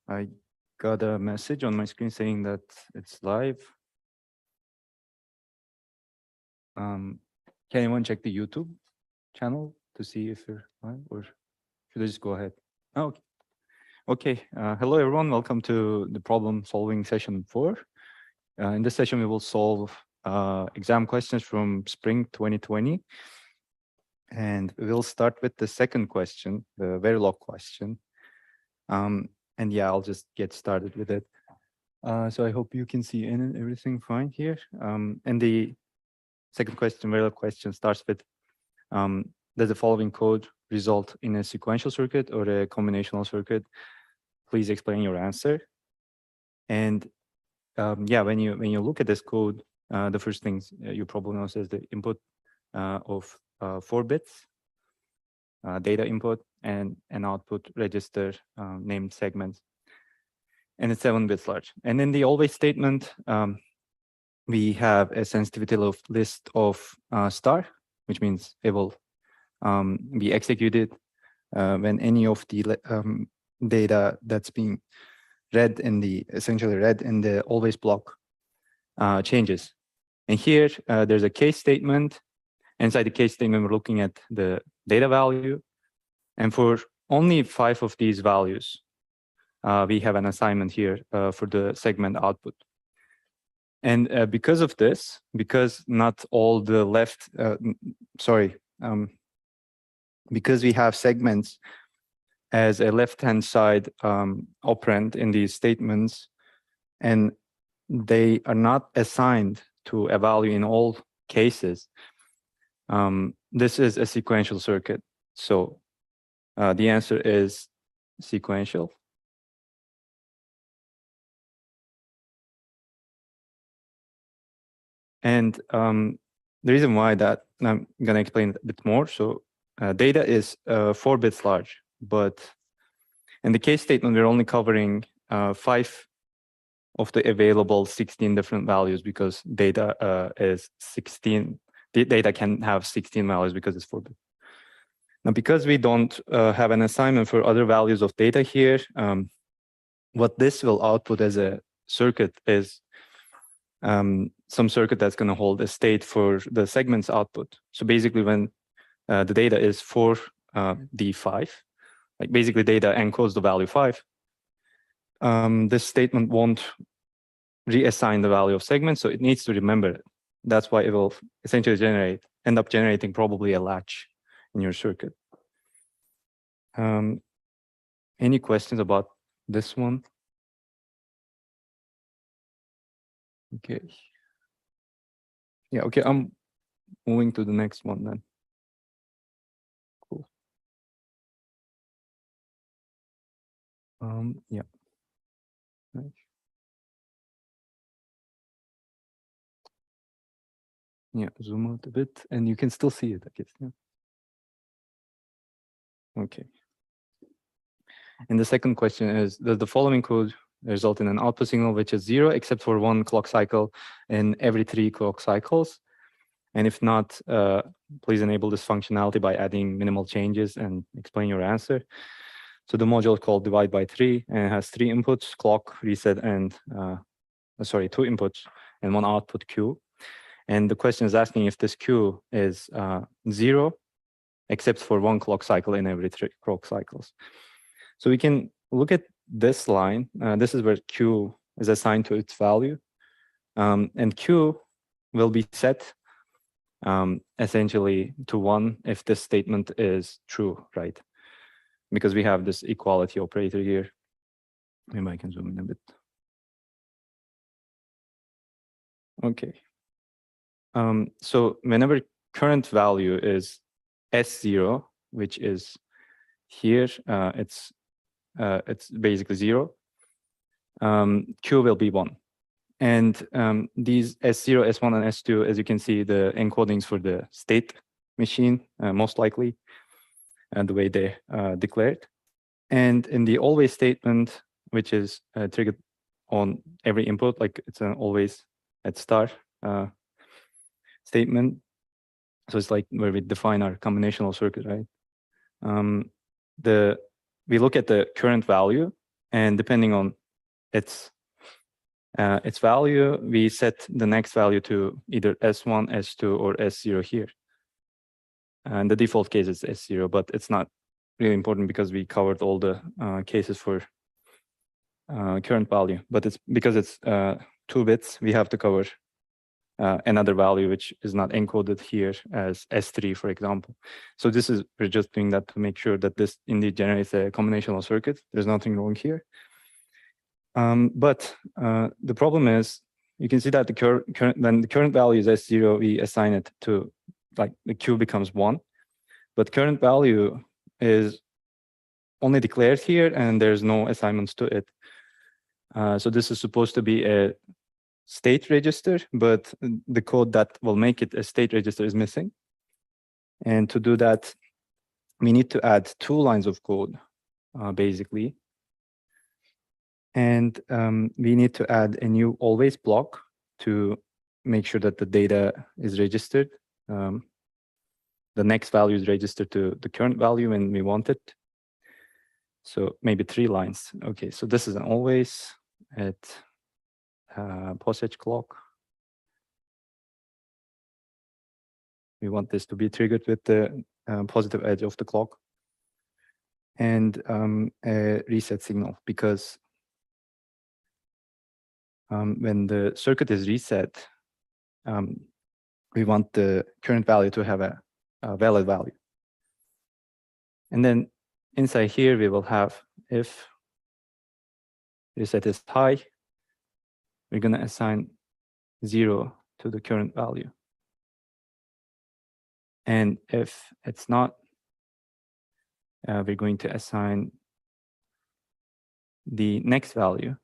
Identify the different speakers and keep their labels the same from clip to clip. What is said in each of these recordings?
Speaker 1: I got a message on my screen saying that it's live. Can anyone check the YouTube channel to see if you're live, or should I just go ahead? Oh, okay. Okay. Hello, everyone. Welcome to the problem solving session 4. In this session, we will solve exam questions from spring 2020. And we'll start with the second question, the Verilog question. And yeah, I'll just get started with it. So I hope you can see everything fine here. And the second question, Verilog question, starts with, does the following code result in a sequential circuit or a combinational circuit? Please explain your answer. And yeah, when you look at this code, the first things you probably notice is the input of 4 bits, data input, and an output register named segments. And it's 7 bits large. And in the always statement, we have a sensitivity list of star, which means it will be executed when any of the data that's being read in the, essentially read in the always block changes. And here, there's a case statement. Inside the case statement, we're looking at the data value. And for only 5 of these values, we have an assignment here for the segment output. And because of this, because not all the left, because we have segments as a left-hand side operand in these statements, and they are not assigned to a value in all cases, this is a sequential circuit. So the answer is sequential. And the reason why that, I'm going to explain a bit more. So data is 4 bits large, but in the case statement, we're only covering 5 of the available 16 different values because data is 16. The data can have 16 values because it's 4 bits. Now, because we don't have an assignment for other values of data here, what this will output as a circuit is some circuit that's going to hold a state for the segment's output. So basically, when the data is for D5, like basically data encodes the value 5, this statement won't reassign the value of segment, so it needs to remember it. That's why it will essentially end up generating probably a latch in your circuit. Any questions about this one? Okay. Yeah, okay, I'm moving to the next one then. Cool. Yeah. Nice. Yeah, zoom out a bit, and you can still see it, I guess. Yeah. Okay. And the second question is, does the following code result in an output signal which is 0 except for 1 clock cycle in every 3 clock cycles? And if not, please enable this functionality by adding minimal changes and explain your answer. So the module is called divide by 3 and it has 3 inputs, clock, reset, and 2 inputs and 1 output Q. And the question is asking if this Q is 0 except for 1 clock cycle in every 3 clock cycles. So we can look at this line. This is where Q is assigned to its value. And Q will be set essentially to 1 if this statement is true, right? Because we have this equality operator here. Maybe I can zoom in a bit. Okay. So whenever current value is S0, which is here, it's basically 0. Q will be 1. And these S0, S1, and S2, as you can see, the encodings for the state machine, most likely, and the way they declared. And in the always statement, which is triggered on every input, like it's an always at star statement. So it's like where we define our combinational circuit, right? We look at the current value, And depending on its value, we set the next value to either S1, S2, or S0 here. And the default case is S0, but it's not really important because we covered all the cases for current value. But it's because it's 2 bits, we have to cover another value which is not encoded here as S3, for example. So this is, we're just doing that to make sure that this indeed generates a combinational circuit. There's nothing wrong here. But the problem is, you can see that when the current value is S0, we assign it to, like, the Q becomes 1. But current value is only declared here, and there's no assignments to it. So this is supposed to be a state register, but the code that will make it a state register is missing. And to do that, we need to add 2 lines of code, basically. And we need to add a new always block to make sure that the data is registered. The next value is registered to the current value when we want it. So maybe 3 lines. Okay, so this is an always at postage clock. We want this to be triggered with the positive edge of the clock. And a reset signal, because when the circuit is reset, we want the current value to have a valid value. And then inside here, we will have, if reset is high, we're going to assign 0 to the current value. And if it's not, we're going to assign the next value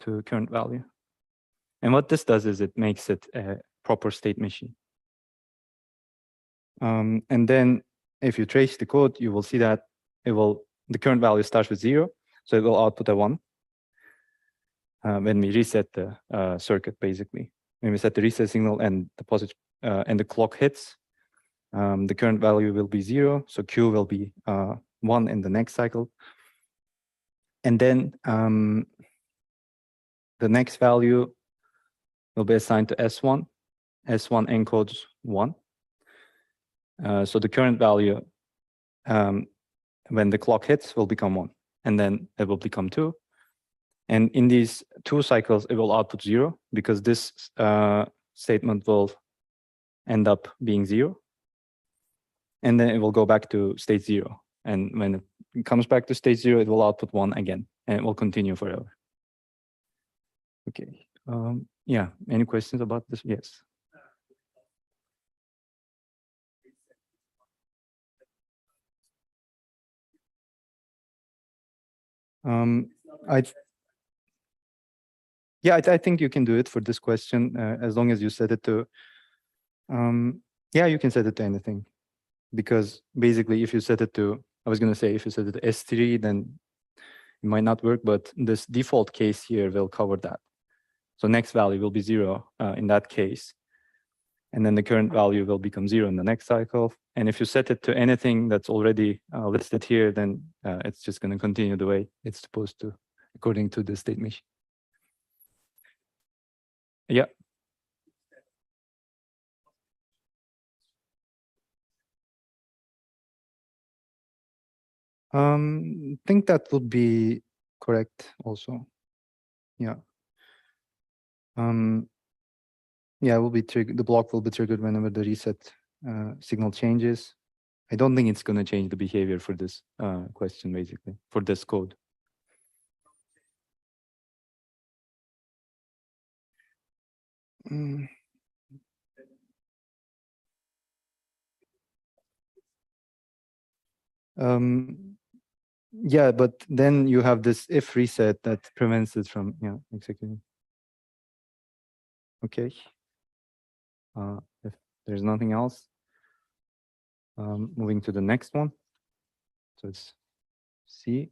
Speaker 1: to current value. And what this does is it makes it a proper state machine. And then if you trace the code, you will see that the current value starts with 0, so it will output a 1 when we reset the circuit, basically. When we set the reset signal and the clock hits, the current value will be 0, so Q will be 1 in the next cycle. And then the next value will be assigned to S1. S1 encodes 1. So the current value, when the clock hits, will become 1. And then it will become 2. And in these 2 cycles, it will output 0, because this statement will end up being 0. And then it will go back to state 0. And when it comes back to state 0, it will output 1 again. And it will continue forever. Okay. Yeah, any questions about this? Yes. I think you can do it for this question, as long as you set it to, yeah, you can set it to anything. Because basically, if you set it to, I was going to say, if you set it to S3, then it might not work, but this default case here will cover that. So next value will be 0 in that case. And then the current value will become 0 in the next cycle. And if you set it to anything that's already listed here, then it's just going to continue the way it's supposed to, according to the state machine. Yeah. I think that would be correct also. Yeah. Yeah, it will be triggered. The block will be triggered whenever the reset signal changes. I don't think it's going to change the behavior for this question, basically, for this code. Yeah, but then you have this if reset that prevents it from, yeah, executing. Okay. If there's nothing else, moving to the next one. So it's C.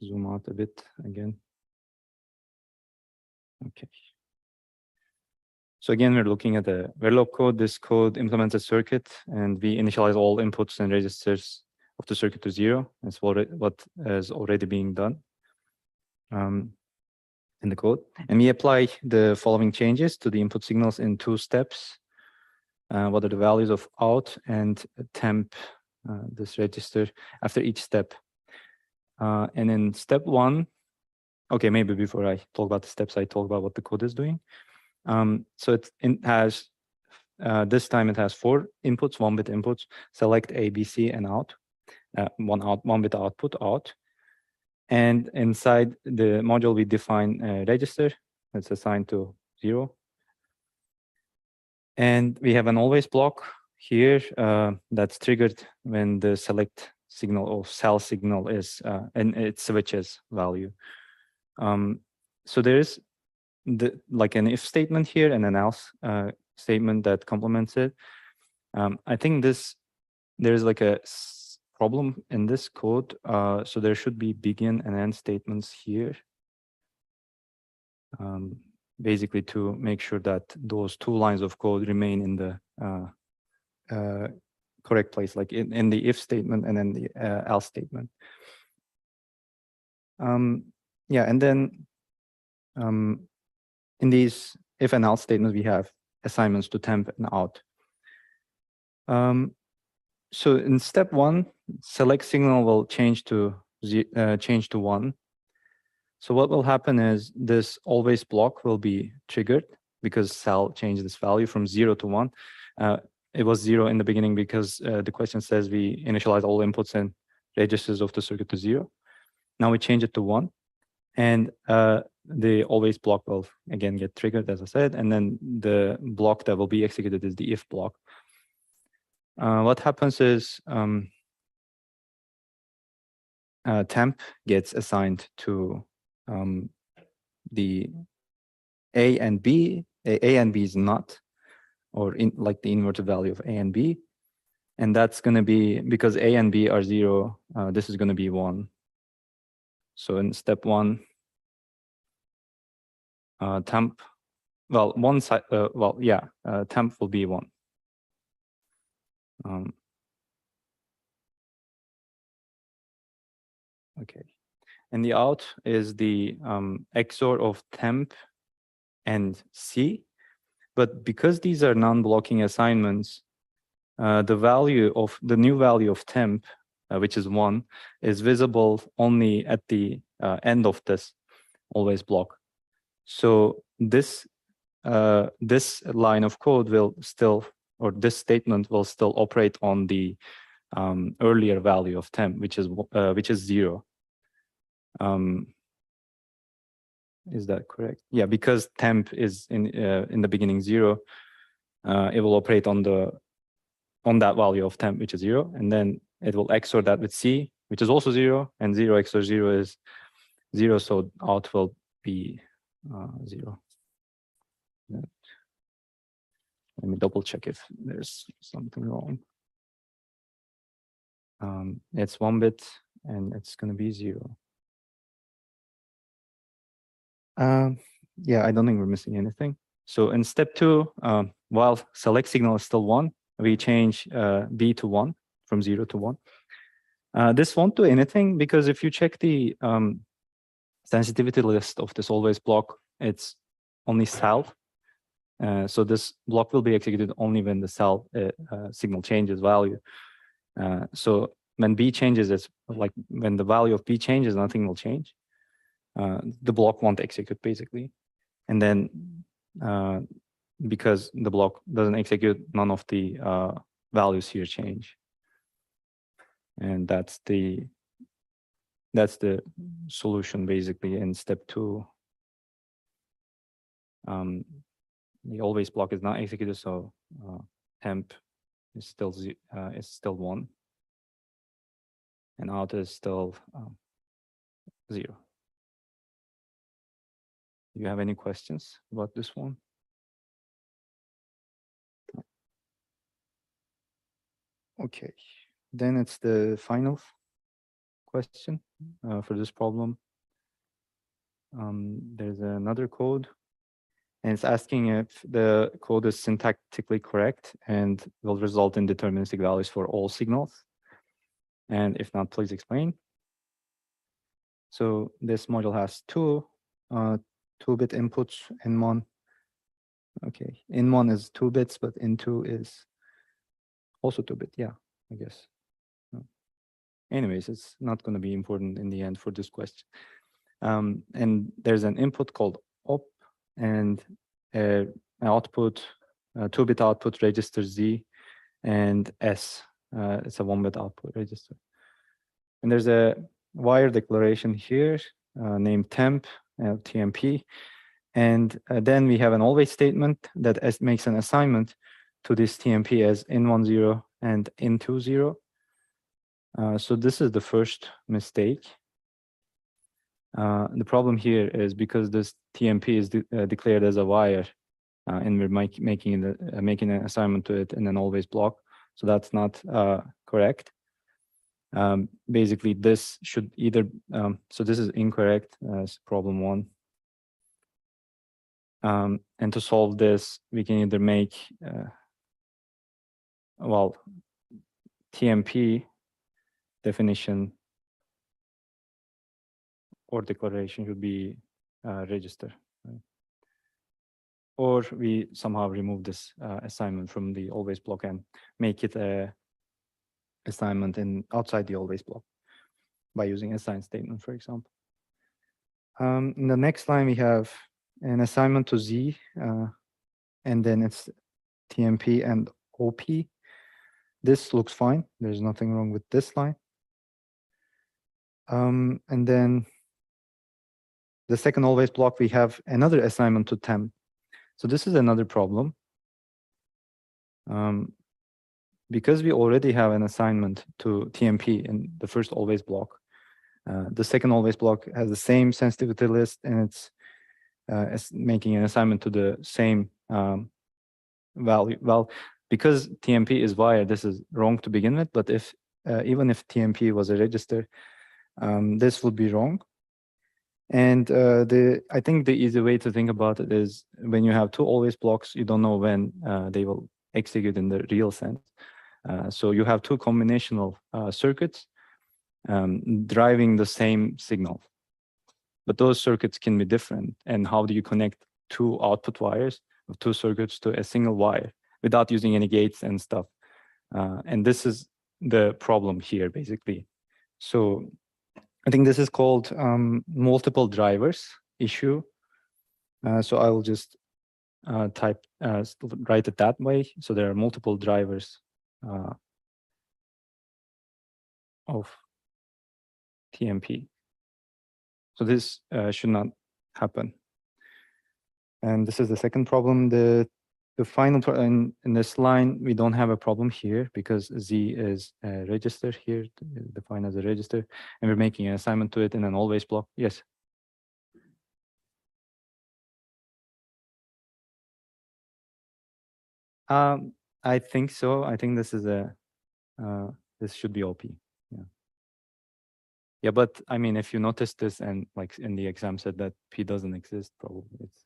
Speaker 1: Zoom out a bit again. Okay. So again, we're looking at the Verilog code. This code implements a circuit, and we initialize all inputs and registers of the circuit to 0. That's what is already being done in the code. And we apply the following changes to the input signals in 2 steps. What are the values of out and temp, this register, after each step. And in step 1, okay, maybe before I talk about the steps, I talk about what the code is doing. So it has, this time it has 4 inputs, 1-bit inputs, select A, B, C, and out. 1-bit output, out. And inside the module, we define a register that's assigned to 0. And we have an always block here that's triggered when the select signal or cell signal is, and it switches value. So there is like an if statement here and an else statement that complements it. I think there's like a problem in this code. So there should be begin and end statements here. Basically to make sure that those 2 lines of code remain in the correct place, like in the if statement and then the else statement. Yeah, and then in these if and else statements, we have assignments to temp and out. So in step 1, select signal will change to 1. So what will happen is this always block will be triggered because cell changed this value from 0 to 1. It was 0 in the beginning because the question says we initialize all inputs and registers of the circuit to 0. Now we change it to 1. And the always block will again get triggered, as I said. And then the block that will be executed is the if block. What happens is temp gets assigned to the A and B. A and B is not, or in like the inverted value of A and B. And that's going to be, because A and B are 0, this is going to be 1. So in step 1, temp, well, one side, temp will be 1. Okay. And the out is the XOR of temp and C. But because these are non-blocking assignments, the new value of temp, which is 1, is visible only at the end of this always block. So this line of code will still, or this statement will still operate on the earlier value of temp, which is 0. Is that correct? Yeah, because temp is in the beginning 0, it will operate on that value of temp, which is 0, and then it will XOR that with C, which is also 0, and 0 XOR 0 is 0, so out will be 0. Let me double check if there's something wrong. It's 1-bit, and it's going to be 0. Yeah, I don't think we're missing anything. So in step 2, while select signal is still 1, we change B to 1, from 0 to 1. This won't do anything, because if you check the sensitivity list of this always block, it's only cell. So this block will be executed only when the cell signal changes value. So when B changes, it's like when the value of B changes, nothing will change. The block won't execute, basically. And then because the block doesn't execute, none of the values here change. And that's the solution, basically, in step 2. The always block is not executed, so temp is still 1, and out is still 0. Do you have any questions about this one? Okay, then it's the final question for this problem. There's another code, and it's asking if the code is syntactically correct and will result in deterministic values for all signals. And if not, please explain. So this module has two 2-bit inputs in one. Okay, in one is 2 bits, but in two is also 2-bit. Yeah, I guess. No. Anyways, it's not going to be important in the end for this question. And there's an input called op and an output, 2-bit output register Z and S. It's a 1-bit output register. And there's a wire declaration here named temp, TMP. And then we have an always statement that makes an assignment to this TMP as in10 and in20. So this is the first mistake. The problem here is because this TMP is declared as a wire, and we're making an assignment to it in an always block. So that's not correct. Basically, this should either, so this is incorrect as problem 1. And to solve this, we can either make, well, TMP definition or declaration should be register. Right? Or we somehow remove this assignment from the always block and make it a assignment outside the always block by using assign statement, for example. In the next line, we have an assignment to Z, and then it's TMP and OP. This looks fine. There's nothing wrong with this line. And then the second always block, we have another assignment to temp. So this is another problem. Because we already have an assignment to TMP in the first always block, the second always block has the same sensitivity list, and it's making an assignment to the same value. Well, because TMP is wire, this is wrong to begin with, but if even if TMP was a register, this would be wrong. And I think the easy way to think about it is when you have two always blocks, you don't know when they will execute in the real sense. So you have two combinational circuits driving the same signal. But those circuits can be different. And how do you connect two output wires of two circuits to a single wire without using any gates and stuff? And this is the problem here, basically. So I think this is called multiple drivers issue. So I will just write it that way. So there are multiple drivers of TMP. So this should not happen. And this is the second problem. The final in this line, we don't have a problem here because Z is a register here, defined as a register, and we're making an assignment to it in an always block. Yes. I think so. I think this is this should be OP. Yeah. Yeah, but I mean, if you notice this and like in the exam said that P doesn't exist, probably it's.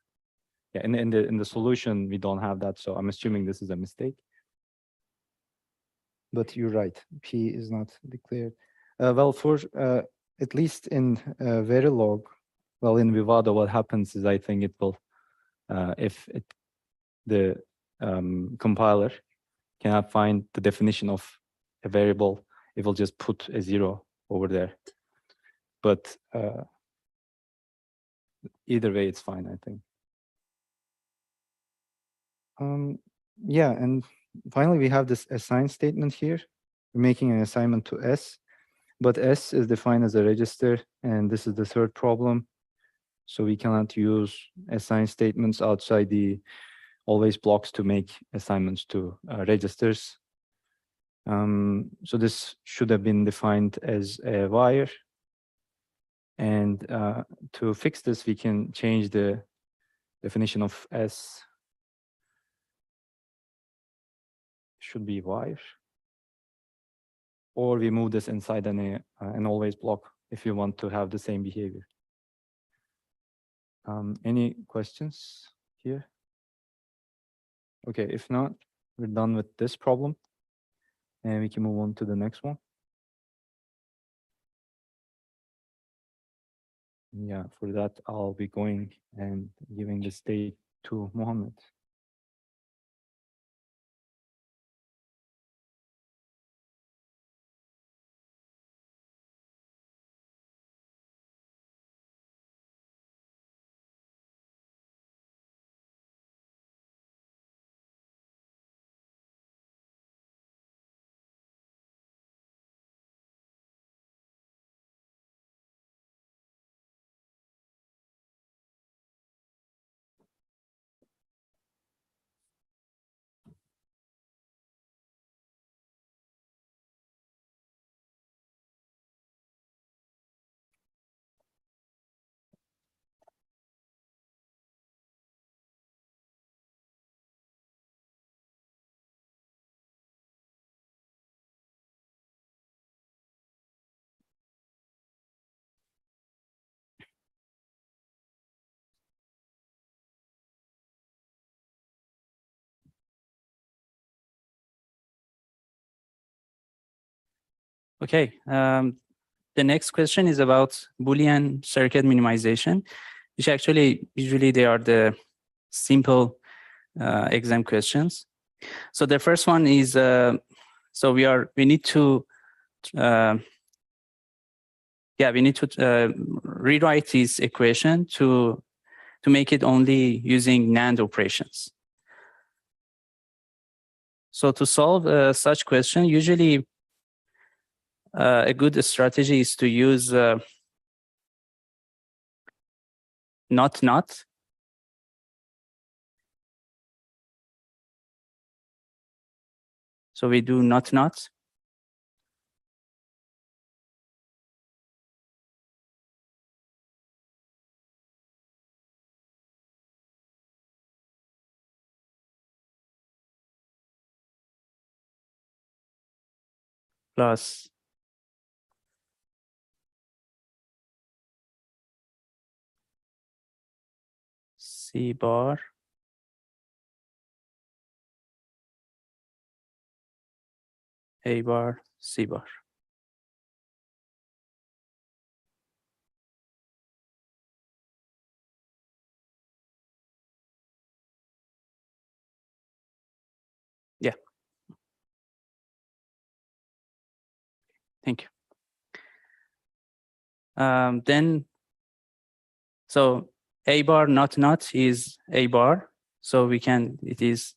Speaker 1: Yeah, in the solution, we don't have that, so I'm assuming this is a mistake. But you're right, P is not declared. Well, for at least in Verilog, well, in Vivado, what happens is I think it will, if the compiler cannot find the definition of a variable, it will just put a 0 over there. But either way, it's fine, I think. Yeah, and finally, we have this assign statement here. We're making an assignment to S, but S is defined as a register, and this is the third problem. So we cannot use assign statements outside the always blocks to make assignments to registers. So this should have been defined as a wire. And to fix this, we can change the definition of S. Should be wire, or we move this inside an always block if you want to have the same behavior. Any questions here? Okay, if not, we're done with this problem, and we can move on to the next one. Yeah, for that, I'll be going and giving the stage to Mohammed.
Speaker 2: Okay. The next question is about Boolean circuit minimization, which actually usually they are the simple exam questions. So the first one is so we need to rewrite this equation to make it only using NAND operations. So to solve such question, usually a good strategy is to use not. So we do not plus C bar A bar C bar. Yeah. Thank you. Then, so A bar not is A bar. So it is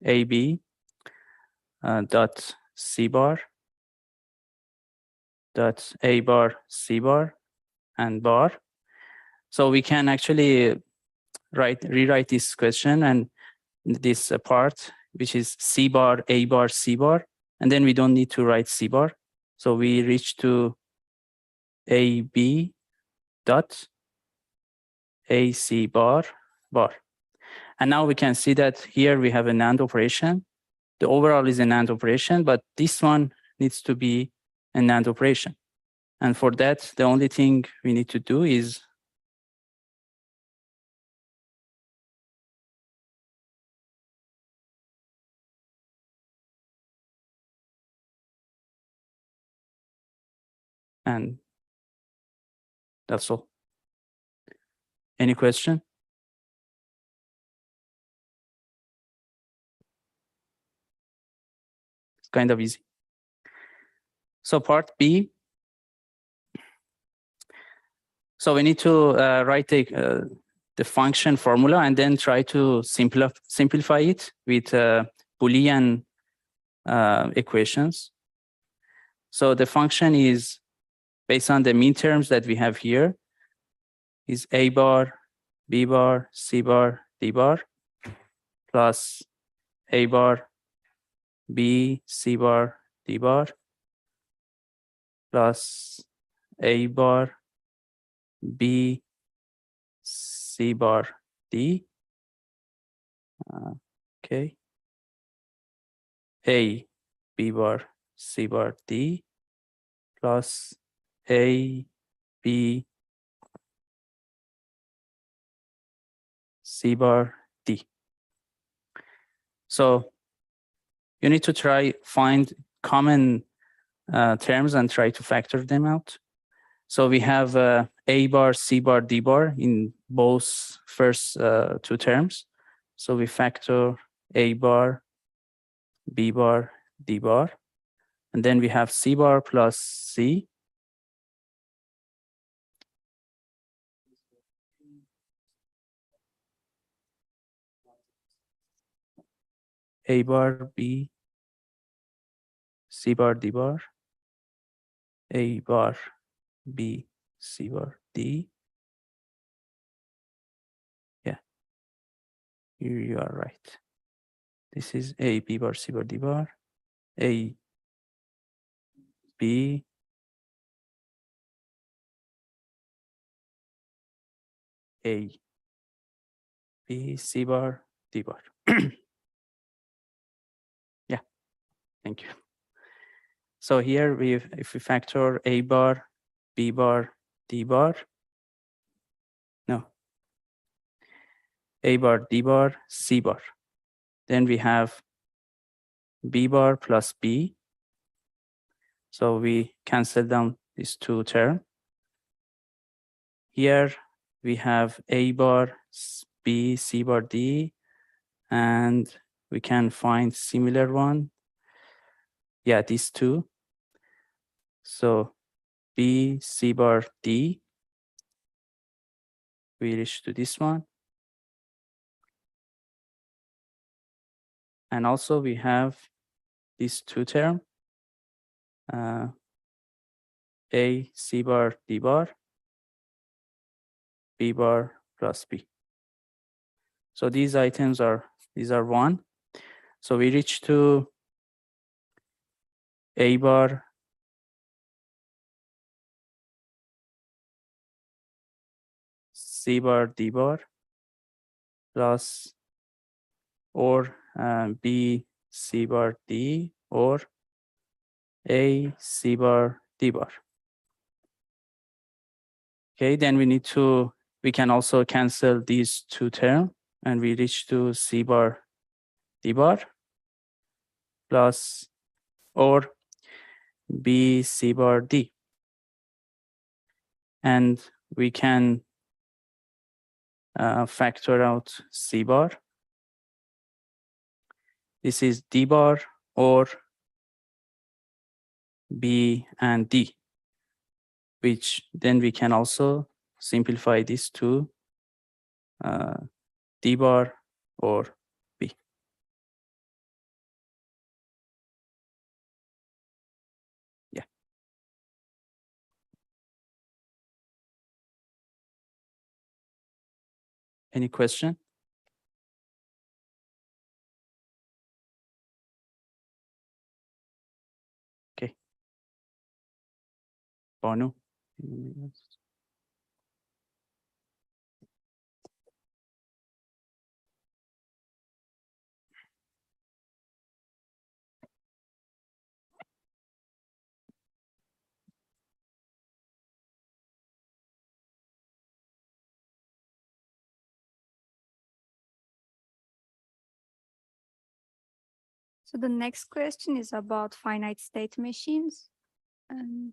Speaker 2: AB dot C bar dot A bar C bar and bar. So we can actually rewrite this question and this part, which is C bar, A bar, C bar, and then we don't need to write C bar. So we reach to AB dot AC bar bar. And now we can see that here we have a NAND operation. The overall is a NAND operation, but this one needs to be a NAND operation. And for that, the only thing we need to do is and that's all. Any question? It's kind of easy. So part B. So we need to write the function formula and then try to simplify it with Boolean equations. So the function is based on the mean terms that we have here is A bar, B bar, C bar, D bar plus A bar, B, C bar, D bar plus A bar, B, C bar, D. Okay. A, B bar, C bar, D plus A, B, C bar, D. So you need to find common terms and try to factor them out. So we have A bar, C bar, D bar in both first two terms. So we factor A bar, B bar, D bar, and then we have C bar plus C. A bar, B, C bar, D bar, A bar, B, C bar, D. Yeah, you are right. This is A, B bar, C bar, D bar, A, B, A, B, C bar, D bar. Yeah, thank you. So here if we factor A bar, B bar, D bar, no, A bar, D bar, C bar. Then we have B bar plus B. So we cancel down these two terms. Here we have A bar, B, C bar, D, and we can find similar one. Yeah, these two. So B, C bar, D. We reach to this one. And also we have these two terms. A, C bar, D bar, B bar plus B. So these items are, these are one. So we reach to A bar, C bar, D bar, plus or B, C bar, D, or A, C bar, D bar. Okay, then we can also cancel these two terms and we reach to C bar, D bar, plus or B, C bar, D. And we can factor out C bar. This is D bar or B and D, which then we can also simplify this to D bar or B. Yeah. Any question? Okay. Banu?
Speaker 3: So the next question is about finite state machines. And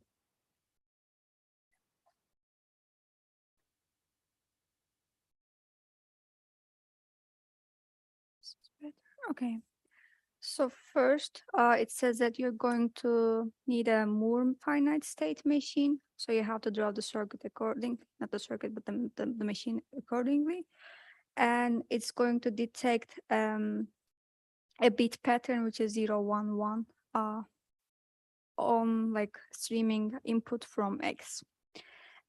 Speaker 3: okay. So first, it says that you're going to need a Moore finite state machine. So you have to draw the circuit according, not the circuit, but the machine accordingly. And it's going to detect a bit pattern, which is 0, 1, 1, on like streaming input from X.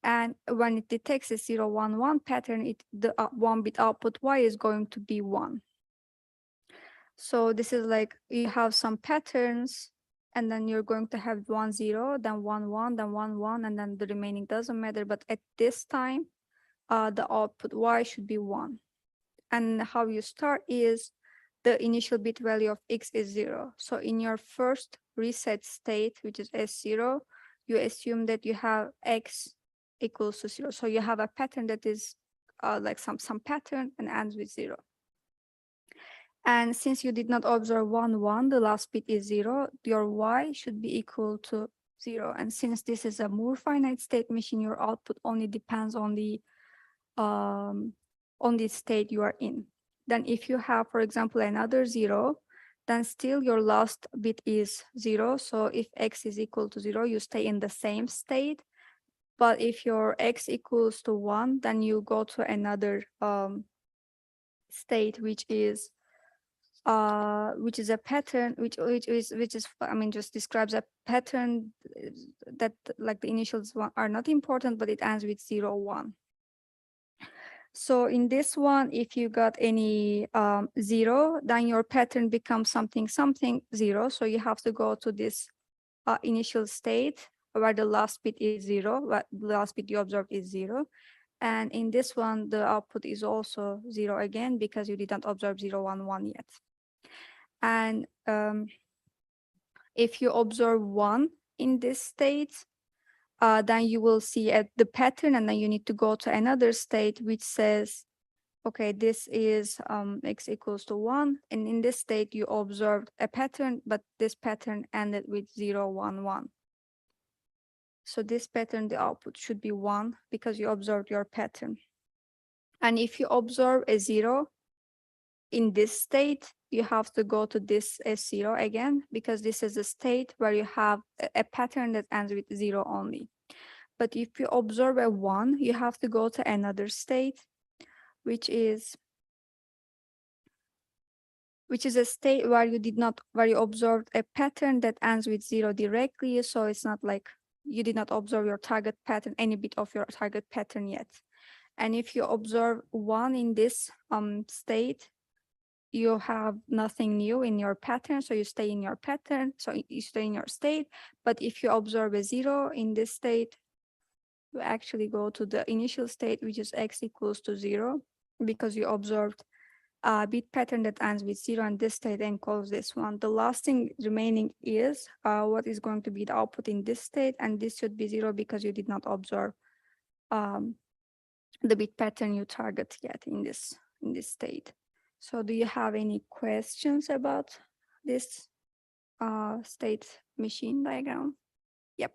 Speaker 3: And when it detects a 0, 1, 1 pattern, the 1 bit output Y is going to be 1. So this is like you have some patterns, and then you're going to have 1, 0, then 1, 1, then 1, 1, and then the remaining doesn't matter. But at this time, the output Y should be 1. And how you start is the initial bit value of X is 0. So in your first reset state, which is S0, you assume that you have X equals to 0. So you have a pattern that is like some pattern and ends with 0. And since you did not observe 1, 1, the last bit is 0, your Y should be equal to 0. And since this is a more finite state machine, your output only depends on the state you are in. Then if you have, for example, another 0, then still your last bit is 0. So if x is equal to 0, you stay in the same state. But if your x equals to 1, then you go to another state, which is a pattern, which is I mean, just describes a pattern that, like, the initials are not important, but it ends with 0, 1. So in this one, if you got any 0, then your pattern becomes something 0. So you have to go to this initial state where the last bit is 0, where the last bit you observed is 0. And in this one, the output is also 0 again, because you didn't observe 0, 1, 1 yet. And if you observe 1 in this state, then you will see the pattern, and then you need to go to another state which says, okay, this is x equals to 1. And in this state, you observed a pattern, but this pattern ended with 0, 1, 1. So this pattern, the output should be 1 because you observed your pattern. And if you observe a 0 in this state, you have to go to this S0 again, because this is a state where you have a pattern that ends with 0 only. But if you observe a 1, you have to go to another state, which is a state where you observed a pattern that ends with 0 directly. So it's not like you did not observe your target pattern, any bit of your target pattern yet. And if you observe 1 in this state, you have nothing new in your pattern, so you stay in your pattern, so you stay in your state. But if you observe a 0 in this state, you actually go to the initial state, which is x equals to 0, because you observed a bit pattern that ends with 0 in this state and calls this one. The last thing remaining is what is going to be the output in this state, and this should be 0 because you did not observe the bit pattern you target yet in this state. So do you have any questions about this state machine diagram? Yep.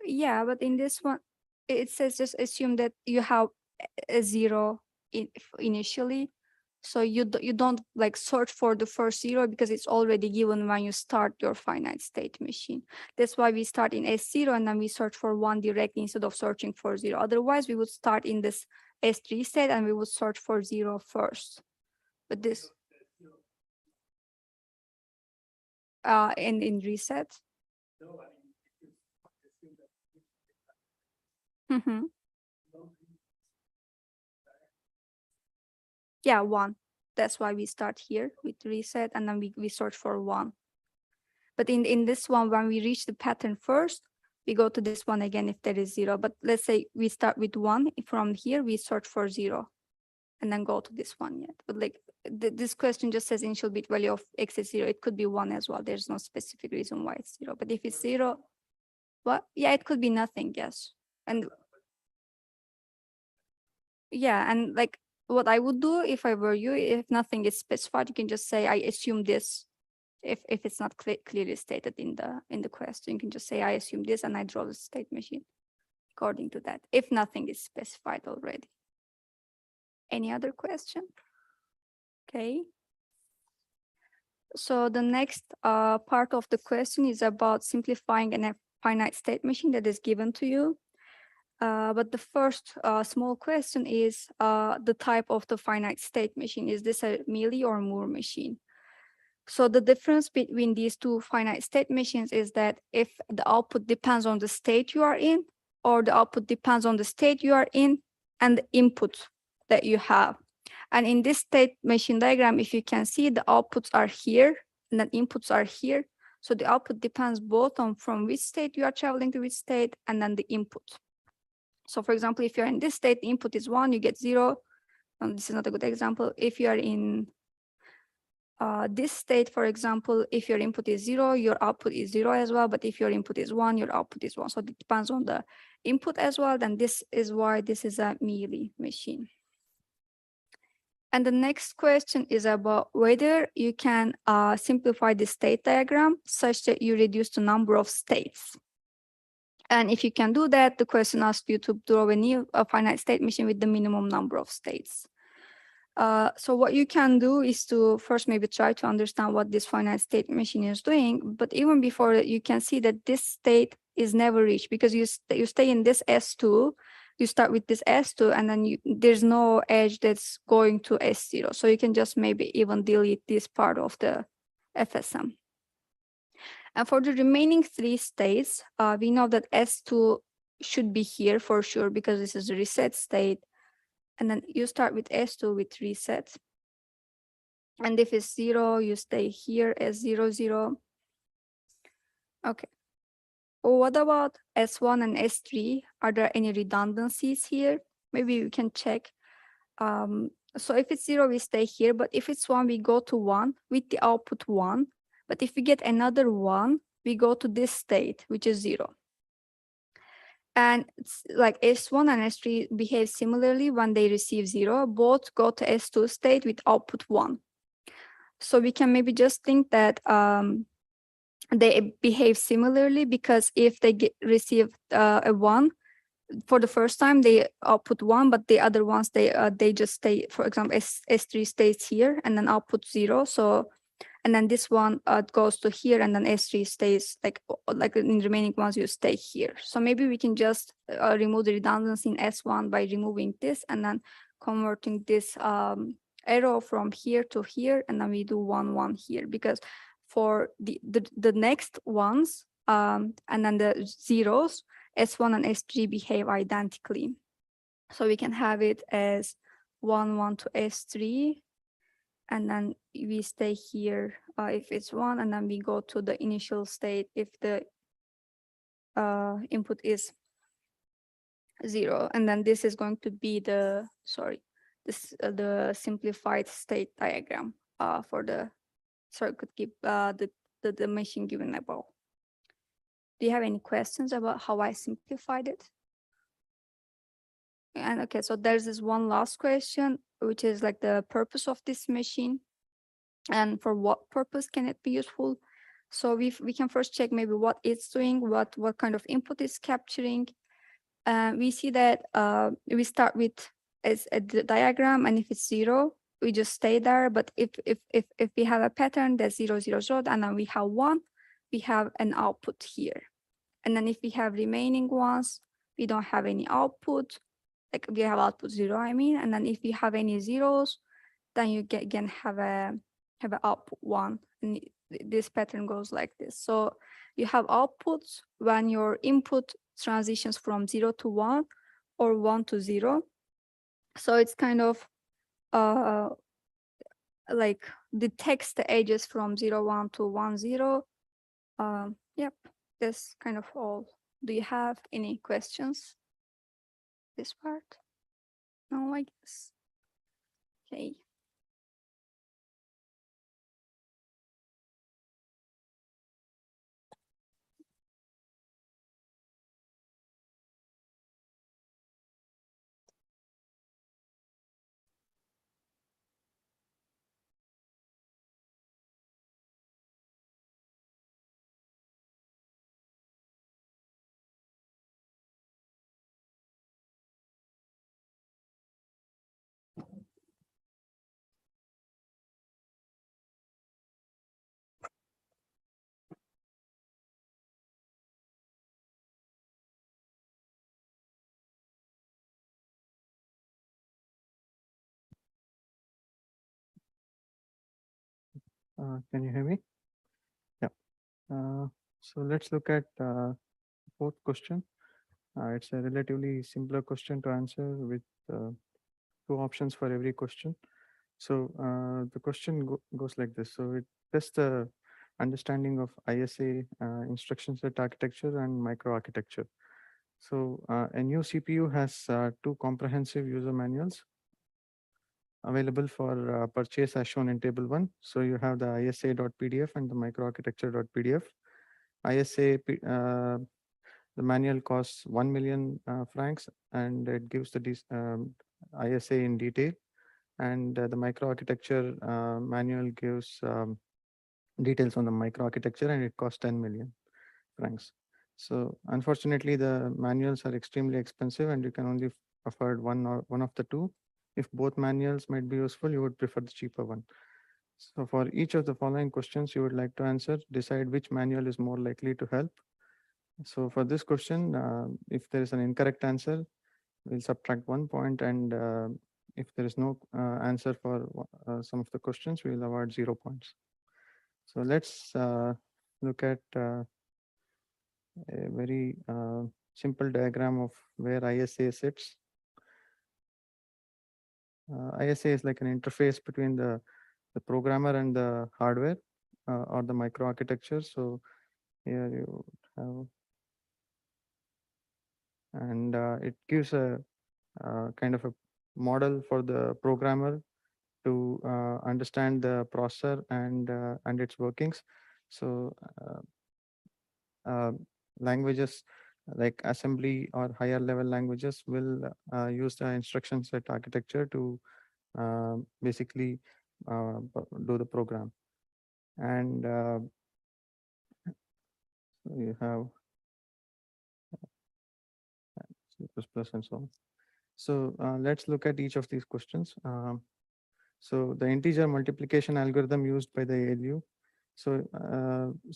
Speaker 3: Yeah, but in this one, it says just assume that you have a 0 initially. So you don't like search for the first 0 because it's already given when you start your finite state machine. That's why we start in S0 and then we search for 1 directly instead of searching for 0. Otherwise, we would start in this S3 state and we would search for 0 first. But this in reset. Mm-hmm. Yeah, 1. That's why we start here with reset and then we search for 1. But in this one, when we reach the pattern first, we go to this one again if there is 0. But let's say we start with 1. From here, we search for 0 and then go to this one yet. But like this question just says initial bit value of x is 0. It could be 1 as well. There's no specific reason why it's 0. But if it's 0, what? Yeah, it could be nothing, yes. And yeah, and like what I would do if I were you, if nothing is specified, you can just say, I assume this. If it's not clearly stated in the question, you can just say, I assume this, and I draw the state machine according to that, if nothing is specified already. Any other question? Okay. So the next part of the question is about simplifying a finite state machine that is given to you. But the first small question is the type of the finite state machine. Is this a Mealy or Moore machine? So the difference between these two finite state machines is that if the output depends on the state you are in, or the output depends on the state you are in and the input that you have. And in this state machine diagram, if you can see, the outputs are here and the inputs are here. So the output depends both on from which state you are traveling to which state and then the input. So for example, if you're in this state, the input is 1, you get 0. This is not a good example. If you are in this state, for example, if your input is 0, your output is 0 as well. But if your input is 1, your output is 1. So it depends on the input as well. Then this is why this is a mealy machine. And the next question is about whether you can simplify the state diagram such that you reduce the number of states. And if you can do that, the question asks you to draw a finite state machine with the minimum number of states. So what you can do is to first maybe try to understand what this finite state machine is doing. But even before that, you can see that this state is never reached because you stay in this S2, you start with this S2, and then there's no edge that's going to S0. So you can just maybe even delete this part of the FSM. And for the remaining 3 states, we know that S2 should be here for sure because this is a reset state. And then you start with S2 with reset. And if it's 0, you stay here as 0, 0. Okay. Well, what about S1 and S3? Are there any redundancies here? Maybe we can check. So if it's 0, we stay here. But if it's 1, we go to 1 with the output 1. But if we get another 1, we go to this state, which is 0. And it's like S1 and S3 behave similarly when they receive 0. Both go to S2 state with output 1. So we can maybe just think that they behave similarly because if they receive a 1, for the first time they output 1, but the other ones they just stay, for example, S3 stays here and then output 0. So and then this one goes to here, and then S3 stays like in the remaining ones you stay here. So maybe we can just remove the redundancy in S1 by removing this and then converting this arrow from here to here, and then we do 1, 1 here because for the next ones and then the zeros, S1 and S3 behave identically. So we can have it as 1, 1 to S3. And then we stay here if it's 1, and then we go to the initial state if the input is 0. And then this is going to be the, the simplified state diagram for the circuit the machine given above. Do you have any questions about how I simplified it? And okay, so there's this one last question, which is like the purpose of this machine and for what purpose can it be useful. So we can first check maybe what it's doing, what kind of input it's capturing. We see that we start with a diagram, and if it's 0, we just stay there. But if we have a pattern that's 0, 0, 0, and then we have 1, we have an output here. And then if we have remaining ones, we don't have any output. Like we have output 0, I mean. And then if we have any zeros, then you again have an output 1. And this pattern goes like this. So you have outputs when your input transitions from 0 to 1 or 1 to 0. So it's kind of like detects the edges from 0, 1 to 1, 0. Yep, that's kind of all. Do you have any questions? This part? No, I guess. Okay.
Speaker 4: Can you hear me? Yeah. So let's look at fourth question. It's a relatively simpler question to answer with 2 options for every question. So the question goes like this. So it tests the understanding of ISA instruction set architecture and microarchitecture. So a new CPU has 2 comprehensive user manuals. available for purchase as shown in table 1. So you have the isa.pdf and the microarchitecture.pdf. ISA, the manual costs 1 million francs, and it gives the ISA in detail. And the microarchitecture manual gives details on the microarchitecture, and it costs 10 million francs. So unfortunately, the manuals are extremely expensive, and you can only afford one of the two. If both manuals might be useful, you would prefer the cheaper one. So for each of the following questions you would like to answer, decide which manual is more likely to help. So for this question, if there is an incorrect answer, we'll subtract 1 point, and if there is no answer for some of the questions, we will award 0 points. So let's look at a very simple diagram of where ISA sits. ISA is like an interface between the programmer and the hardware or the microarchitecture. So here you have, and it gives a kind of a model for the programmer to understand the processor and its workings. So languages like assembly or higher level languages will use the instruction set architecture to basically do the program. And so you have C++ and so on. So let's look at each of these questions. So the integer multiplication algorithm used by the ALU. So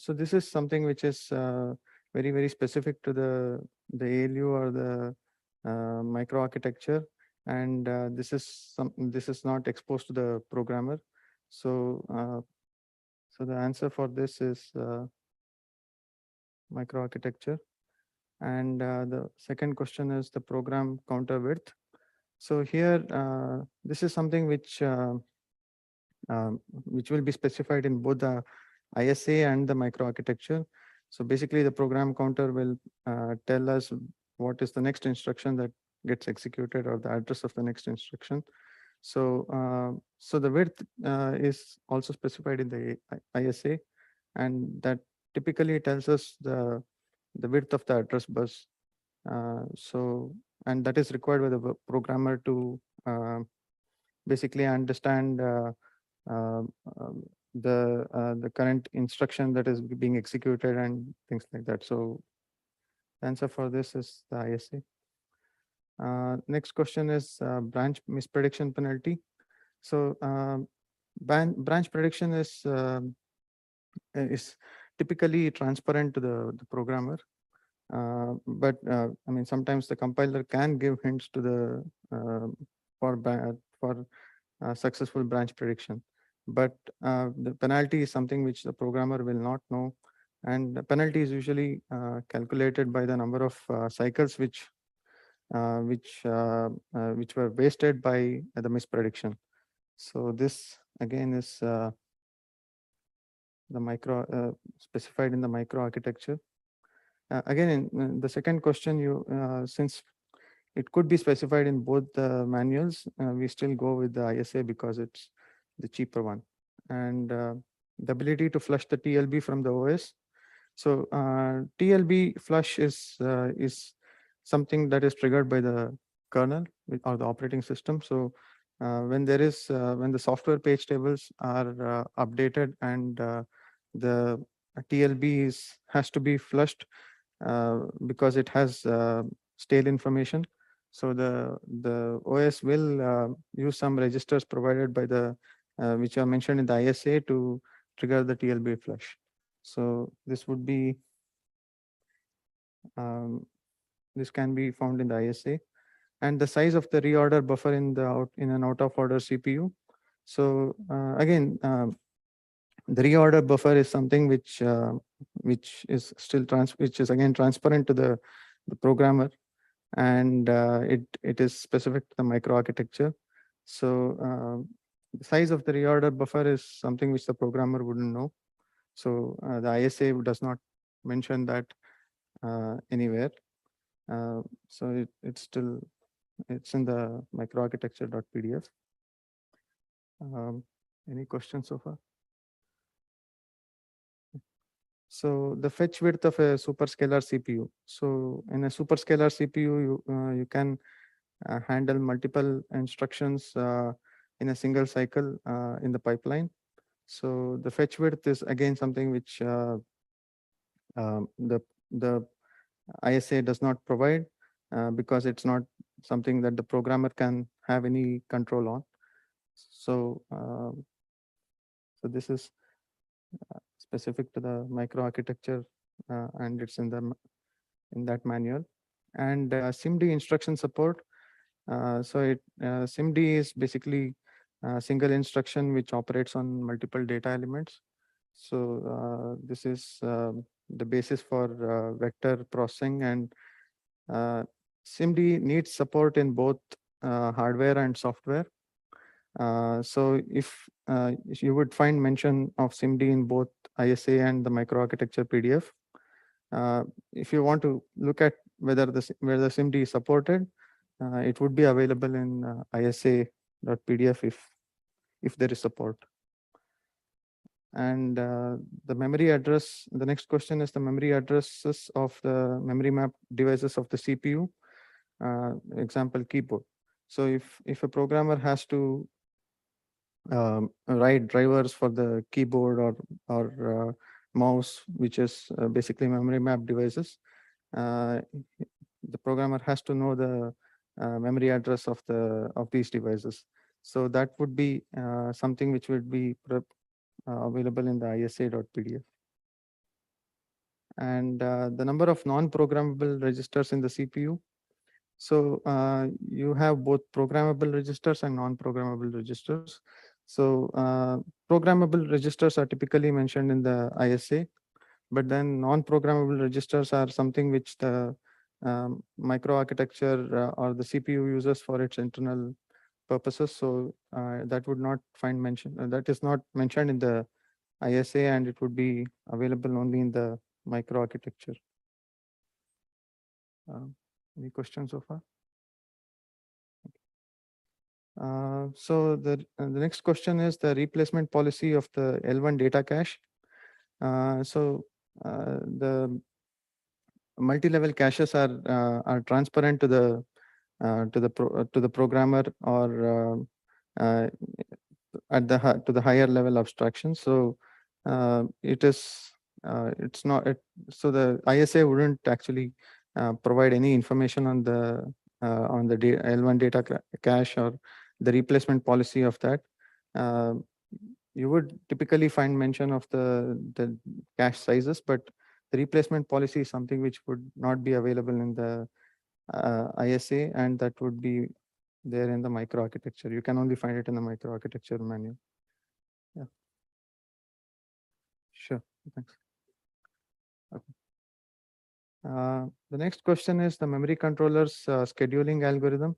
Speaker 4: this is something which is very, very specific to the ALU or the microarchitecture, and this is not exposed to the programmer. So so the answer for this is microarchitecture. And the second question is the program counter width. So here, this is something which will be specified in both the ISA and the microarchitecture. So basically, the program counter will tell us what is the next instruction that gets executed, or the address of the next instruction. So so the width is also specified in the ISA, and that typically tells us the width of the address bus. And that is required by the programmer to basically understand the current instruction that is being executed and things like that. So the answer for this is the ISA. Next question is branch misprediction penalty. So branch prediction is typically transparent to the programmer. But I mean, sometimes the compiler can give hints to the for successful branch prediction. But the penalty is something which the programmer will not know, and the penalty is usually calculated by the number of cycles which were wasted by the misprediction. So this again is the specified in the microarchitecture. Again, in the second question, since it could be specified in both the manuals, we still go with the ISA because it's the cheaper one. And the ability to flush the TLB from the OS. So TLB flush is something that is triggered by the kernel or the operating system. So when the software page tables are updated and the TLB has to be flushed because it has stale information. So the OS will use some registers provided by the which are mentioned in the ISA to trigger the TLB flush. So this would be this can be found in the ISA, and the size of the reorder buffer in an out of order CPU. So again, the reorder buffer is something which is still which is again transparent to the programmer, and it is specific to the microarchitecture. So the size of the reorder buffer is something which the programmer wouldn't know. So the ISA does not mention that anywhere. So it's in the microarchitecture.pdf. Any questions so far? So the fetch width of a superscalar CPU. So in a superscalar CPU, you can handle multiple instructions in a single cycle in the pipeline. So the fetch width is again something which the ISA does not provide because it's not something that the programmer can have any control on. So so this is specific to the microarchitecture and it's in that manual. And SIMD instruction support. SIMD is basically a single instruction which operates on multiple data elements. So this is the basis for vector processing, and SIMD needs support in both hardware and software. So if you would find mention of SIMD in both ISA and the microarchitecture PDF. If you want to look at whether the SIMD is supported, it would be available in isa.pdf if there is support. And the memory address, the next question is the memory addresses of the memory map devices of the CPU, example keyboard. So if a programmer has to write drivers for the keyboard or mouse, which is basically memory map devices, the programmer has to know the memory address of these devices. So that would be something which would be available in the isa.pdf. And the number of non-programmable registers in the CPU. So you have both programmable registers and non-programmable registers. So programmable registers are typically mentioned in the ISA, but then non-programmable registers are something which the microarchitecture or the CPU uses for its internal purposes. So that would not find mention. That is not mentioned in the ISA, and it would be available only in the microarchitecture. Any questions so far? So the next question is the replacement policy of the L1 data cache. The multi-level caches are transparent to the programmer or to the higher level abstraction. So it's not so the ISA wouldn't actually provide any information on the L1 data cache or the replacement policy of that. You would typically find mention of the cache sizes, but the replacement policy is something which would not be available in the ISA, and that would be there in the microarchitecture. You can only find it in the microarchitecture manual. Yeah. Sure. Thanks. Okay. The next question is the memory controller's scheduling algorithm.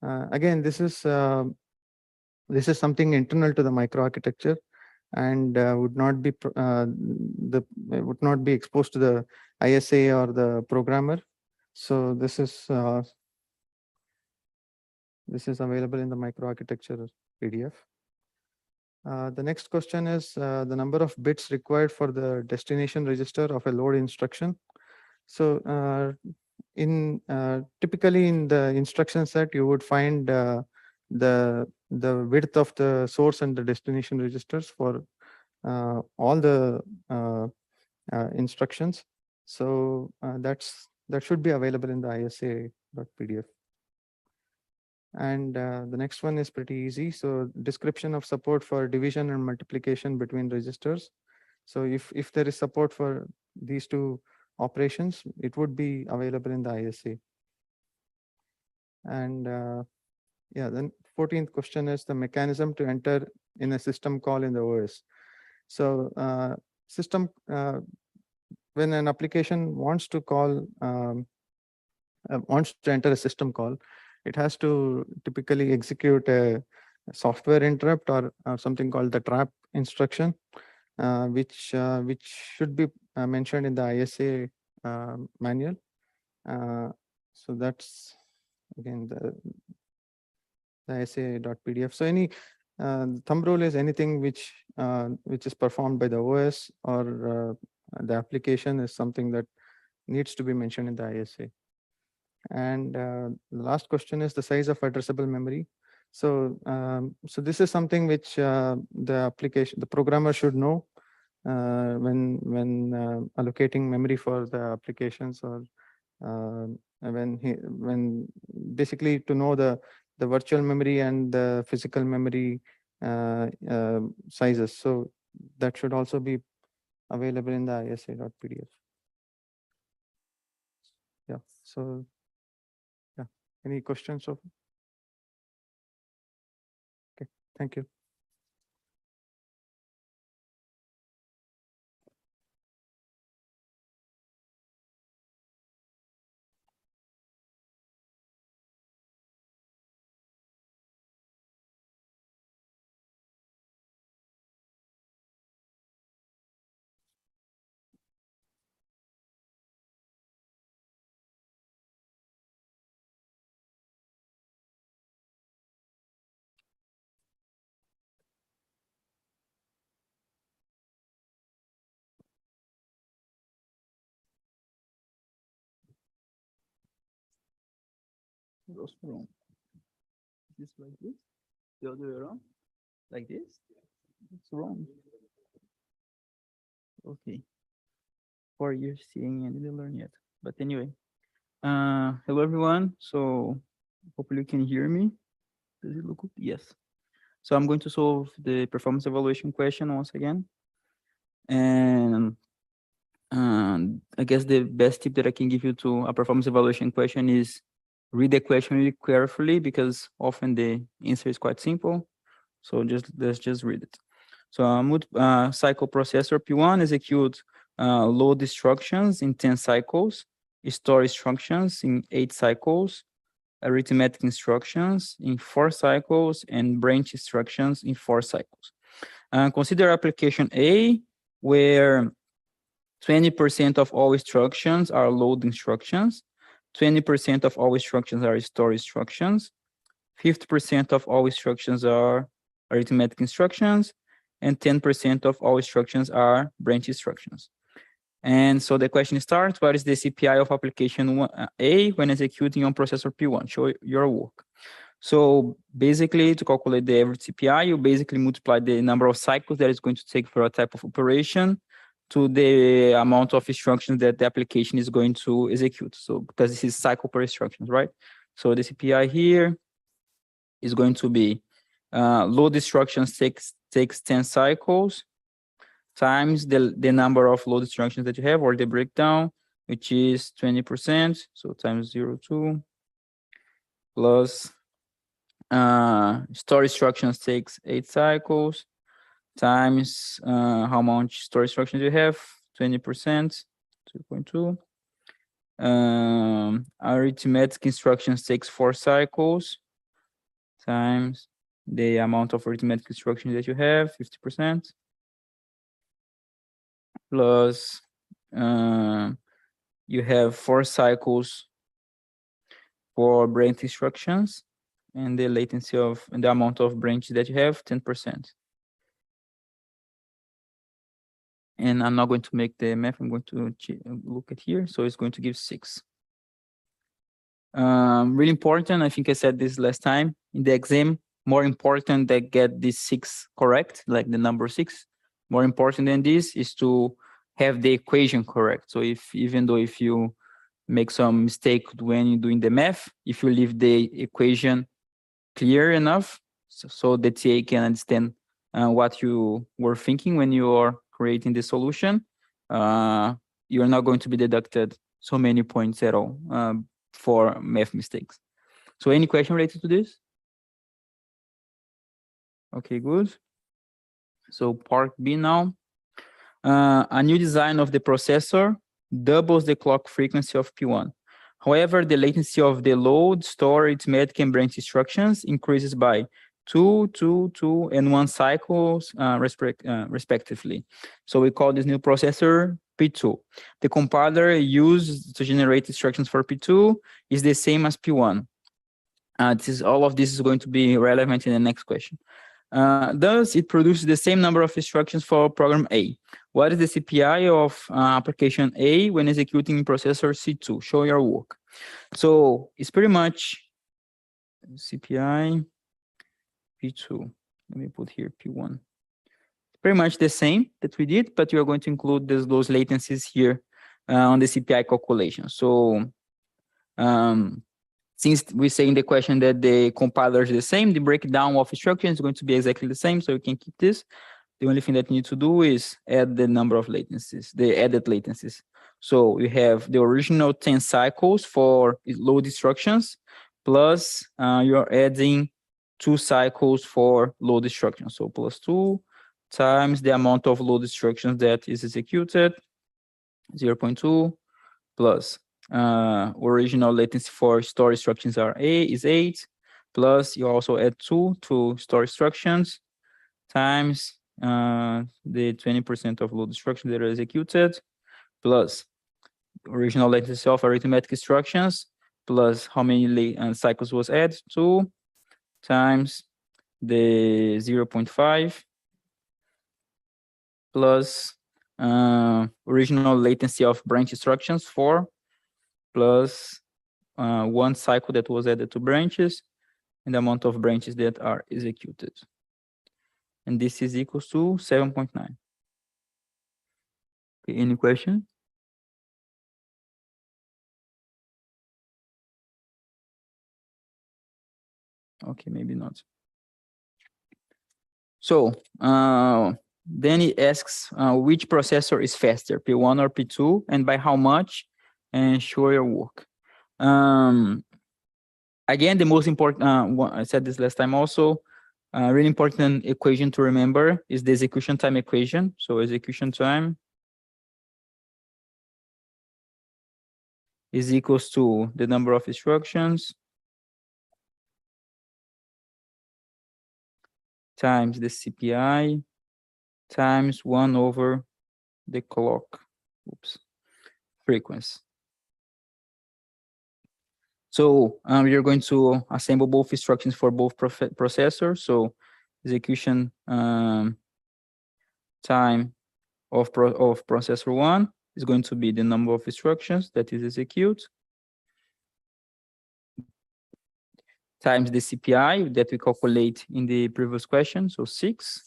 Speaker 4: Again, this is something internal to the microarchitecture and would not be exposed to the ISA or the programmer. So this is available in the microarchitecture PDF. The next question is the number of bits required for the destination register of a load instruction. So typically in the instruction set, you would find the width of the source and the destination registers for all the instructions. So that should be available in the isa.pdf. And the next one is pretty easy. So description of support for division and multiplication between registers. So if there is support for these two operations, it would be available in the ISA. And yeah, then 14th question is the mechanism to enter in a system call in the OS. So when an application wants to call, wants to enter a system call, it has to typically execute a software interrupt or something called the trap instruction, which should be mentioned in the ISA manual. So that's again the isa.pdf. So Thumb rule is anything which is performed by the OS or the application is something that needs to be mentioned in the ISA. And the last question is the size of addressable memory. So, so this is something which the programmer should know when allocating memory for the applications, or when basically to know the virtual memory and the physical memory sizes. So that should also be available in the isa.pdf. Yeah. So yeah. Any questions? Okay. Thank you.
Speaker 2: Goes wrong. Is this like this? The other way around? Like this? It's wrong. Okay. 4 years seeing and didn't learn yet. But anyway. Hello everyone. So hopefully you can hear me. Does it look good? Yes. So I'm going to solve the performance evaluation question once again. And I guess the best tip that I can give you to a performance evaluation question is read the question really carefully, because often the answer is quite simple. So let's just read it. So cycle processor P1 execute load instructions in 10 cycles, store instructions in 8 cycles, arithmetic instructions in 4 cycles, and branch instructions in 4 cycles. Consider application A, where 20% of all instructions are load instructions, 20% of all instructions are store instructions, 50% of all instructions are arithmetic instructions, and 10% of all instructions are branch instructions. And so the question starts, what is the CPI of application A when executing on processor P1? Show your work. So basically, to calculate the average CPI, you basically multiply the number of cycles that it's going to take for a type of operation to the amount of instructions that the application is going to execute. So because this is cycle per instructions, right? So the CPI here is going to be load instructions takes 10 cycles times the number of load instructions that you have, or the breakdown, which is 20%. So times 0.2 plus store instructions takes 8 cycles times how much store instructions you have, 20%, 2.2. Arithmetic instructions takes 4 cycles times the amount of arithmetic instructions that you have, 50%, plus you have 4 cycles for branch instructions, and the latency of and the amount of branches that you have, 10%. And I'm not going to make the math, I'm going to look at here. So it's going to give 6. Really important, I think I said this last time, in the exam, more important that get this 6 correct, like the number 6. More important than this is to have the equation correct. So even though if you make some mistake when you're doing the math, if you leave the equation clear enough so that TA can understand what you were thinking when you are creating the solution, you're not going to be deducted so many points at all for math mistakes. So any question related to this? Okay, good. So part B now. A new design of the processor doubles the clock frequency of P1. However, the latency of the load, store, arithmetic, and branch instructions increases by 2, 2, 2, and 1 cycles respectively. So we call this new processor P2. The compiler used to generate instructions for P2 is the same as P1. All of this is going to be relevant in the next question. Thus, it produces the same number of instructions for program A. What is the CPI of application A when executing in processor C2? Show your work. So it's pretty much CPI P2. Let me put here P1. Pretty much the same that we did, but you are going to include those latencies here on the CPI calculation. So since we say in the question that the compiler is the same, the breakdown of instructions is going to be exactly the same, so you can keep this. The only thing that you need to do is add the number of latencies, the added latencies. So you have the original 10 cycles for load instructions, plus you're adding 2 cycles for load instructions. So plus 2 times the amount of load instructions that is executed, 0.2 plus original latency for store instructions is 8, plus you also add 2 to store instructions times the 20% of load instructions that are executed, plus original latency of arithmetic instructions, plus how many cycles was added to, times the 0.5, plus original latency of branch instructions 4, plus 1 cycle that was added to branches, and the amount of branches that are executed. And this is equals to 7.9. Okay, any question? Okay, maybe not. So then it asks which processor is faster, P1 or P2, and by how much, and show your work. Again, the most important, I said this last time also, really important equation to remember is the execution time equation. So execution time is equals to the number of instructions times the CPI times 1 over the clock frequency. So we are going to assemble both instructions for both processors. So execution time of processor 1 is going to be the number of instructions that is execute times the CPI that we calculate in the previous question. So 6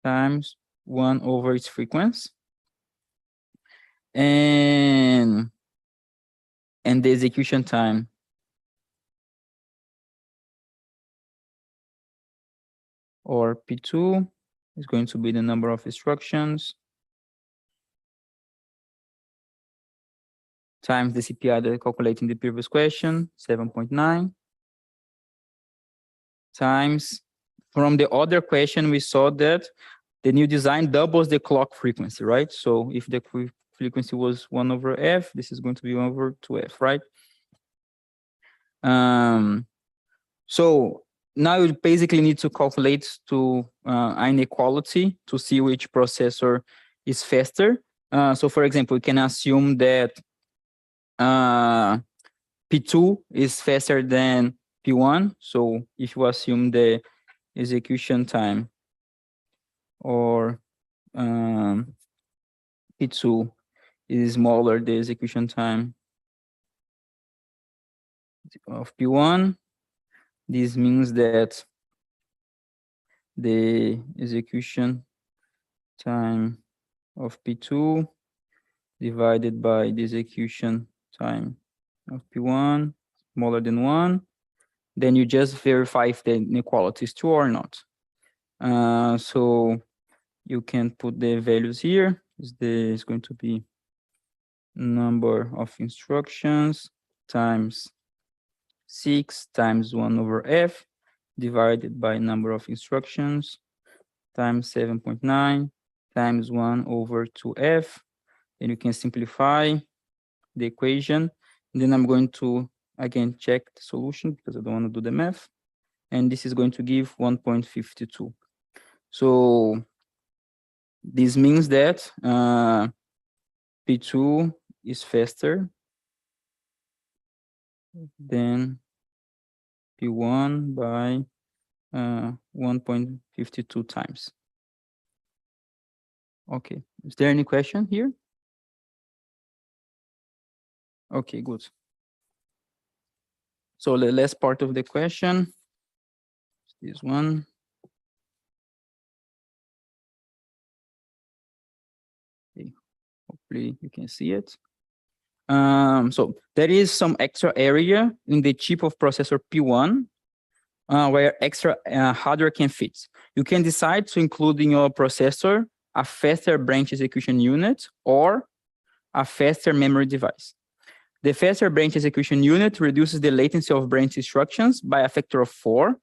Speaker 2: times 1 over its frequency. And the execution time or P2 is going to be the number of instructions times the CPI that I calculated in the previous question, 7.9, times, from the other question, we saw that the new design doubles the clock frequency, right? So if the frequency was 1 over F, this is going to be 1 over 2F, right? So now you basically need to calculate to inequality to see which processor is faster. So for example, we can assume that P2 is faster than P1. So if you assume the execution time or P2 is smaller the execution time of P1, this means that the execution time of P2 divided by the execution time of P1 smaller than 1, then you just verify if the inequality is true or not. So you can put the values here. It's going to be number of instructions times 6 times 1 over F divided by number of instructions times 7.9 times 1 over 2F. Then you can simplify the equation. And then I'm going to, again, check the solution because I don't want to do the math. And this is going to give 1.52. So this means that P2 is faster than P1 by 1.52 times. Okay, is there any question here? Okay, good. So the last part of the question, this one. Okay, hopefully you can see it. So there is some extra area in the chip of processor P1 where extra hardware can fit. You can decide to include in your processor a faster branch execution unit or a faster memory device. The faster branch execution unit reduces the latency of branch instructions by a factor of 4,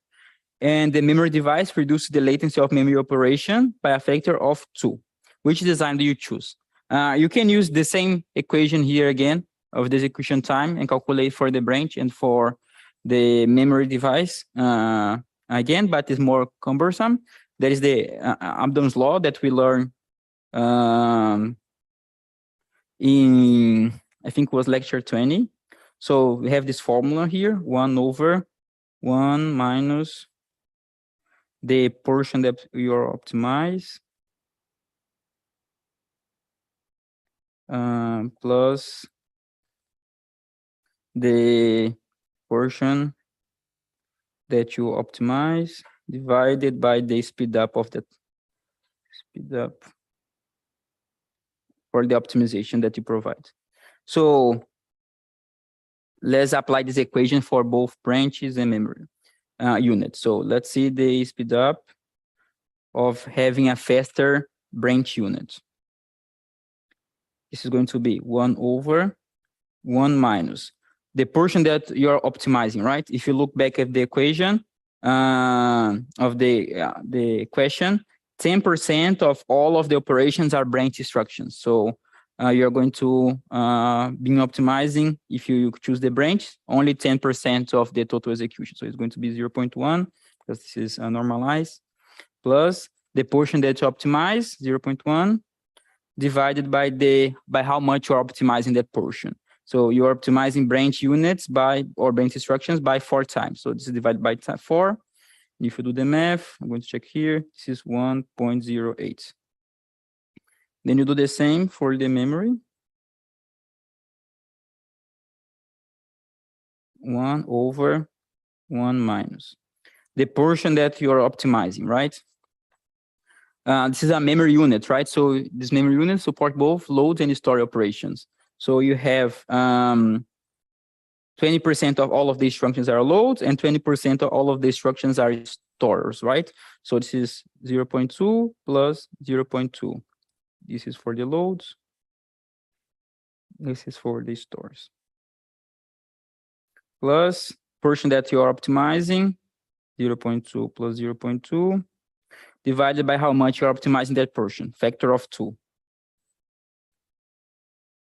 Speaker 2: and the memory device reduces the latency of memory operation by a factor of 2. Which design do you choose? You can use the same equation here again of the execution time and calculate for the branch and for the memory device again, but it's more cumbersome. There is the Abdom's law that we learned in, I think it was lecture 20. So we have this formula here, 1/1 minus the portion that you optimize plus the portion that you optimize divided by the speed up of that for the optimization that you provide. So let's apply this equation for both branches and memory units. So let's see the speed up of having a faster branch unit. This is going to be 1/1 minus the portion that you're optimizing, right? If you look back at the equation of the question, 10% of all of the operations are branch instructions. So you're going to be optimizing, if you choose the branch, only 10% of the total execution. So it's going to be 0.1, because this is normalized, plus the portion that you optimize, 0.1, divided by how much you're optimizing that portion. So you're optimizing branch units or branch instructions by 4 times. So this is divided by 4. If you do the math, I'm going to check here. This is 1.08. Then you do the same for the memory. 1/1 minus the portion that you're optimizing, right? This is a memory unit, right? So this memory unit support both load and store operations. So you have 20% of all of the instructions are loads and 20% of all of the instructions are stores, right? So this is 0.2 plus 0.2. This is for the loads. This is for the stores. Plus portion that you are optimizing, 0.2 plus 0.2, divided by how much you're optimizing that portion, factor of 2.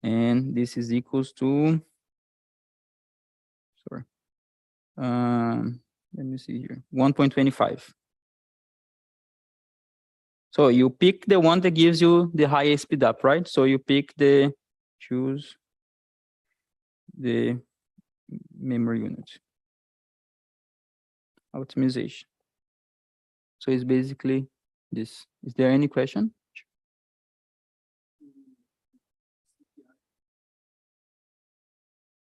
Speaker 2: And this is equals to, sorry, let me see here, 1.25. So you pick the one that gives you the highest speed up, right? So you choose the memory unit. Optimization. So it's basically this. Is there any question?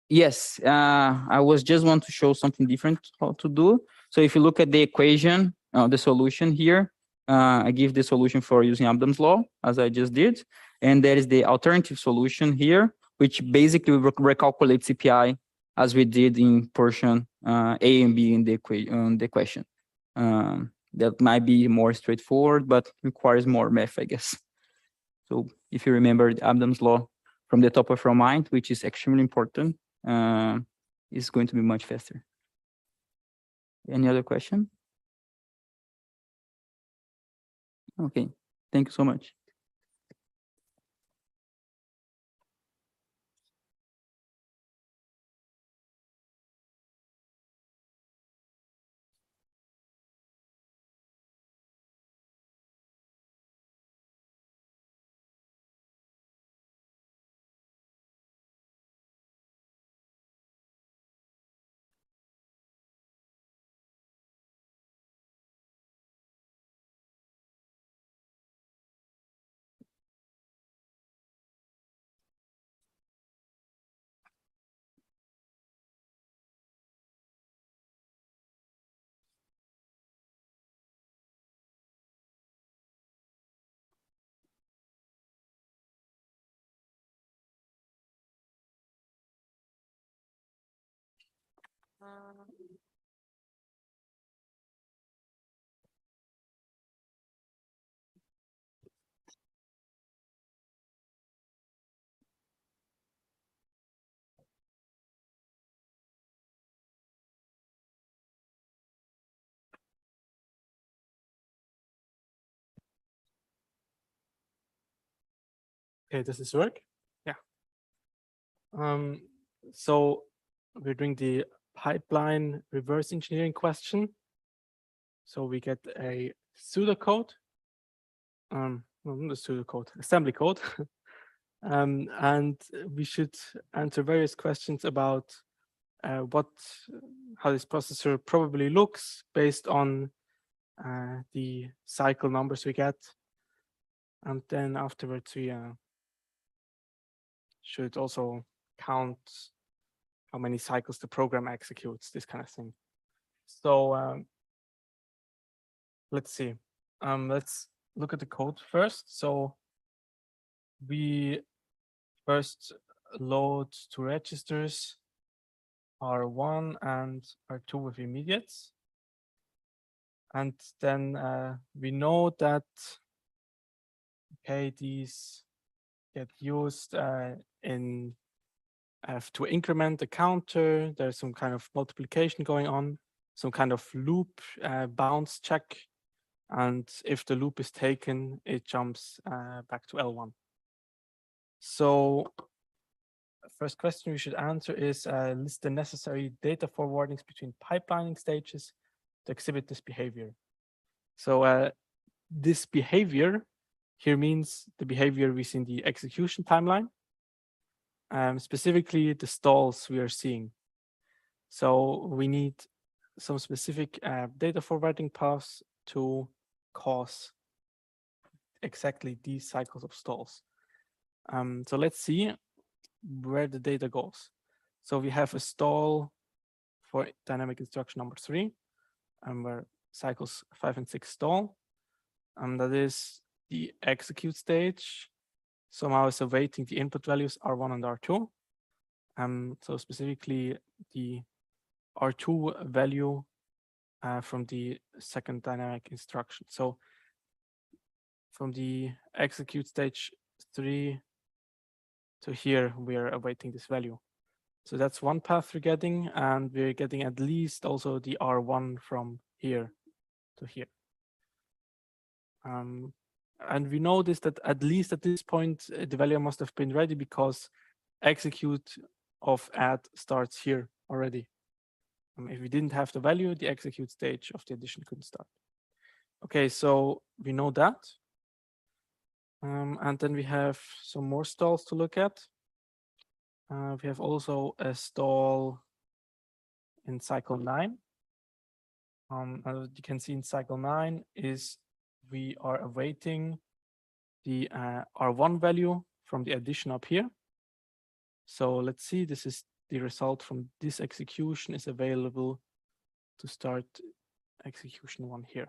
Speaker 2: Yes, I was just want to show something different how to do. So if you look at the equation, the solution here, I give the solution for using Abdom's law, as I just did. And there is the alternative solution here, which basically recalculates CPI as we did in portion A and B in the question. That might be more straightforward, but requires more math, I guess. So if you remember Abdom's law from the top of your mind, which is extremely important, is going to be much faster. Any other question? Okay, thank you so much.
Speaker 5: Okay, does this work? Yeah. So we're doing the pipeline reverse engineering question. So we get a pseudocode, well, not a pseudocode, assembly code, and we should answer various questions about how this processor probably looks based on the cycle numbers we get, and then afterwards we should also count how many cycles the program executes, this kind of thing. So let's see. Let's look at the code first. So we first load two registers, R1 and R2 with immediates. And then we know that, okay, these get used to increment the counter. There's some kind of multiplication going on, some kind of loop bounce check. And if the loop is taken, it jumps back to L1. So first question we should answer is list the necessary data forwardings between pipelining stages to exhibit this behavior. So this behavior here means the behavior we see in the execution timeline, specifically the stalls we are seeing. So we need some specific data forwarding paths to cause exactly these cycles of stalls. So let's see where the data goes. So we have a stall for dynamic instruction number 3, where cycles 5 and 6 stall. That is the execute stage. Somehow is awaiting the input values R1 and R2. So specifically the R2 value from the second dynamic instruction. So from the execute stage 3 to here, we are awaiting this value. So that's one path we're getting, and we're getting at least also the R1 from here to here. And we noticed that at least at this point, the value must have been ready because execute of add starts here already. If we didn't have the value, the execute stage of the addition couldn't start. Okay, so we know that. And then we have some more stalls to look at. We have also a stall in cycle 9. As you can see in cycle 9 is we are awaiting the R1 value from the addition up here. So let's see, this is the result from this execution is available to start execution 1 here.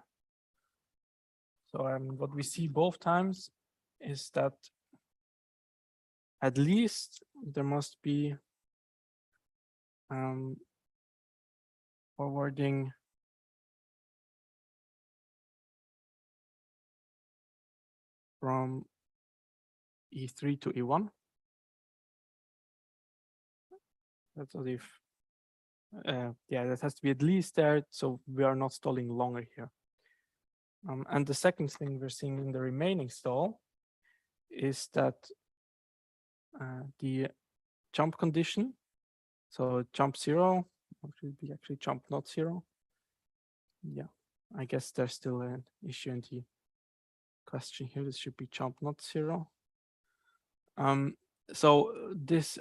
Speaker 5: So what we see both times is that at least there must be forwarding from E3 to E1. That's as if, yeah, that has to be at least there, so we are not stalling longer here. And the second thing we're seeing in the remaining stall is that the jump condition, so jump 0, should be actually jump not 0. Yeah, I guess there's still an issue in the question here. This should be jump not 0. So this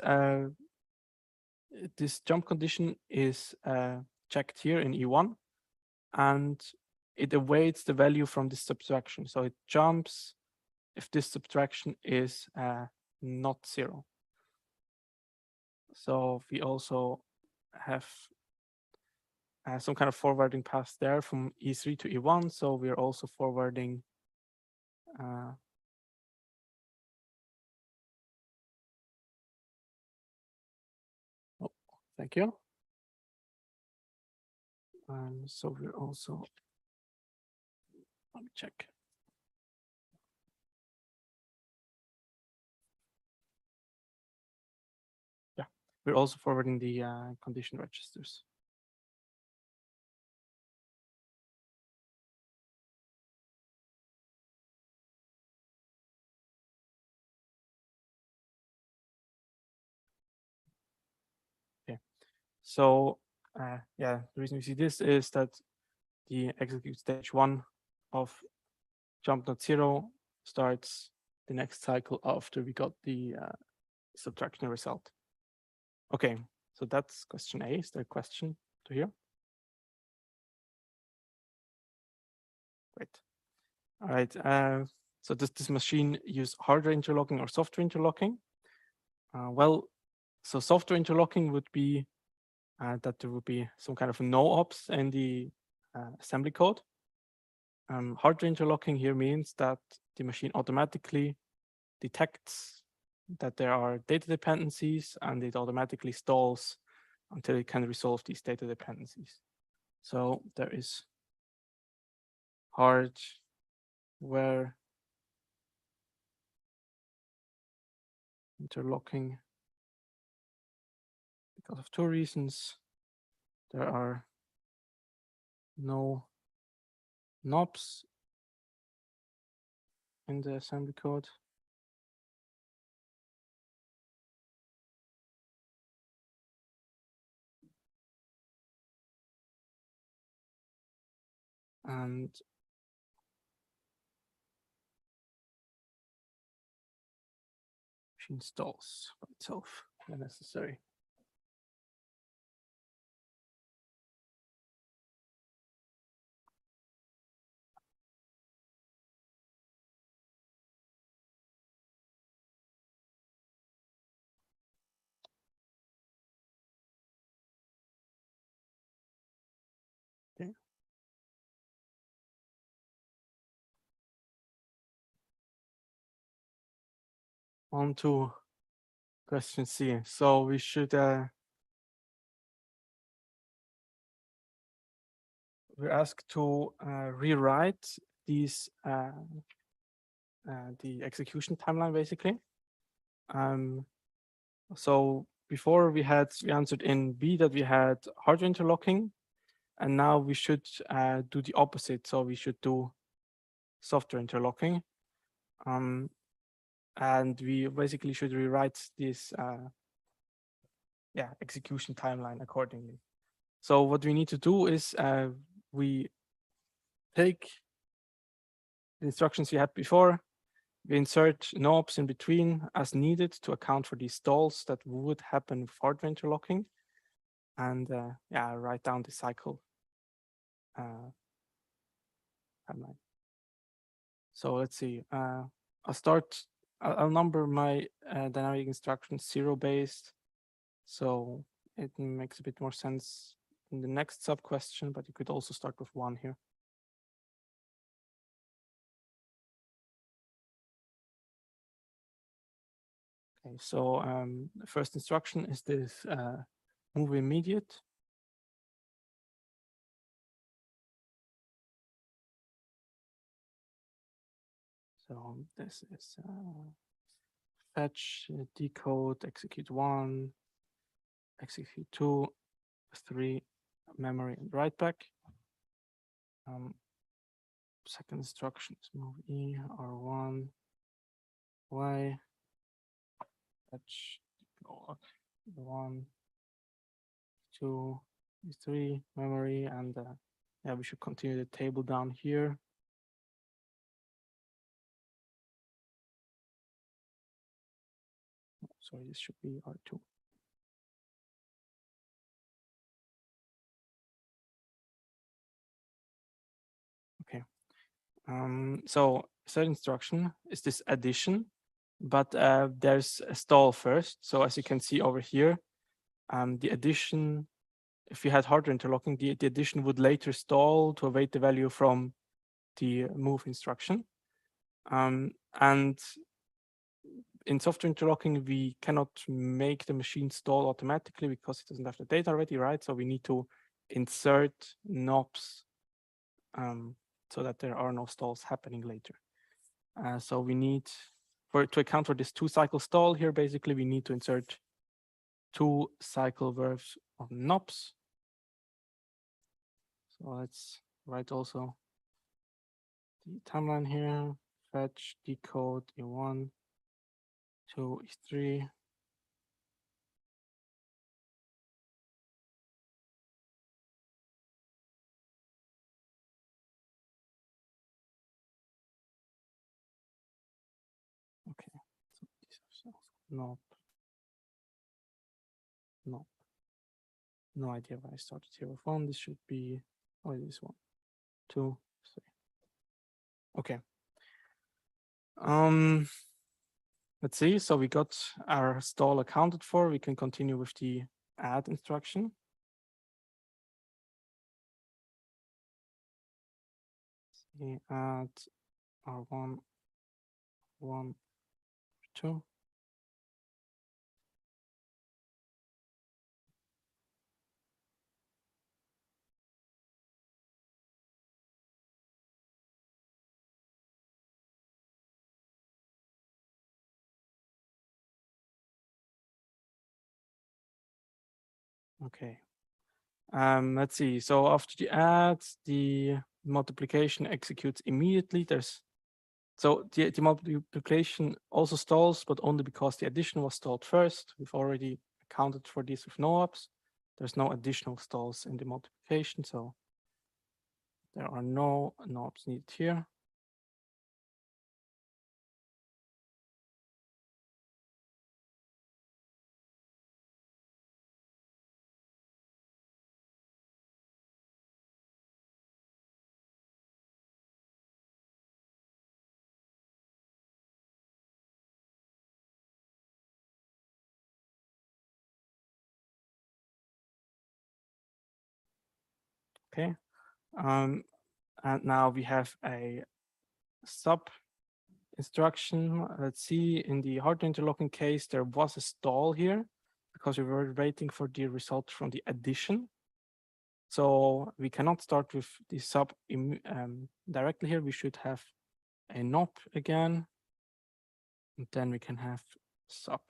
Speaker 5: jump condition is checked here in E1, and it awaits the value from this subtraction. So it jumps if this subtraction is not 0. So we also have some kind of forwarding path there from E3 to E1. So we're also forwarding oh, thank you. So we're also, let me check. Yeah, we're also forwarding the condition registers. Okay, so yeah, the reason we see this is that the execute stage 1 of jump node 0 starts the next cycle after we got the subtraction result. Okay, so that's question A. Is there a question to here? Great. All right. So does this machine use hardware interlocking or software interlocking? Well, so software interlocking would be that there would be some kind of no ops in the assembly code. Hardware interlocking here means that the machine automatically detects that there are data dependencies and it automatically stalls until it can resolve these data dependencies. So there is hardware interlocking because of 2 reasons. There are no knobs in the assembly code. And machine stalls by itself when necessary. Okay. On to question C. So we should we're asked to rewrite these the execution timeline basically. So before we answered in B that we had hardware interlocking, and now we should do the opposite. So we should do software interlocking. And we basically should rewrite this execution timeline accordingly. So what we need to do is we take the instructions we had before, we insert knobs in between as needed to account for these stalls that would happen with hardware interlocking, and write down the cycle timeline. So let's see. I'll number my dynamic instructions 0 based, so it makes a bit more sense in the next sub question, but you could also start with 1 here. Okay, so the first instruction is this move immediate. So this is fetch, decode, execute 1, execute 2, 3, memory, and write back. Second instruction is move E, R1, Y, fetch, decode, 1, 2, 3, memory, and we should continue the table down here. Sorry, this should be R2. Okay. So third instruction is this addition, but there's a stall first. So as you can see over here, the addition, if you had hardware interlocking, the addition would later stall to await the value from the move instruction. And in software interlocking, we cannot make the machine stall automatically because it doesn't have the data already, right? So we need to insert knobs so that there are no stalls happening later. So we need, to account for this 2-cycle stall here, basically we need to insert 2 cycle verbs of knobs. So let's write also the timeline here. Fetch, decode, E1, 2, E3. Okay, so these are cells. Knob. Knob. No idea why I started here with 1. This should be, oh, it is 1, 2, 3. Okay. Let's see. So we got our stall accounted for. We can continue with the add instruction. We add R1, 1, 2. Okay. Let's see. So after the add, the multiplication executes immediately. So the multiplication also stalls, but only because the addition was stalled first. We've already accounted for this with no ops. There's no additional stalls in the multiplication, so there are no ops needed here. Okay. And now we have a sub instruction. Let's see, in the hard interlocking case, there was a stall here because we were waiting for the result from the addition. So we cannot start with the sub directly here. We should have a knob again, and then we can have sub.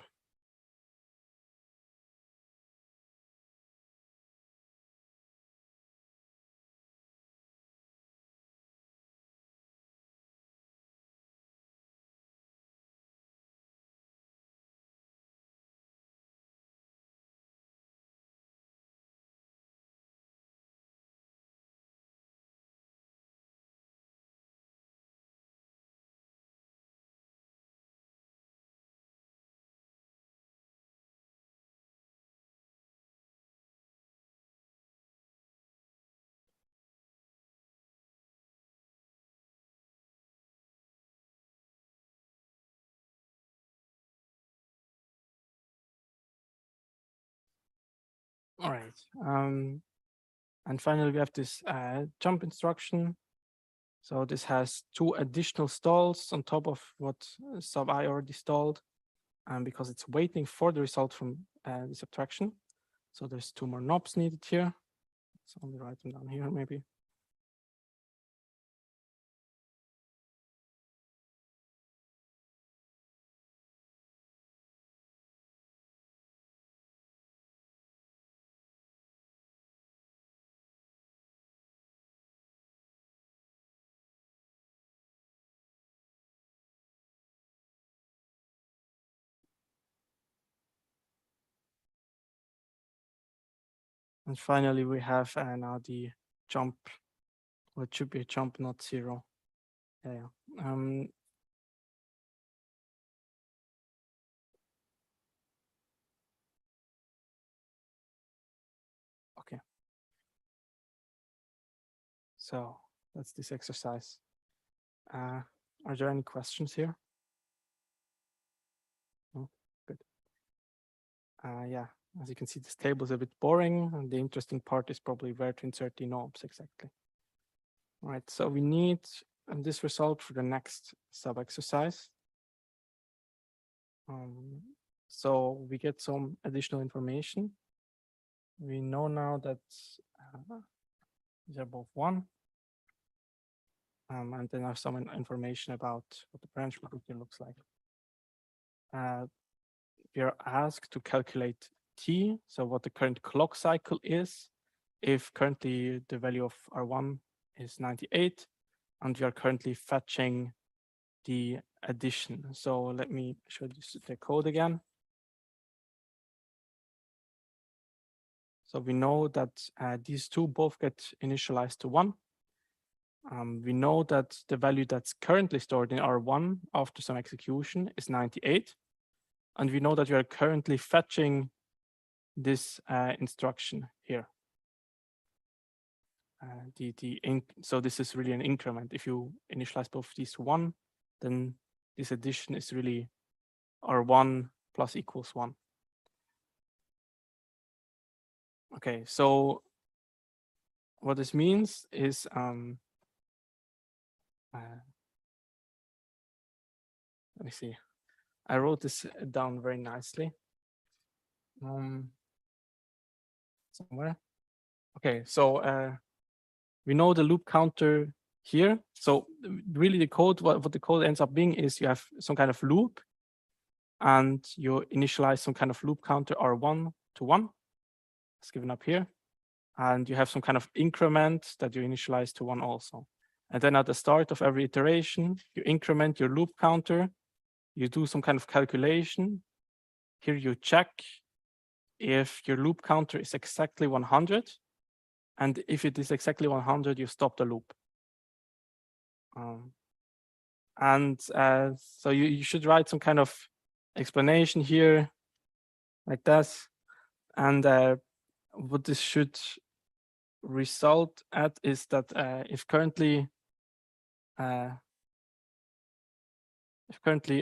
Speaker 5: All right. And finally, we have this jump instruction. So this has 2 additional stalls on top of what sub I already stalled, because it's waiting for the result from the subtraction. So there's 2 more knobs needed here. So I'll write them down here maybe. And finally, we have now the jump. Well, it should be a jump, not 0. Yeah. Okay. So that's this exercise. Are there any questions here? No? Good. Yeah, as you can see, this table is a bit boring, and the interesting part is probably where to insert the knobs exactly. All right, so we need this result for the next sub exercise. So we get some additional information. we know now that these are both 1. And then I have some information about what the branch predictor looks like. We are asked to calculate t, so what the current clock cycle is, if currently the value of R1 is 98, and we are currently fetching the addition. So let me show you the code again. So we know that these two both get initialized to 1. We know that the value that's currently stored in R1 after some execution is 98. And we know that we are currently fetching this instruction here. So this is really an increment. If you initialize both these to 1, then this addition is really R1 plus equals 1. Okay, so what this means is let me see. I wrote this down very nicely. Somewhere. Okay, so we know the loop counter here. So really the code, what the code ends up being is you have some kind of loop and you initialize some kind of loop counter R1 to 1. It's given up here. And you have some kind of increment that you initialize to 1 also. And then at the start of every iteration, you increment your loop counter, you do some kind of calculation. Here you check if your loop counter is exactly 100. And if it is exactly 100, you stop the loop. So you should write some kind of explanation here like this. And what this should result at is that if currently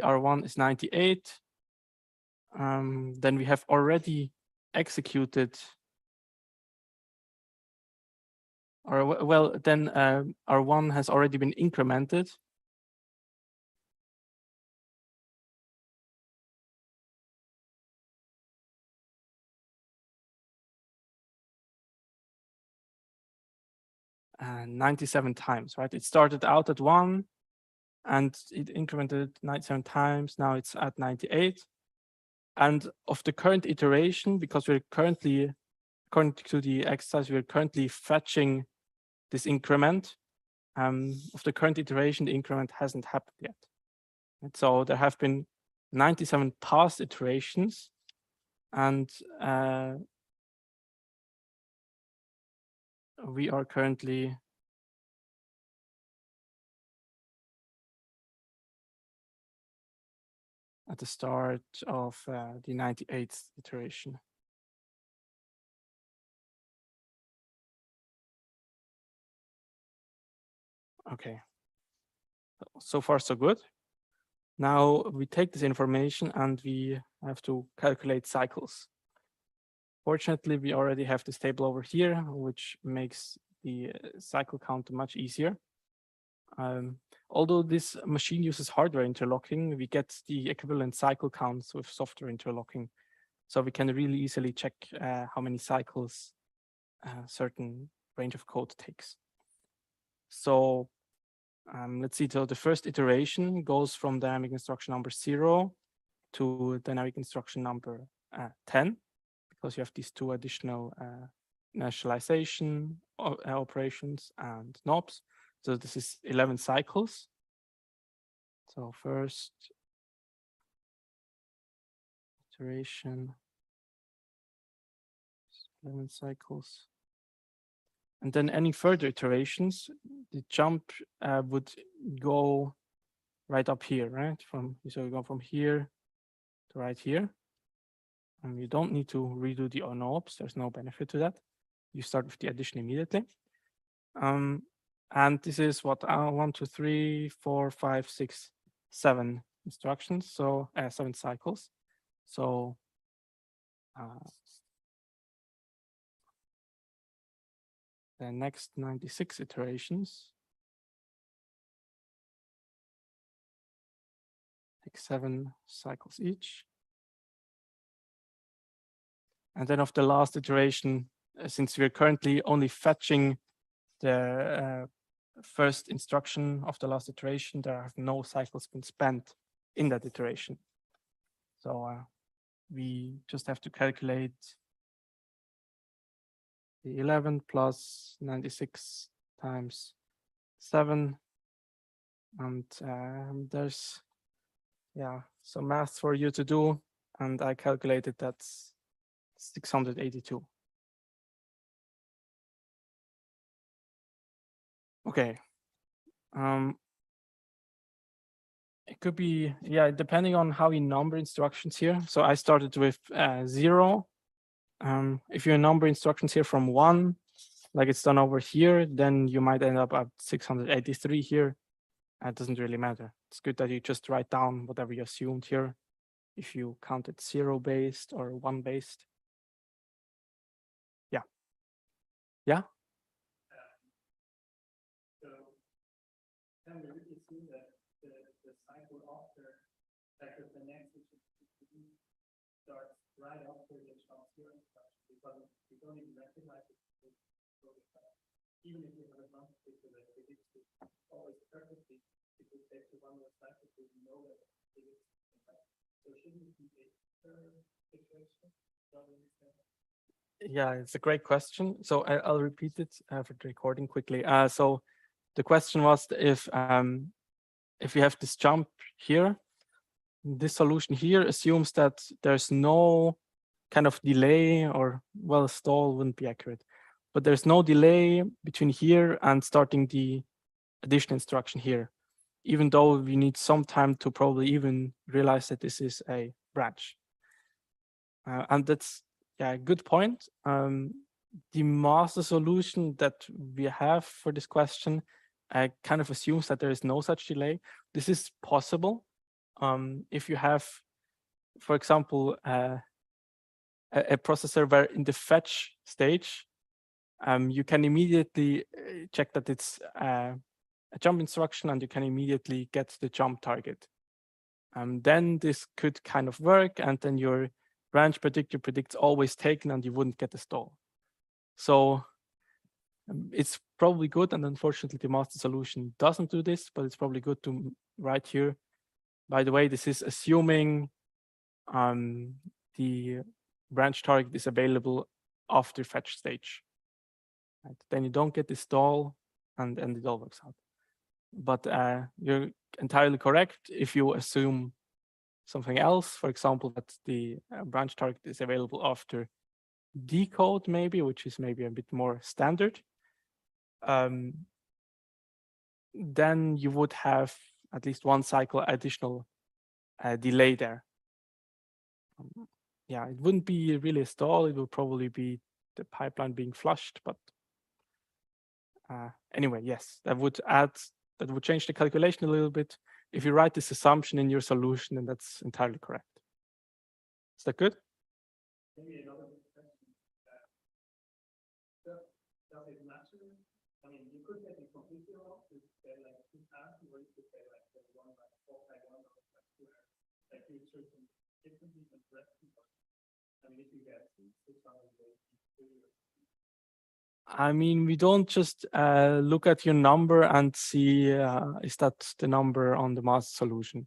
Speaker 5: R1 is 98, then we have already executed, or well, then R1 has already been incremented. And 97 times, right? It started out at 1 and it incremented 97 times. Now it's at 98. And of the current iteration, because we're currently, according to the exercise, we're currently fetching this increment. Of the current iteration, the increment hasn't happened yet. And so there have been 97 past iterations, and we are currently at the start of the 98th iteration. Okay, so far so good. Now we take this information and we have to calculate cycles. Fortunately, we already have this table over here, which makes the cycle count much easier. Although this machine uses hardware interlocking, we get the equivalent cycle counts with software interlocking. So we can really easily check how many cycles a certain range of code takes. So let's see, so the first iteration goes from dynamic instruction number 0 to dynamic instruction number 10, because you have these two additional initialization operations and knobs. So this is 11 cycles. So first iteration, 11 cycles. And then any further iterations, the jump would go right up here, right? So we go from here to right here. And you don't need to redo the knobs. There's no benefit to that. You start with the addition immediately. And this is what 1, 2, 3, 4, 5, 6, 7 instructions. So 7 cycles. So the next 96 iterations take 7 cycles each. And then of the last iteration, since we're currently only fetching the first instruction of the last iteration, there have no cycles been spent in that iteration. So we just have to calculate the 11 plus 96 times 7. And there's some math for you to do. And I calculated that's 682. Okay. It could be, depending on how you number instructions here. So I started with 0. If you number instructions here from 1, like it's done over here, then you might end up at 683 here. It doesn't really matter. It's good that you just write down whatever you assumed here, if you count it 0 based or 1 based. Yeah. Yeah?
Speaker 6: So can we really assume that the cycle after, like the next starts right after the transfer instruction, because we don't even recognize it. Even if you have a non-particular that predicts it always perfectly, it will take to one more cycle to know that it predicts it. So shouldn't it be a third situation?
Speaker 5: Yeah, it's a great question. So I'll repeat it for the recording quickly. So the question was if you have this jump here, this solution here assumes that there's no kind of delay, or well, stall wouldn't be accurate, but there's no delay between here and starting the additional instruction here, even though we need some time to probably even realize that this is a branch. And that's a good point. The master solution that we have for this question kind of assumes that there is no such delay. This is possible if you have, for example, a processor where in the fetch stage, you can immediately check that it's a jump instruction, and you can immediately get the jump target. Then this could kind of work, and then your branch predictor predicts always taken, and you wouldn't get a stall. So it's probably good, and unfortunately the master solution doesn't do this, but it's probably good to write here. By the way, this is assuming the branch target is available after fetch stage. Right? Then you don't get the stall, and it all works out. But you're entirely correct if you assume something else, for example, that the branch target is available after decode, maybe, which is maybe a bit more standard. Then you would have at least one cycle additional delay there. It wouldn't be really a stall. It would probably be the pipeline being flushed. But anyway, yes, that would change the calculation a little bit. If you write this assumption in your solution, then that's entirely correct. Is that good?
Speaker 6: Maybe another question. Does it matter? I mean, you could get it completely wrong to say like 2 times, or you could say like 1 by 4 by 1 or by 2, like you certain differently than the rest. I mean, if you get 683.
Speaker 5: I mean, we don't just look at your number and see is that the number on the master solution.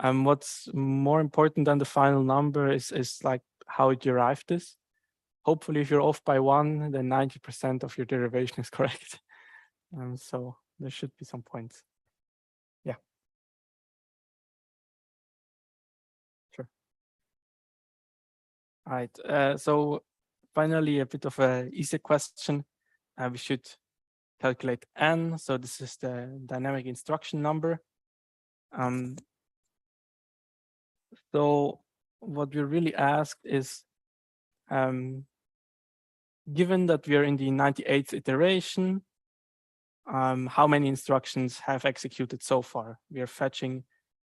Speaker 5: What's more important than the final number is like how it derived this. Hopefully, if you're off by 1, then 90% of your derivation is correct. So there should be some points. Yeah. Sure. All right. So finally, a bit of an easy question. We should calculate n. So this is the dynamic instruction number. So what we really asked is, given that we are in the 98th iteration, how many instructions have executed so far? We are fetching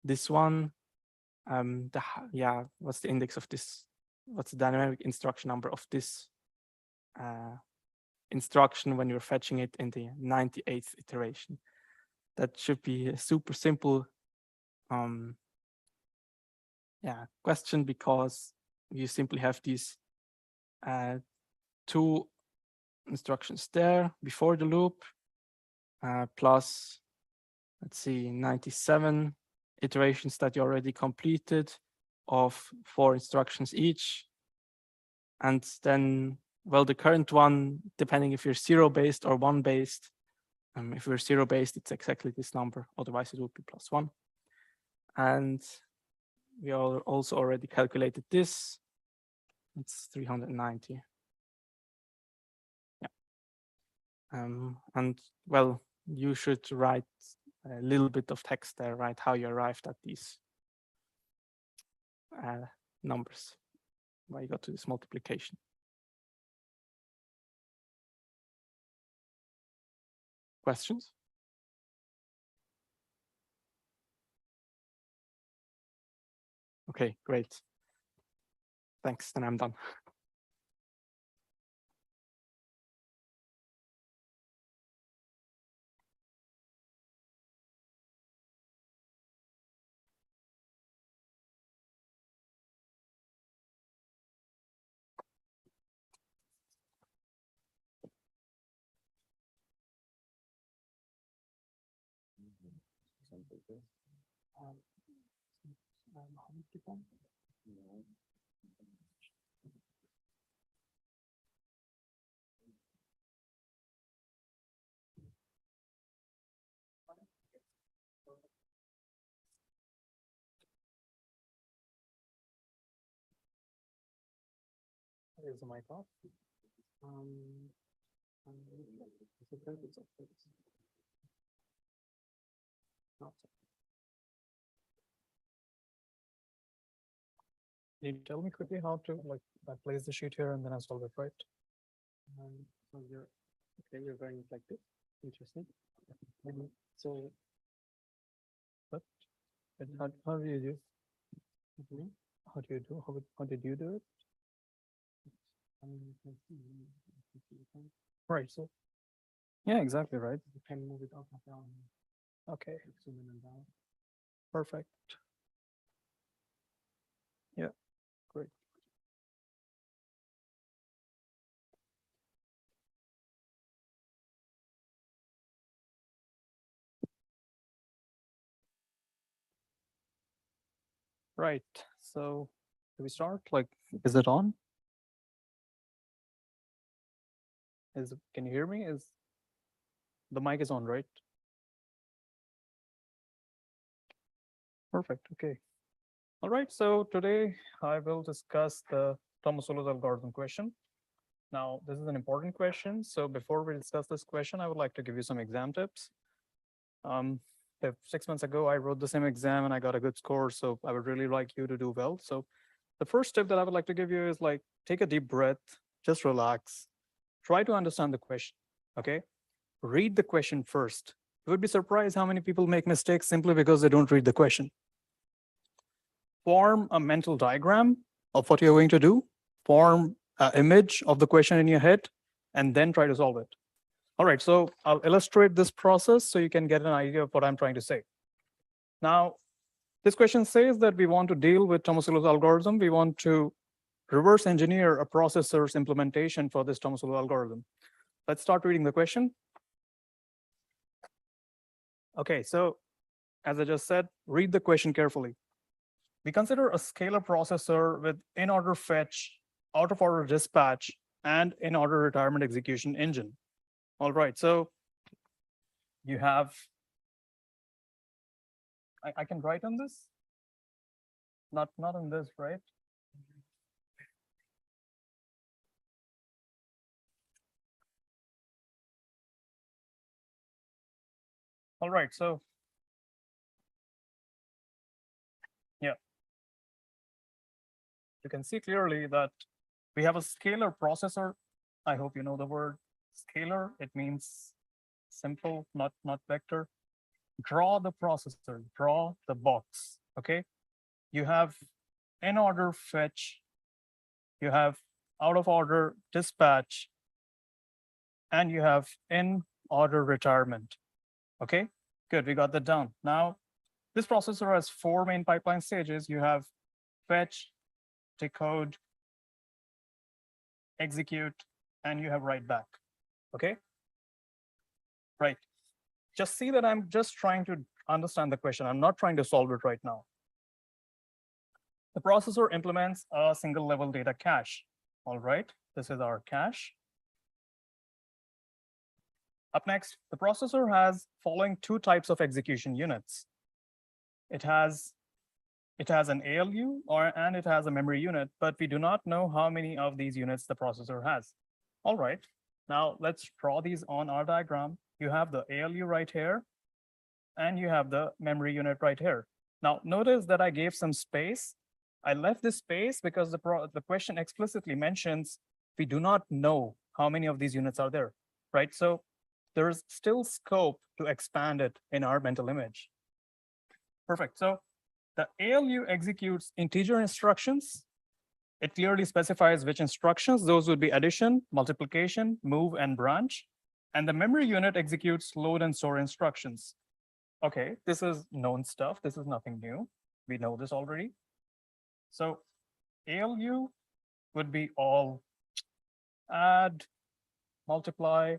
Speaker 5: this one. What's the index of this? What's the dynamic instruction number of this instruction when you're fetching it in the 98th iteration? That should be a super simple question, because you simply have these 2 instructions there before the loop, plus, let's see, 97 iterations that you already completed of 4 instructions each. And then, well, the current one, depending if you're 0-based or 1-based, if we're 0-based, it's exactly this number. Otherwise, it would be +1. And we also already calculated this. It's 390. Yeah. And well, you should write a little bit of text there, right? How you arrived at these numbers, why you got to this multiplication. Questions? Okay, great. Thanks, then I'm done. Is the mic off? Can you tell me quickly how to place the sheet here and then I solve it, right? So you're going like this. Interesting. So, but how do you do? How do you do? How did you do it? Right. So, yeah, exactly right. You can move it up and down. Okay. Zoom in and down. Perfect. Yeah. Great. Right. So, do we start? Is it on? Can you hear me? The mic is on, right? Perfect. Okay. All right. So today I will discuss the Tomasulo's algorithm question. Now, this is an important question. So before we discuss this question, I would like to give you some exam tips. If 6 months ago I wrote the same exam and I got a good score, so I would really like you to do well. So the first tip that I would like to give you is take a deep breath, just relax, try to understand the question. Okay, read the question first. You would be surprised how many people make mistakes simply because they don't read the question. Form a mental diagram of what you're going to do, form an image of the question in your head, and then try to solve it. All right, so I'll illustrate this process so you can get an idea of what I'm trying to say. Now, this question says that we want to deal with Tomasulo's algorithm. We want to reverse engineer a processor's implementation for this Tomasulo algorithm. Let's start reading the question. Okay, so as I just said, read the question carefully. We consider a scalar processor with in-order fetch, out-of-order dispatch, and in-order retirement execution engine. All right, so you have, I can write on this? Not on this, right? All right, so yeah. You can see clearly that we have a scalar processor. I hope you know the word scalar. It means simple, not vector. Draw the processor, draw the box, okay? You have in-order fetch, you have out-of-order dispatch, and you have in-order retirement, okay? Good, we got that down. Now, this processor has 4 main pipeline stages. You have fetch, decode,
Speaker 6: execute, and you have write back. Okay. Right. Just see that I'm just trying to understand the question. I'm not trying to solve it right now. The processor implements a single level data cache. All right, this is our cache. Up next, the processor has following two types of execution units. It has an ALU and it has a memory unit, but we do not know how many of these units the processor has. All right, now let's draw these on our diagram. You have the ALU right here, and you have the memory unit right here. Now notice that I gave some space. I left this space because the question explicitly mentions we do not know how many of these units are there, right? So there's still scope to expand it in our mental image. Perfect. So the ALU executes integer instructions. It clearly specifies which instructions. Those would be addition, multiplication, move, and branch. And the memory unit executes load and store instructions. Okay, this is known stuff. This is nothing new. We know this already. So ALU would be all add, multiply,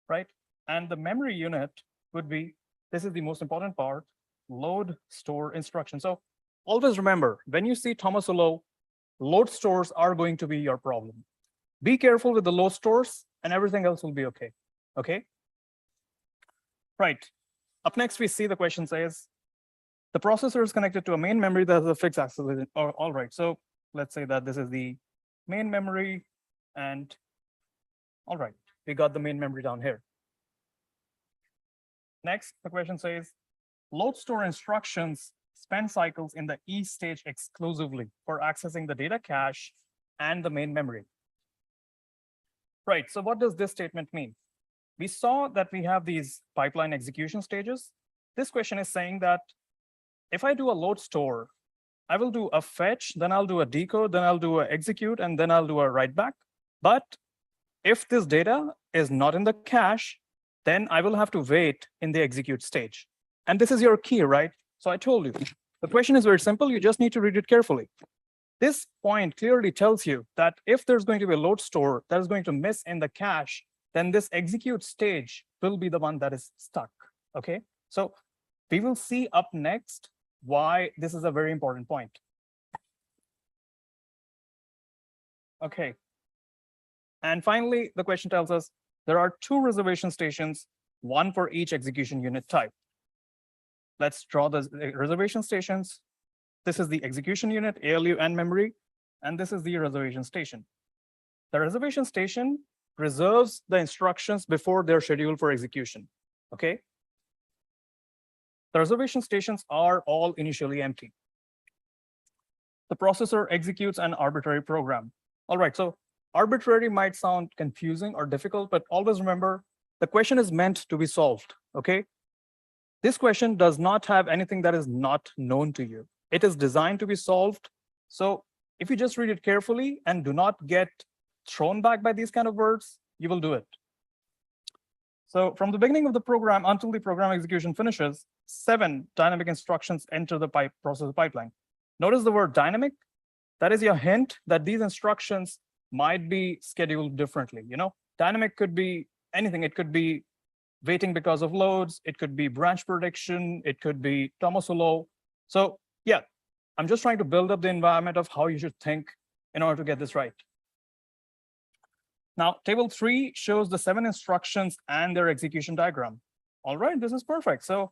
Speaker 6: right? And the memory unit would be, this is the most important part, load, store instruction. So always remember, when you see Tomasulo, load stores are going to be your problem. Be careful with the load stores and everything else will be okay. Okay? Right. Up next, we see the question says, the processor is connected to a main memory that has a fixed access. All right, so let's say that this is the main memory, and all right, we got the main memory down here. Next, the question says, load store instructions spend cycles in the E stage exclusively for accessing the data cache and the main memory. Right, so what does this statement mean? We saw that we have these pipeline execution stages. This question is saying that if I do a load store, I will do a fetch, then I'll do a decode, then I'll do a execute, and then I'll do a write back. But if this data is not in the cache, then I will have to wait in the execute stage. And this is your key, right? So I told you, the question is very simple. You just need to read it carefully. This point clearly tells you that if there's going to be a load store that is going to miss in the cache, then this execute stage will be the one that is stuck, okay? So we will see up next why this is a very important point. Okay. And finally, the question tells us there are two reservation stations, one for each execution unit type. Let's draw the reservation stations. This is the execution unit, ALU and memory, and this is the reservation station. The reservation station reserves the instructions before they're scheduled for execution, okay? The reservation stations are all initially empty. The processor executes an arbitrary program. All right, so arbitrary might sound confusing or difficult, but always remember, the question is meant to be solved, okay? This question does not have anything that is not known to you. It is designed to be solved. So if you just read it carefully and do not get thrown back by these kind of words, you will do it. So from the beginning of the program until the program execution finishes, 7 dynamic instructions enter the processor pipeline. Notice the word dynamic. That is your hint that these instructions might be scheduled differently. You know, dynamic could be anything. It could be waiting because of loads. It could be branch prediction. It could be Tomasulo. So yeah, I'm just trying to build up the environment of how you should think in order to get this right. Now, table 3 shows the 7 instructions and their execution diagram. All right, this is perfect. So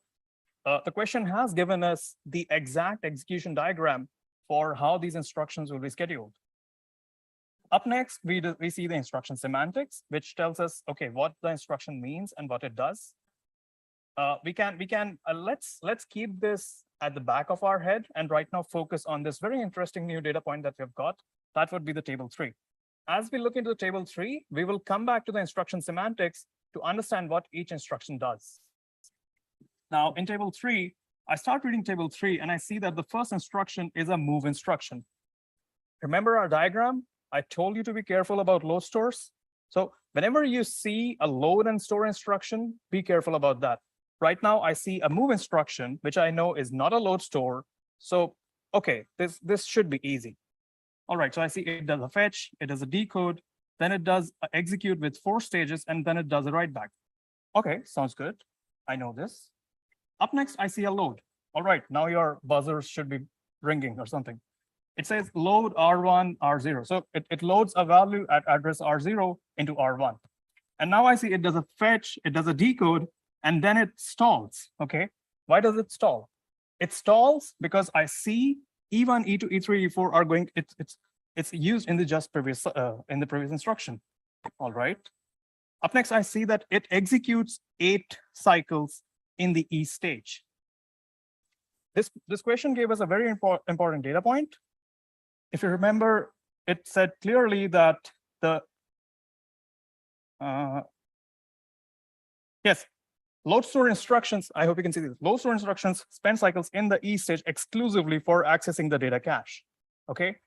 Speaker 6: the question has given us the exact execution diagram for how these instructions will be scheduled. Up next, we see the instruction semantics, which tells us, okay, what the instruction means and what it does. Let's keep this at the back of our head and right now focus on this very interesting new data point that we've got. That would be the table 3. As we look into the table 3, we will come back to the instruction semantics to understand what each instruction does. Now, in table 3, I start reading table 3 and I see that the first instruction is a move instruction. Remember our diagram? I told you to be careful about load stores. So whenever you see a load and store instruction, be careful about that. Right now, I see a move instruction, which I know is not a load store. So, okay, this should be easy. All right, so I see it does a fetch, it does a decode,
Speaker 7: then it does execute with 4 stages, and then it does a write back. Okay, sounds good. I know this. Up next, I see a load. All right, now your buzzers should be ringing or something. It says load R1, R0. So it loads a value at address R0 into R1. And now I see it does a fetch, it does a decode, and then it stalls. Okay, why does it stall? It stalls because I see E1, E2, E3, E4 are going. It's used in the just previous previous instruction. All right. Up next, I see that it executes 8 cycles in the E stage. This question gave us a very important data point. If you remember, it said clearly that the yes, load store instructions, I hope you can see this. Load store instructions spend cycles in the E stage exclusively for accessing the data cache. Okay,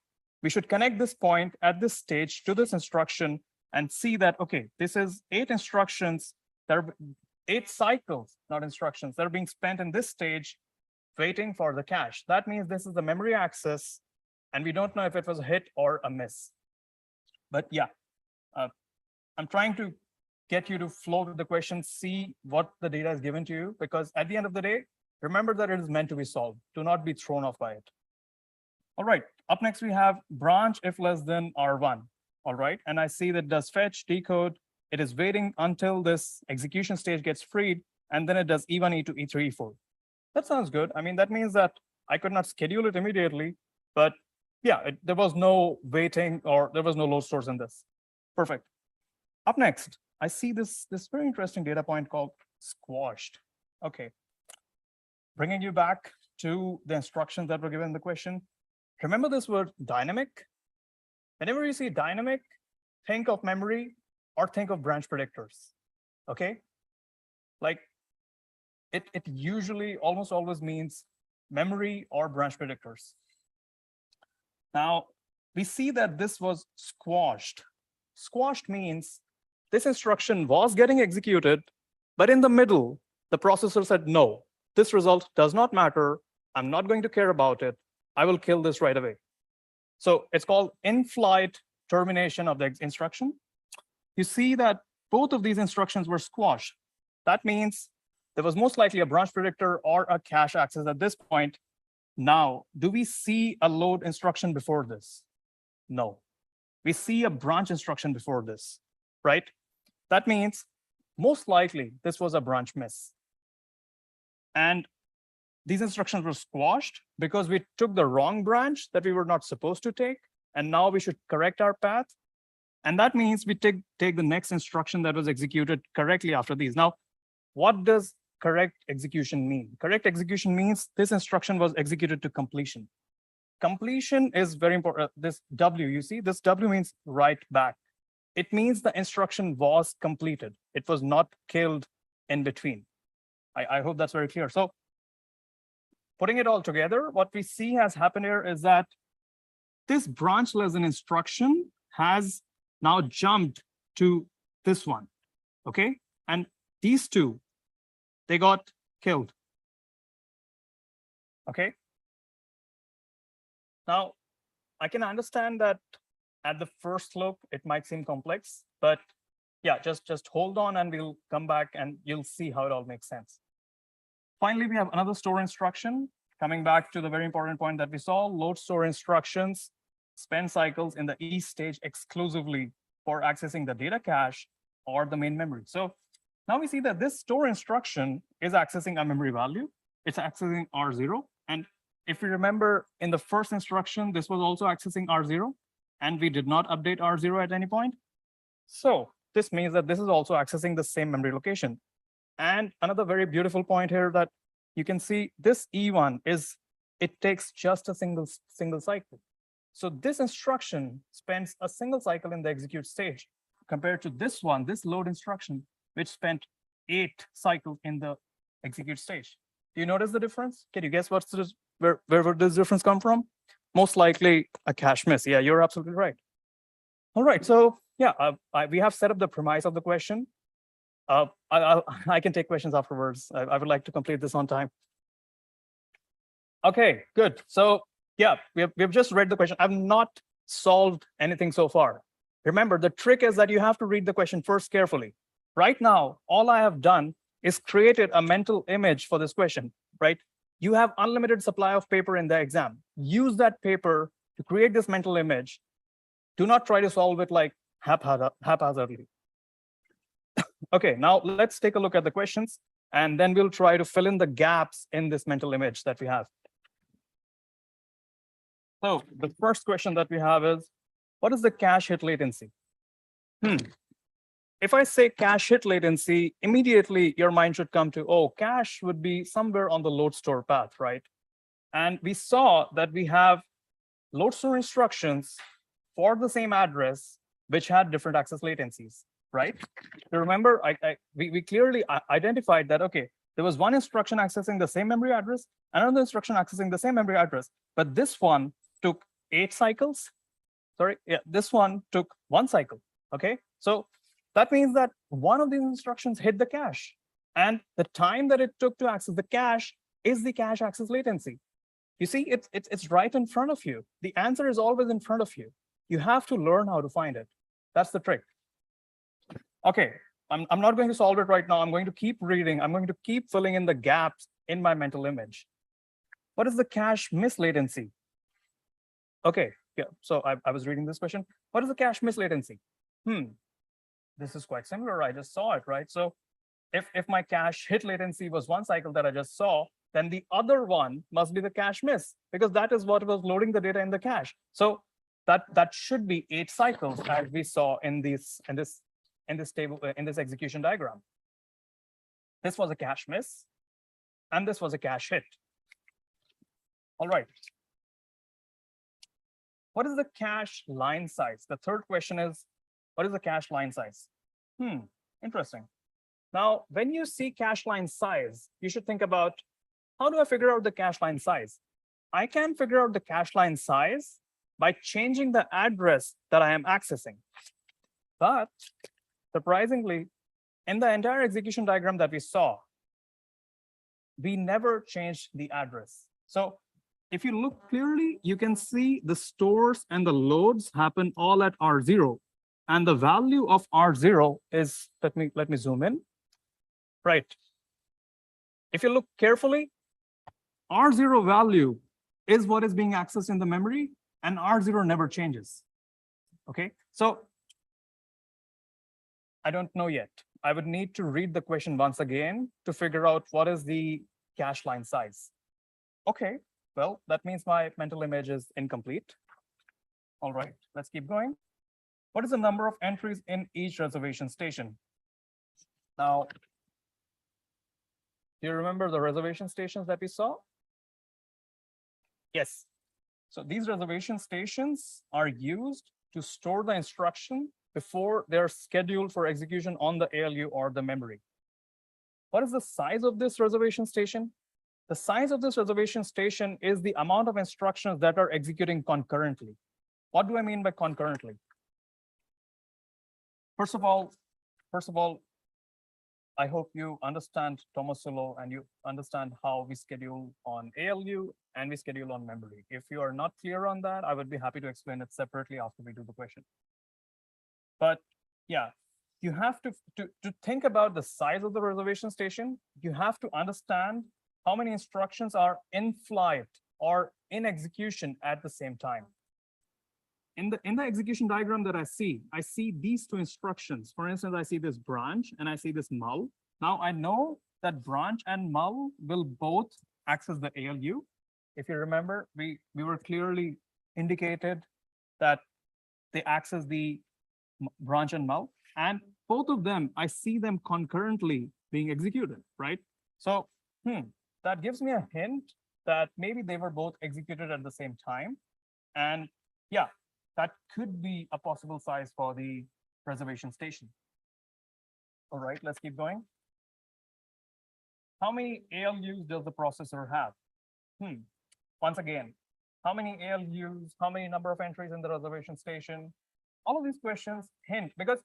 Speaker 7: we should connect this point at this stage to this instruction and see that, okay, this is 8 instructions, there are 8 cycles, not instructions, that are being spent in this stage waiting for the cache. That means this is the memory access, and we don't know if it was a hit or a miss. But yeah, I'm trying to get you to flow with the question, see what the data is given to you, because at the end of the day, remember that it is meant to be solved. Do not be thrown off by it. All right, up next we have branch if less than R1. All right, and I see that it does fetch, decode. It is waiting until this execution stage gets freed, and then it does E1, E2, E3, E4. That sounds good. I mean, that means that I could not schedule it immediately, but yeah, there was no waiting or there was no load stores in this. Perfect. Up next, I see this very interesting data point called squashed. Okay, bringing you back to the instructions that were given in the question. Remember this word dynamic? Whenever you see dynamic, think of memory or think of branch predictors. Okay, like it usually almost always means memory or branch predictors. Now we see that this was squashed. Squashed means this instruction was getting executed, but in the middle, the processor said, no, this result does not matter. I'm not going to care about it. I will kill this right away. So it's called in-flight termination of the instruction. You see that both of these instructions were squashed. That means there was most likely a branch predictor or a cache access at this point. Now, do we see a load instruction before this? No. We see a branch instruction before this, right? That means most likely this was a branch miss. And these instructions were squashed because we took the wrong branch that we were not supposed to take, and now we should correct our path. And that means we take the next instruction that was executed correctly after these. Now, what does correct execution mean? Correct execution means this instruction was executed to completion. Completion is very important. This W, you see, this W means write back. It means the instruction was completed. It was not killed in between. I hope that's very clear. So putting it all together, what we see has happened here is that this branch-less instruction has now jumped to this one, okay? And these two, they got killed, okay? Now, I can understand that at the first look, it might seem complex, but yeah, just hold on and we'll come back and you'll see how it all makes sense. Finally, we have another store instruction. Coming back to the very important point that we saw, load store instructions spend cycles in the E stage exclusively for accessing the data cache or the main memory. So now we see that this store instruction is accessing a memory value. It's accessing R0. And if you remember in the first instruction, this was also accessing R0, and we did not update R0 at any point. So this means that this is also accessing the same memory location. And another very beautiful point here that you can see this E1 is, it takes just a single cycle. So this instruction spends a single cycle in the execute stage compared to this one, this load instruction, which spent 8 cycles in the execute stage. Do you notice the difference? Can you guess where would this difference come from? Most likely a cache miss. Yeah, you're absolutely right. All right, so yeah, we have set up the premise of the question. I can take questions afterwards. I would like to complete this on time. Okay, good. So yeah, we've just read the question. I've not solved anything so far. Remember, the trick is that you have to read the question first carefully. Right now, all I have done is created a mental image for this question, right? You have unlimited supply of paper in the exam. Use that paper to create this mental image. Do not try to solve it like haphazardly. Okay, now let's take a look at the questions, and then we'll try to fill in the gaps in this mental image that we have. So the first question that we have is, what is the cache hit latency? If I say cache hit latency, immediately your mind should come to, oh, cache would be somewhere on the load store path, right? And we saw that we have load store instructions for the same address, which had different access latencies, right? You remember, we clearly identified that, okay, there was one instruction accessing the same memory address, another instruction accessing the same memory address, but this one took 8 cycles. Sorry, yeah, this one took 1 cycle, okay? So that means that one of these instructions hit the cache, and the time that it took to access the cache is the cache access latency. You see, it's right in front of you. The answer is always in front of you. You have to learn how to find it. That's the trick. Okay, I'm not going to solve it right now. I'm going to keep reading. I'm going to keep filling in the gaps in my mental image. What is the cache miss latency? Okay, yeah, so I was reading this question. What is the cache miss latency? This is quite similar. I just saw it, right? So if my cache hit latency was 1 cycle that I just saw, then the other one must be the cache miss, because that is what was loading the data in the cache. So that should be 8 cycles, as we saw in this table, in this execution diagram. This was a cache miss, and this was a cache hit. All right. What is the cache line size? The third question is, what is the cache line size? Interesting. Now, when you see cache line size, you should think about, how do I figure out the cache line size? I can figure out the cache line size by changing the address that I am accessing. But surprisingly, in the entire execution diagram that we saw, we never changed the address. So if you look clearly, you can see the stores and the loads happen all at R0. And the value of R0 is, let me zoom in. Right. If you look carefully, R0 value is what is being accessed in the memory, and R0 never changes. Okay, so I don't know yet. I would need to read the question once again to figure out what is the cache line size. Okay, well, that means my mental image is incomplete. All right, let's keep going. What is the number of entries in each reservation station? Now, do you remember the reservation stations that we saw? Yes. So these reservation stations are used to store the instruction before they're scheduled for execution on the ALU or the memory. What is the size of this reservation station? The size of this reservation station is the amount of instructions that are executing concurrently. What do I mean by concurrently? First of all, I hope you understand Tomasulo and you understand how we schedule on ALU and we schedule on memory. If you are not clear on that, I would be happy to explain it separately after we do the question. But yeah, you have to think about the size of the reservation station. You have to understand how many instructions are in flight or in execution at the same time. In the execution diagram that I see these 2 instructions. For instance, I see this branch and I see this mul. Now I know that branch and mul will both access the ALU. If you remember, we were clearly indicated that they access the branch and mul, and both of them, I see them concurrently being executed, right? So that gives me a hint that maybe they were both executed at the same time. And yeah, that could be a possible size for the reservation station. All right, let's keep going. How many ALUs does the processor have? Once again, how many ALUs, how many number of entries in the reservation station? All of these questions hint, because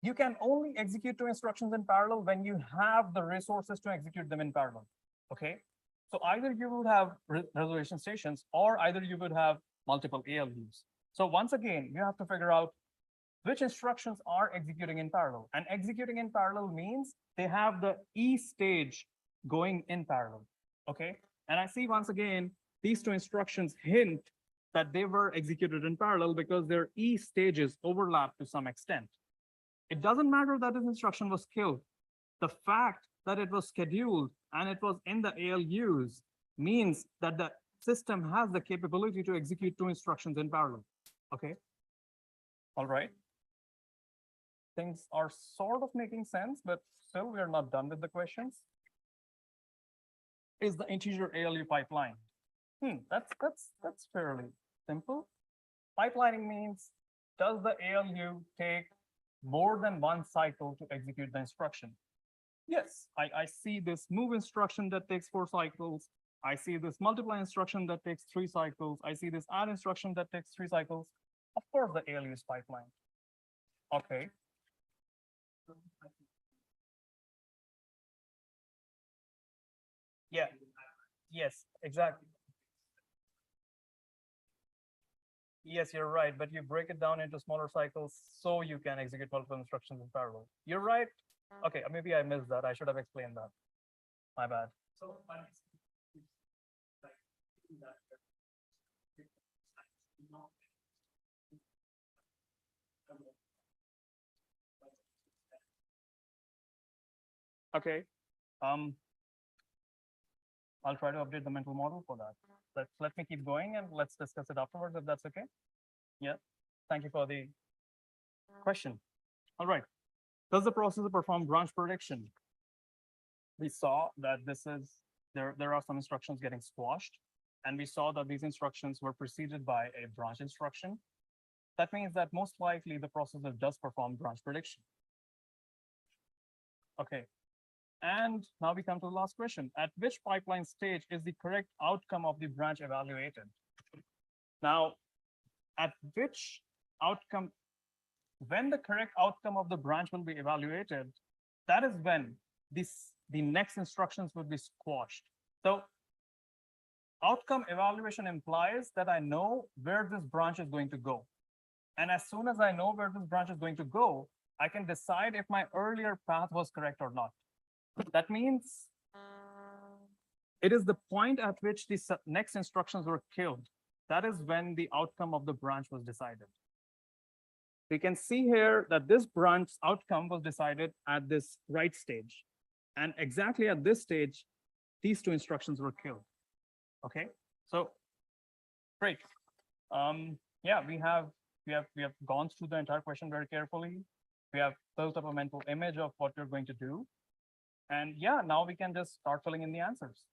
Speaker 7: you can only execute 2 instructions in parallel when you have the resources to execute them in parallel. Okay, so either you would have reservation stations or either you would have multiple ALUs. So once again, you have to figure out which instructions are executing in parallel. And executing in parallel means they have the E stage going in parallel, okay? And I see once again, these two instructions hint that they were executed in parallel because their E stages overlap to some extent. It doesn't matter that this instruction was killed. The fact that it was scheduled and it was in the ALUs means that the system has the capability to execute two instructions in parallel, okay? All right. Things are sort of making sense, but still we are not done with the questions. Is the integer ALU pipeline? That's fairly simple. Pipelining means, does the ALU take more than one cycle to execute the instruction? Yes, I see this move instruction that takes 4 cycles. I see this multiply instruction that takes 3 cycles. I see this add instruction that takes 3 cycles. Of course, the ALU is pipeline. Okay. Yeah. Yes, exactly. Yes, you're right, but you break it down into smaller cycles so you can execute multiple instructions in parallel. You're right. Okay, maybe I missed that. I should have explained that. My bad.
Speaker 6: So,
Speaker 7: Okay. I'll try to update the mental model for that. Let me keep going and let's discuss it afterwards if that's okay. Yeah. Thank you for the question. All right. Does the processor perform branch prediction? We saw that there are some instructions getting squashed, and we saw that these instructions were preceded by a branch instruction. That means that most likely the processor does perform branch prediction. Okay. And now we come to the last question. At which pipeline stage is the correct outcome of the branch evaluated? Now, at which outcome, when the correct outcome of the branch will be evaluated, that is when the next instructions will be squashed. So outcome evaluation implies that I know where this branch is going to go. And as soon as I know where this branch is going to go, I can decide if my earlier path was correct or not. That means it is the point at which the next instructions were killed. That is when the outcome of the branch was decided. We can see here that this branch outcome was decided at this right stage. And exactly at this stage, these two instructions were killed. Okay, so great. Yeah, we have gone through the entire question very carefully. We have built up a mental image of what we're going to do. And yeah, now we can just start filling in the answers.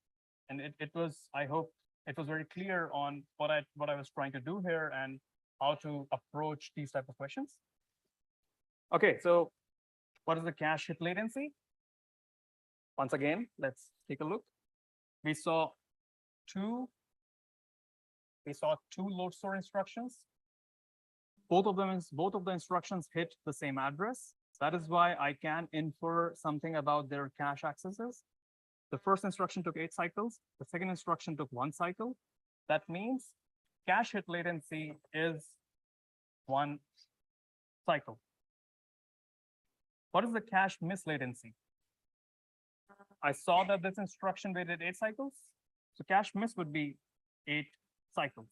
Speaker 7: And it was, I hope it was very clear on what I was trying to do here and how to approach these type of questions. Okay, so what is the cache hit latency? Once again, let's take a look. We saw two load store instructions. Both of the instructions hit the same address. That is why I can infer something about their cache accesses. The first instruction took 8 cycles. The second instruction took 1 cycle. That means cache hit latency is 1 cycle. What is the cache miss latency? I saw that this instruction waited 8 cycles. So cache miss would be 8 cycles.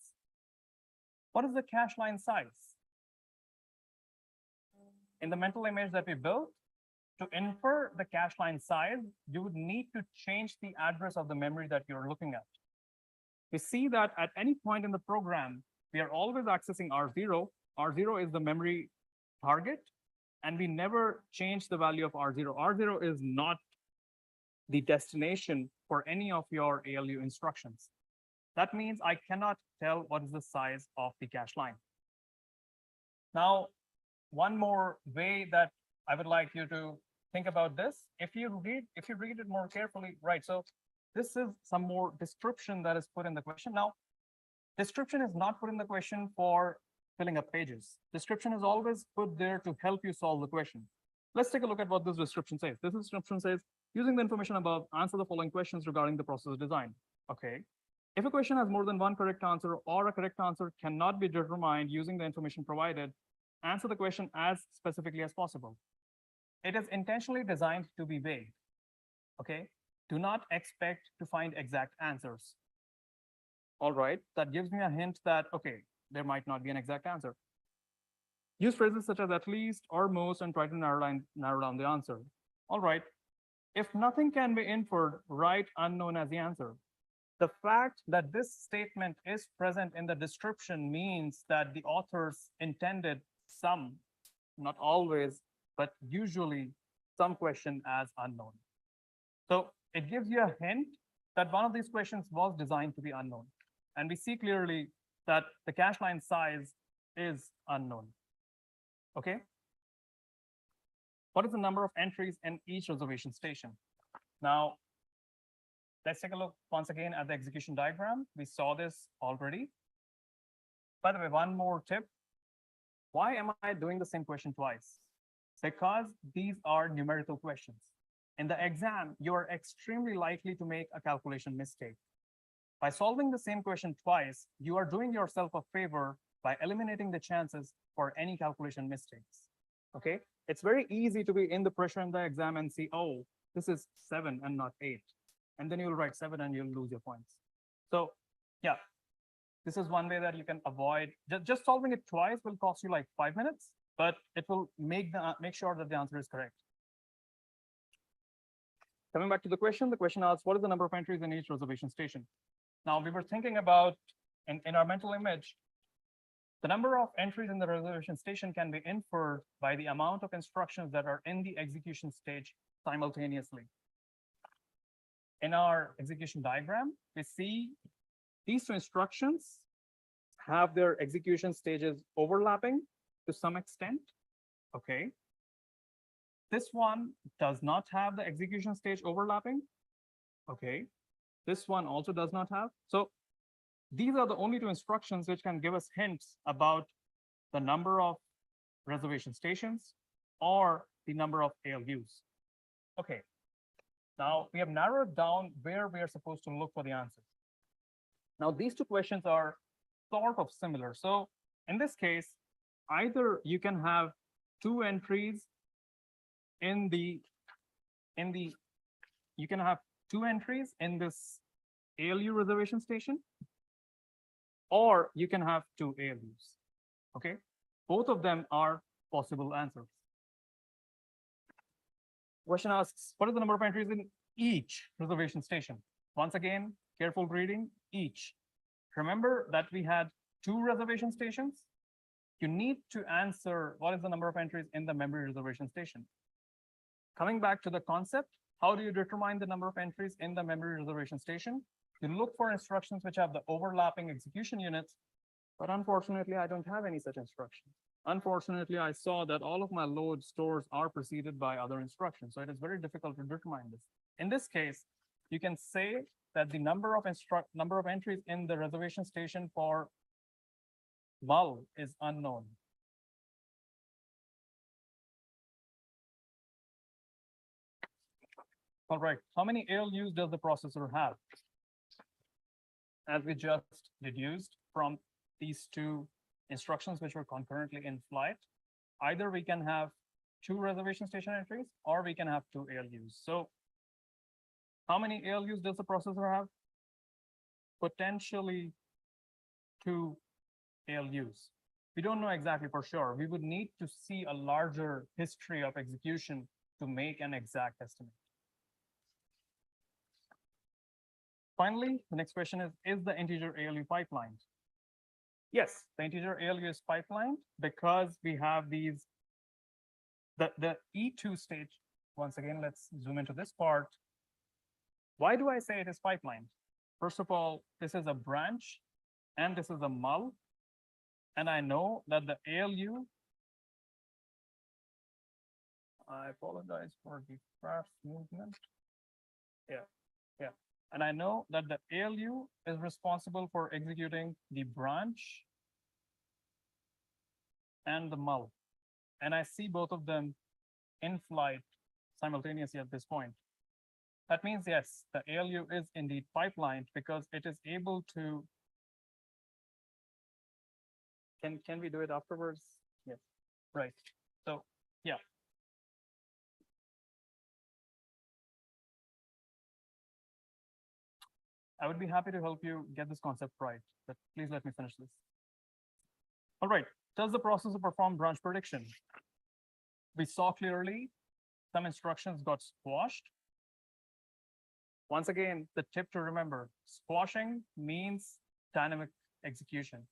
Speaker 7: What is the cache line size? In the mental image that we built, to infer the cache line size, you would need to change the address of the memory that you're looking at. We see that at any point in the program, we are always accessing R0. R0 is the memory target, and we never change the value of R0. R0 is not the destination for any of your ALU instructions. That means I cannot tell what is the size of the cache line. Now, one more way that I would like you to think about this, if you read it more carefully, right? So this is some more description that is put in the question. Now, description is not put in the question for filling up pages. Description is always put there to help you solve the question. Let's take a look at what this description says. This description says, using the information above, answer the following questions regarding the process design. Okay. If a question has more than one correct answer or a correct answer cannot be determined using the information provided, answer the question as specifically as possible. It is intentionally designed to be vague. Okay, do not expect to find exact answers. All right, that gives me a hint that, okay, there might not be an exact answer. Use phrases such as at least or most and try to narrow down the answer. All right, if nothing can be inferred, write unknown as the answer. The fact that this statement is present in the description means that the authors intended some, not always, but usually some question as unknown. So it gives you a hint that one of these questions was designed to be unknown. And we see clearly that the cache line size is unknown. Okay. What is the number of entries in each reservation station? Now, let's take a look once again at the execution diagram. We saw this already. By the way, one more tip. Why am I doing the same question twice? Because these are numerical questions. In the exam, you are extremely likely to make a calculation mistake. By solving the same question twice, you are doing yourself a favor by eliminating the chances for any calculation mistakes. Okay, it's very easy to be in the pressure in the exam and see, oh, this is 7 and not 8. And then you'll write 7 and you'll lose your points. So yeah, this is one way that you can avoid, just solving it twice will cost you like 5 minutes, but it will make sure that the answer is correct. Coming back to the question asks, what is the number of entries in each reservation station? Now we were thinking about, in our mental image, the number of entries in the reservation station can be inferred by the amount of instructions that are in the execution stage simultaneously. In our execution diagram, we see these two instructions have their execution stages overlapping to some extent. Okay. This one does not have the execution stage overlapping. Okay. This one also does not have. So these are the only two instructions which can give us hints about the number of reservation stations or the number of ALUs. Okay. Now we have narrowed down where we are supposed to look for the answers. Now these two questions are sort of similar. So in this case, either you can have 2 entries in you can have 2 entries in this ALU reservation station, or you can have 2 ALUs. Okay, both of them are possible answers. Question asks, what is the number of entries in each reservation station? Once again, careful reading, each. Remember that we had 2 reservation stations. You need to answer what is the number of entries in the memory reservation station. Coming back to the concept, how do you determine the number of entries in the memory reservation station? You look for instructions which have the overlapping execution units, but unfortunately, I don't have any such instructions. Unfortunately, I saw that all of my load stores are preceded by other instructions, so it is very difficult to determine this. In this case, you can say that the number of entries in the reservation station for mul is unknown. All right, how many ALUs does the processor have? As we just deduced from these 2 instructions which were concurrently in flight, either we can have 2 reservation station entries or we can have 2 ALUs. So how many ALUs does the processor have? Potentially 2 ALUs. We don't know exactly for sure. We would need to see a larger history of execution to make an exact estimate. Finally, the next question is the integer ALU pipelined? Yes, the integer ALU is pipelined because we have these, the E2 stage. Once again, let's zoom into this part. Why do I say it is pipelined? First of all, this is a branch and this is a mul. And I know that the ALU, I apologize for the fast movement. Yeah. And I know that the ALU is responsible for executing the branch and the mul. And I see both of them in flight simultaneously at this point. That means, yes, the ALU is indeed pipelined because it is able to. Can we do it afterwards? Yes. Right. So yeah. I would be happy to help you get this concept right, but please let me finish this. All right, does the processor perform branch prediction? We saw clearly some instructions got squashed. Once again, the tip to remember, squashing means dynamic execution.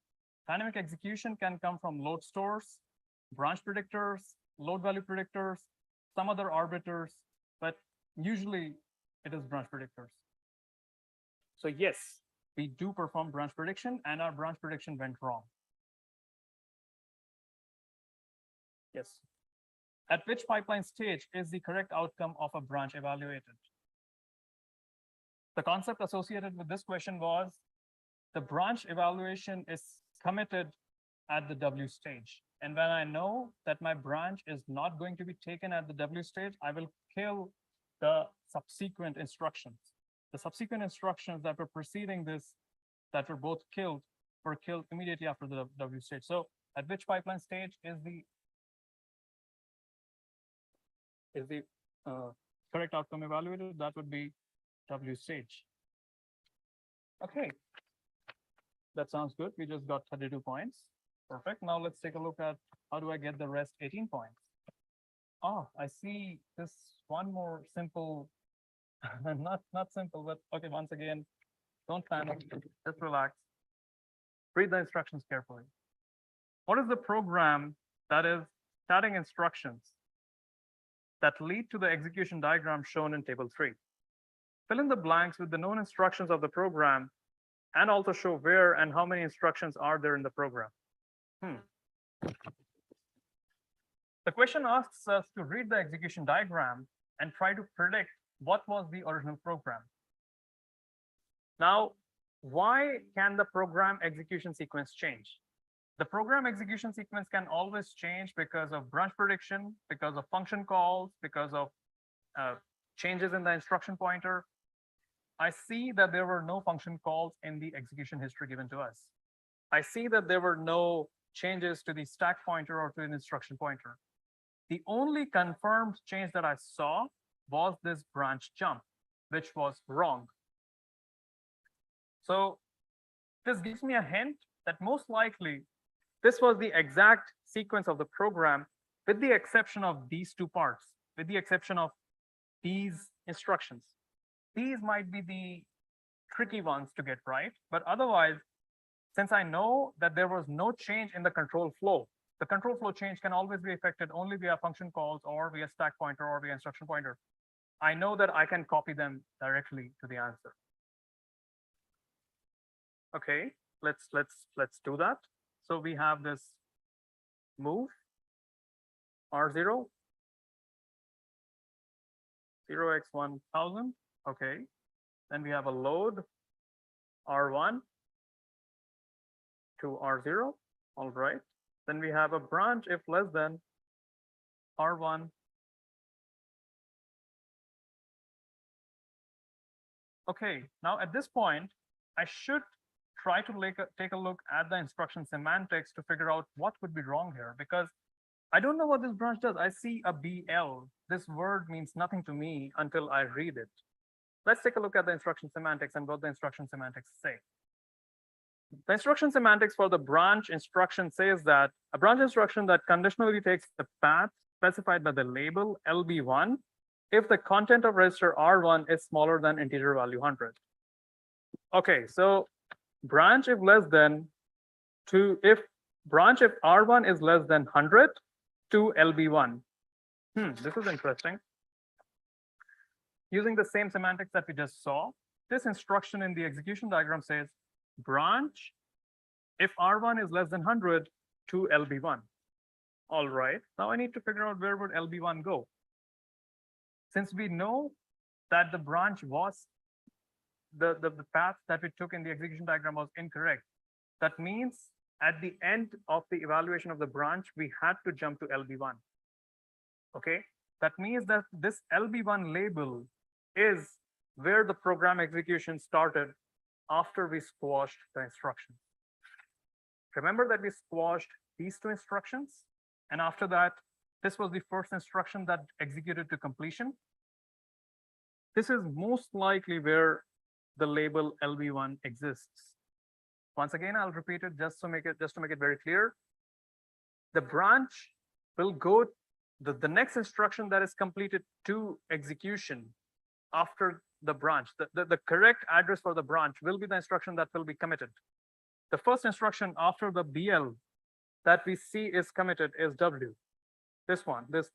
Speaker 7: Dynamic execution can come from load stores, branch predictors, load value predictors, some other arbiters, but usually it is branch predictors. So yes, we do perform branch prediction and our branch prediction went wrong. Yes. At which pipeline stage is the correct outcome of a branch evaluated? The concept associated with this question was the branch evaluation is committed at the W stage. And when I know that my branch is not going to be taken at the W stage, I will kill the subsequent instructions. The subsequent instructions that were preceding this, that were both killed, were killed immediately after the W stage. So at which pipeline stage is the correct outcome evaluated? That would be W stage. Okay. That sounds good. We just got 32 points. Perfect. Now let's take a look at how do I get the rest 18 points. Oh, I see this one more simple, not simple, but okay, once again, don't panic, just relax. Read the instructions carefully. What is the program that is starting instructions that lead to the execution diagram shown in table 3? Fill in the blanks with the known instructions of the program and also show where and how many instructions are there in the program. The question asks us to read the execution diagram and try to predict what was the original program. Now, why can the program execution sequence change? The program execution sequence can always change because of branch prediction, because of function calls, because of changes in the instruction pointer. I see that there were no function calls in the execution history given to us. I see that there were no changes to the stack pointer or to an instruction pointer. The only confirmed change that I saw was this branch jump, which was wrong. So this gives me a hint that most likely this was the exact sequence of the program, with the exception of these two parts, with the exception of these instructions. These might be the tricky ones to get right, but otherwise, since I know that there was no change in the control flow, the control flow change can always be affected only via function calls or via stack pointer or via instruction pointer. I know that I can copy them directly to the answer. Okay, let's do that. So we have this move R0, 0x1000. Okay, then we have a load R1 to R0. All right. Then we have a branch if less than R1. Okay, now at this point, I should try to take a look at the instruction semantics to figure out what would be wrong here, because I don't know what this branch does. I see a BL. This word means nothing to me until I read it. Let's take a look at the instruction semantics and what the instruction semantics say. The instruction semantics for the branch instruction says that a branch instruction that conditionally takes the path specified by the label LB1 if the content of register R1 is smaller than integer value 100. Okay, so branch if less than if R1 is less than 100 to LB1. This is interesting. Using the same semantics that we just saw, this instruction in the execution diagram says branch if R1 is less than 100 to LB1. All right, now I need to figure out where would LB1 go. Since we know that the branch was, the path that we took in the execution diagram was incorrect, that means at the end of the evaluation of the branch, we had to jump to LB1. Okay, that means that this LB1 label is where the program execution started after we squashed the instructions. Remember that we squashed these two instructions And after that, this was the first instruction that executed to completion. This is most likely where the label LB1 exists. Once again, I'll repeat it just to make it very clear. The branch will go, the next instruction that is completed to execution after the branch, the correct address for the branch will be the instruction that will be committed. The first instruction after the BL that we see is committed is W. This one, this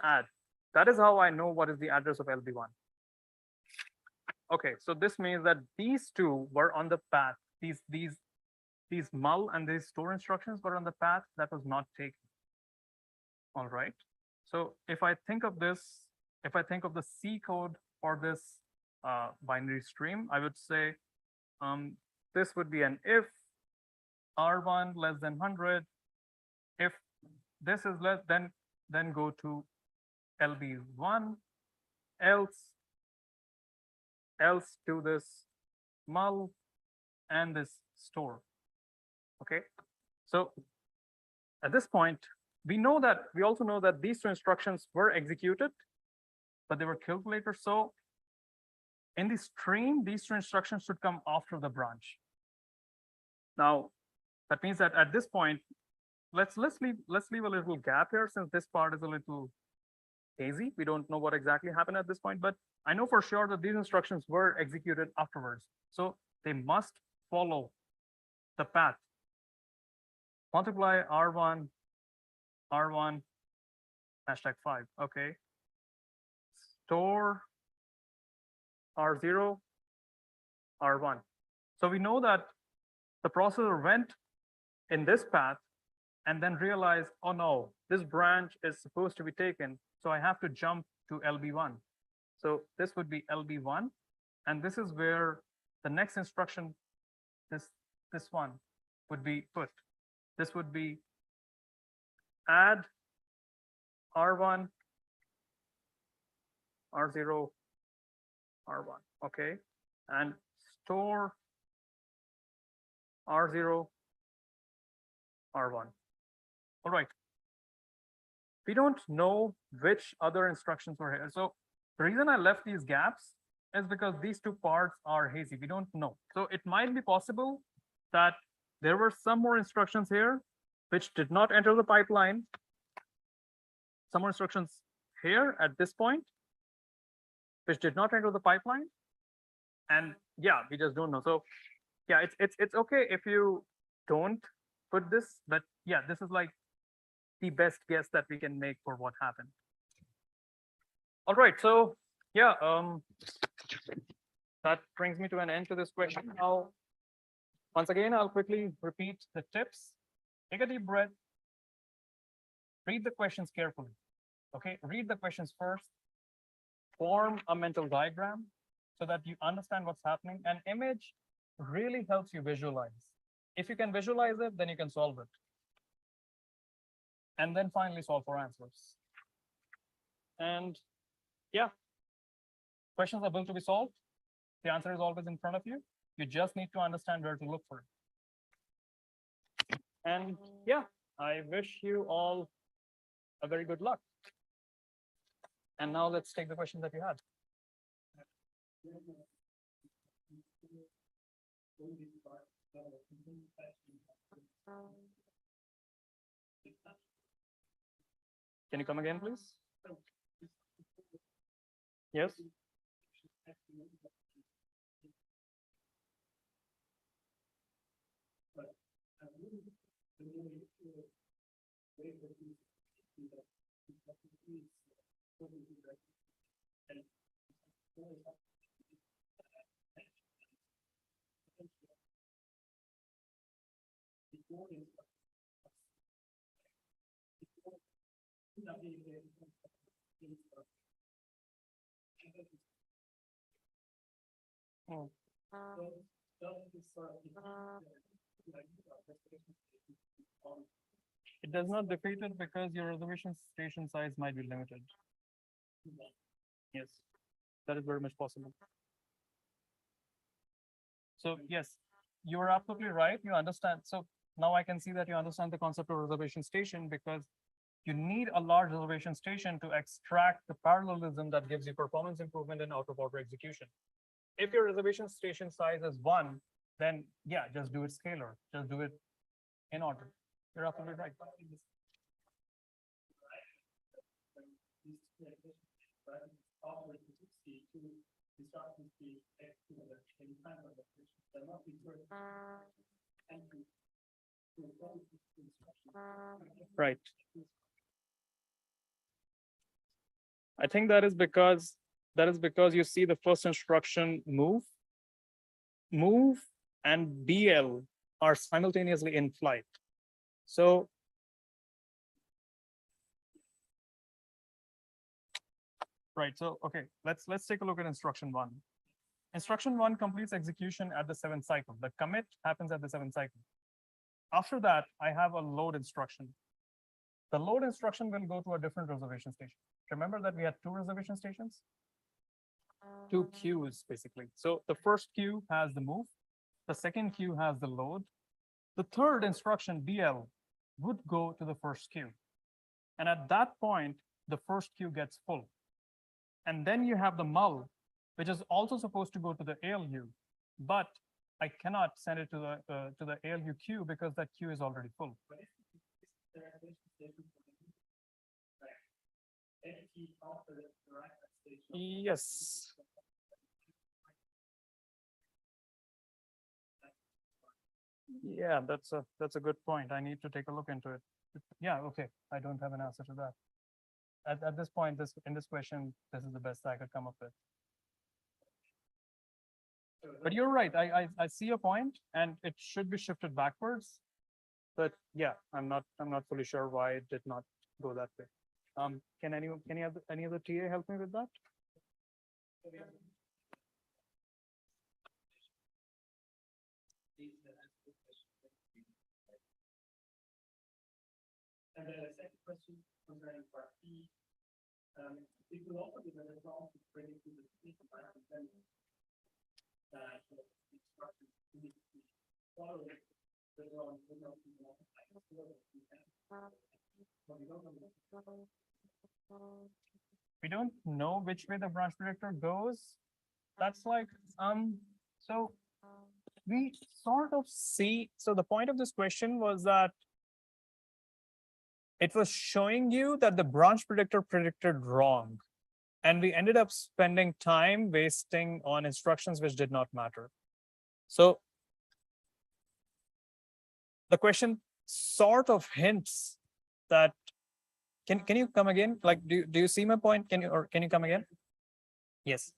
Speaker 7: add. That is how I know what is the address of LB1. Okay, so this means that these two were on the path. These mul and these store instructions were on the path that was not taken. All right. So if I think of this, if I think of the C code for this binary stream, I would say this would be an if R1 less than 100. If this is less, then go to LB1, else to this mul and this store. Okay, so at this point, we also know that these two instructions were executed, but they were killed later. So in the stream, these two instructions should come after the branch. Now, that means that at this point, let's leave a little gap here, since this part is a little hazy. We don't know what exactly happened at this point, but I know for sure that these instructions were executed afterwards. So they must follow the path. Multiply R1, #5. Okay. Store R0, R1. So we know that the processor went in this path and then realized, oh no, this branch is supposed to be taken. So I have to jump to LB1. So this would be LB1. And this is where the next instruction, this one would be put. This would be add R1, R0, R1. Okay. And store R0, R1. All right. We don't know which other instructions were here. So the reason I left these gaps is because these two parts are hazy. We don't know. So it might be possible that there were some more instructions here which did not enter the pipeline. Some more instructions here at this point which did not enter the pipeline. And yeah, we just don't know. So yeah, it's okay if you don't put this, but yeah, this is like the best guess that we can make for what happened. All right, so yeah, that brings me to an end to this question. Now, once again, I'll quickly repeat the tips. Take a deep breath. Read the questions carefully. Okay, read the questions first. Form a mental diagram so that you understand what's happening. An image really helps you visualize. If you can visualize it, then you can solve it. And then finally solve for answers. And yeah, questions are built to be solved. The answer is always in front of you. You just need to understand where to look for it. And yeah, I wish you all a very good luck. And now let's take the questions that you had. Can you come again, please? Yes. Oh. It does not defeat it because your reservation station size might be limited. Yes, that is very much possible. So yes, you are absolutely right. You understand. So now I can see that you understand the concept of reservation station, because you need a large reservation station to extract the parallelism that gives you performance improvement in out-of-order execution. If your reservation station size is 1, then yeah, just do it scalar. Just do it in order. You're absolutely right. Right. I think that is because you see the first instruction move and BL are simultaneously in flight. So right, so okay, let's take a look at instruction 1. Instruction 1 completes execution at the 7th cycle. The commit happens at the 7th cycle. After that, I have a load instruction. The load instruction will go to a different reservation station. Remember that we had 2 reservation stations? 2 queues, basically. So the first queue has the move. The second queue has the load. The third instruction, BL, would go to the first queue. And at that point, the first queue gets full. And then you have the mul, which is also supposed to go to the ALU, but I cannot send it to the ALU queue because that queue is already full. Yes. Yeah, that's a good point. I need to take a look into it. Yeah, okay. I don't have an answer to that. At this point, in this question, this is the best I could come up with. But you're right. I see your point, and it should be shifted backwards. But yeah, I'm not fully sure why it did not go that way. Can any other TA help me with that?
Speaker 6: And then the second question concerning part B, it will also be very wrong to bring it to the environment then instructions need to be followed the wrong
Speaker 7: We don't know which way the branch predictor goes. That's like so we sort of see. So the point of this question was that it was showing you that the branch predictor predicted wrong. And we ended up spending time wasting on instructions which did not matter. So the question sort of hints that, can you come again? Like, do you see my point? Can you come again? Yes.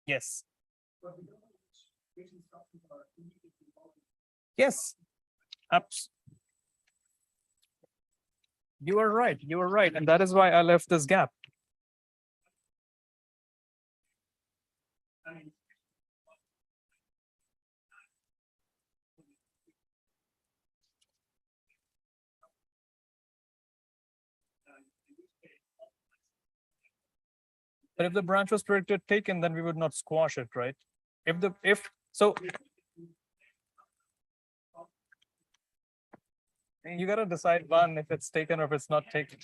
Speaker 7: Yes. Yes. You are right. You are right. And that is why I left this gap. But if the branch was predicted taken, then we would not squash it, right? So you got to decide one if it's taken or if it's not taken.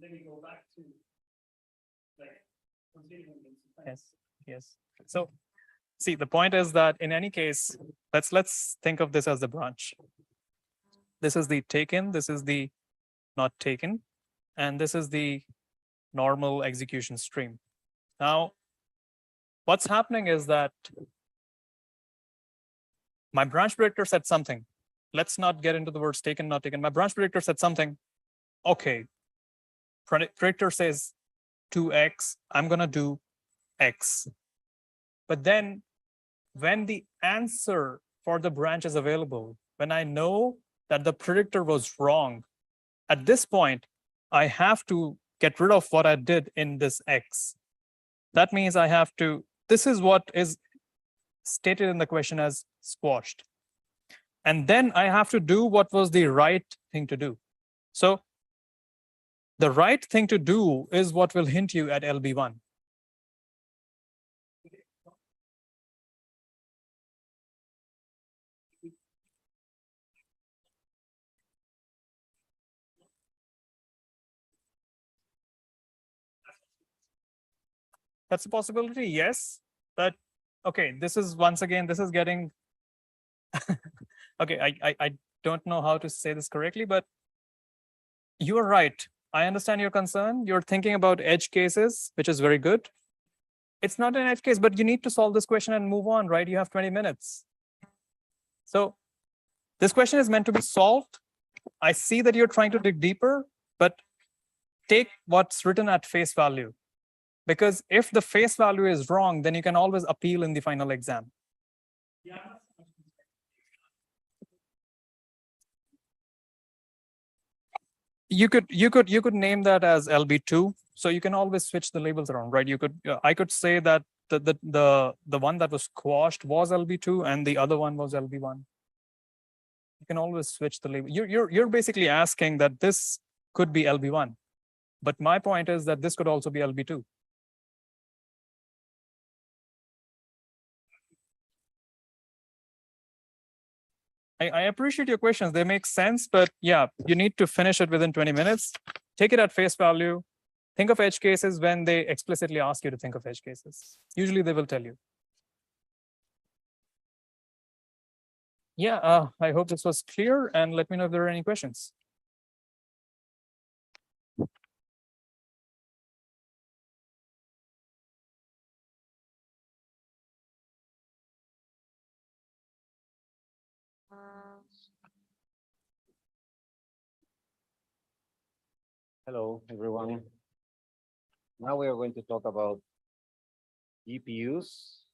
Speaker 6: Then we go back to like continuing.
Speaker 7: Yes. So see, the point is that in any case, let's think of this as the branch. This is the taken, this is the not taken, and this is the normal execution stream. Now, what's happening is that my branch predictor said something. Let's not get into the words taken, not taken. My branch predictor said something. Okay, predictor says 2x, I'm gonna do x. But then when the answer for the branch is available, when I know that the predictor was wrong, at this point, I have to get rid of what I did in this x. That means I have to, this is what is stated in the question as squashed. And then I have to do what was the right thing to do. So the right thing to do is what will hint you at LB1. That's a possibility, yes. But okay, this is once again, this is getting okay, I don't know how to say this correctly, but you are right. I understand your concern. You're thinking about edge cases, which is very good. It's not an edge case, but you need to solve this question and move on, right? You have 20 minutes. So this question is meant to be solved. I see that you're trying to dig deeper, but take what's written at face value. Because if the face value is wrong, then you can always appeal in the final exam. You could name that as LB2. So you can always switch the labels around, right? You could I could say that the one that was quashed was LB2 and the other one was LB1. You can always switch the label. You're basically asking that this could be LB1, but my point is that this could also be LB2. I appreciate your questions. They make sense, but yeah, you need to finish it within 20 minutes. Take it at face value. Think of edge cases when they explicitly ask you to think of edge cases. Usually they will tell you. Yeah, I hope this was clear, and let me know if there are any questions.
Speaker 8: Hello, everyone. Now we are going to talk about GPUs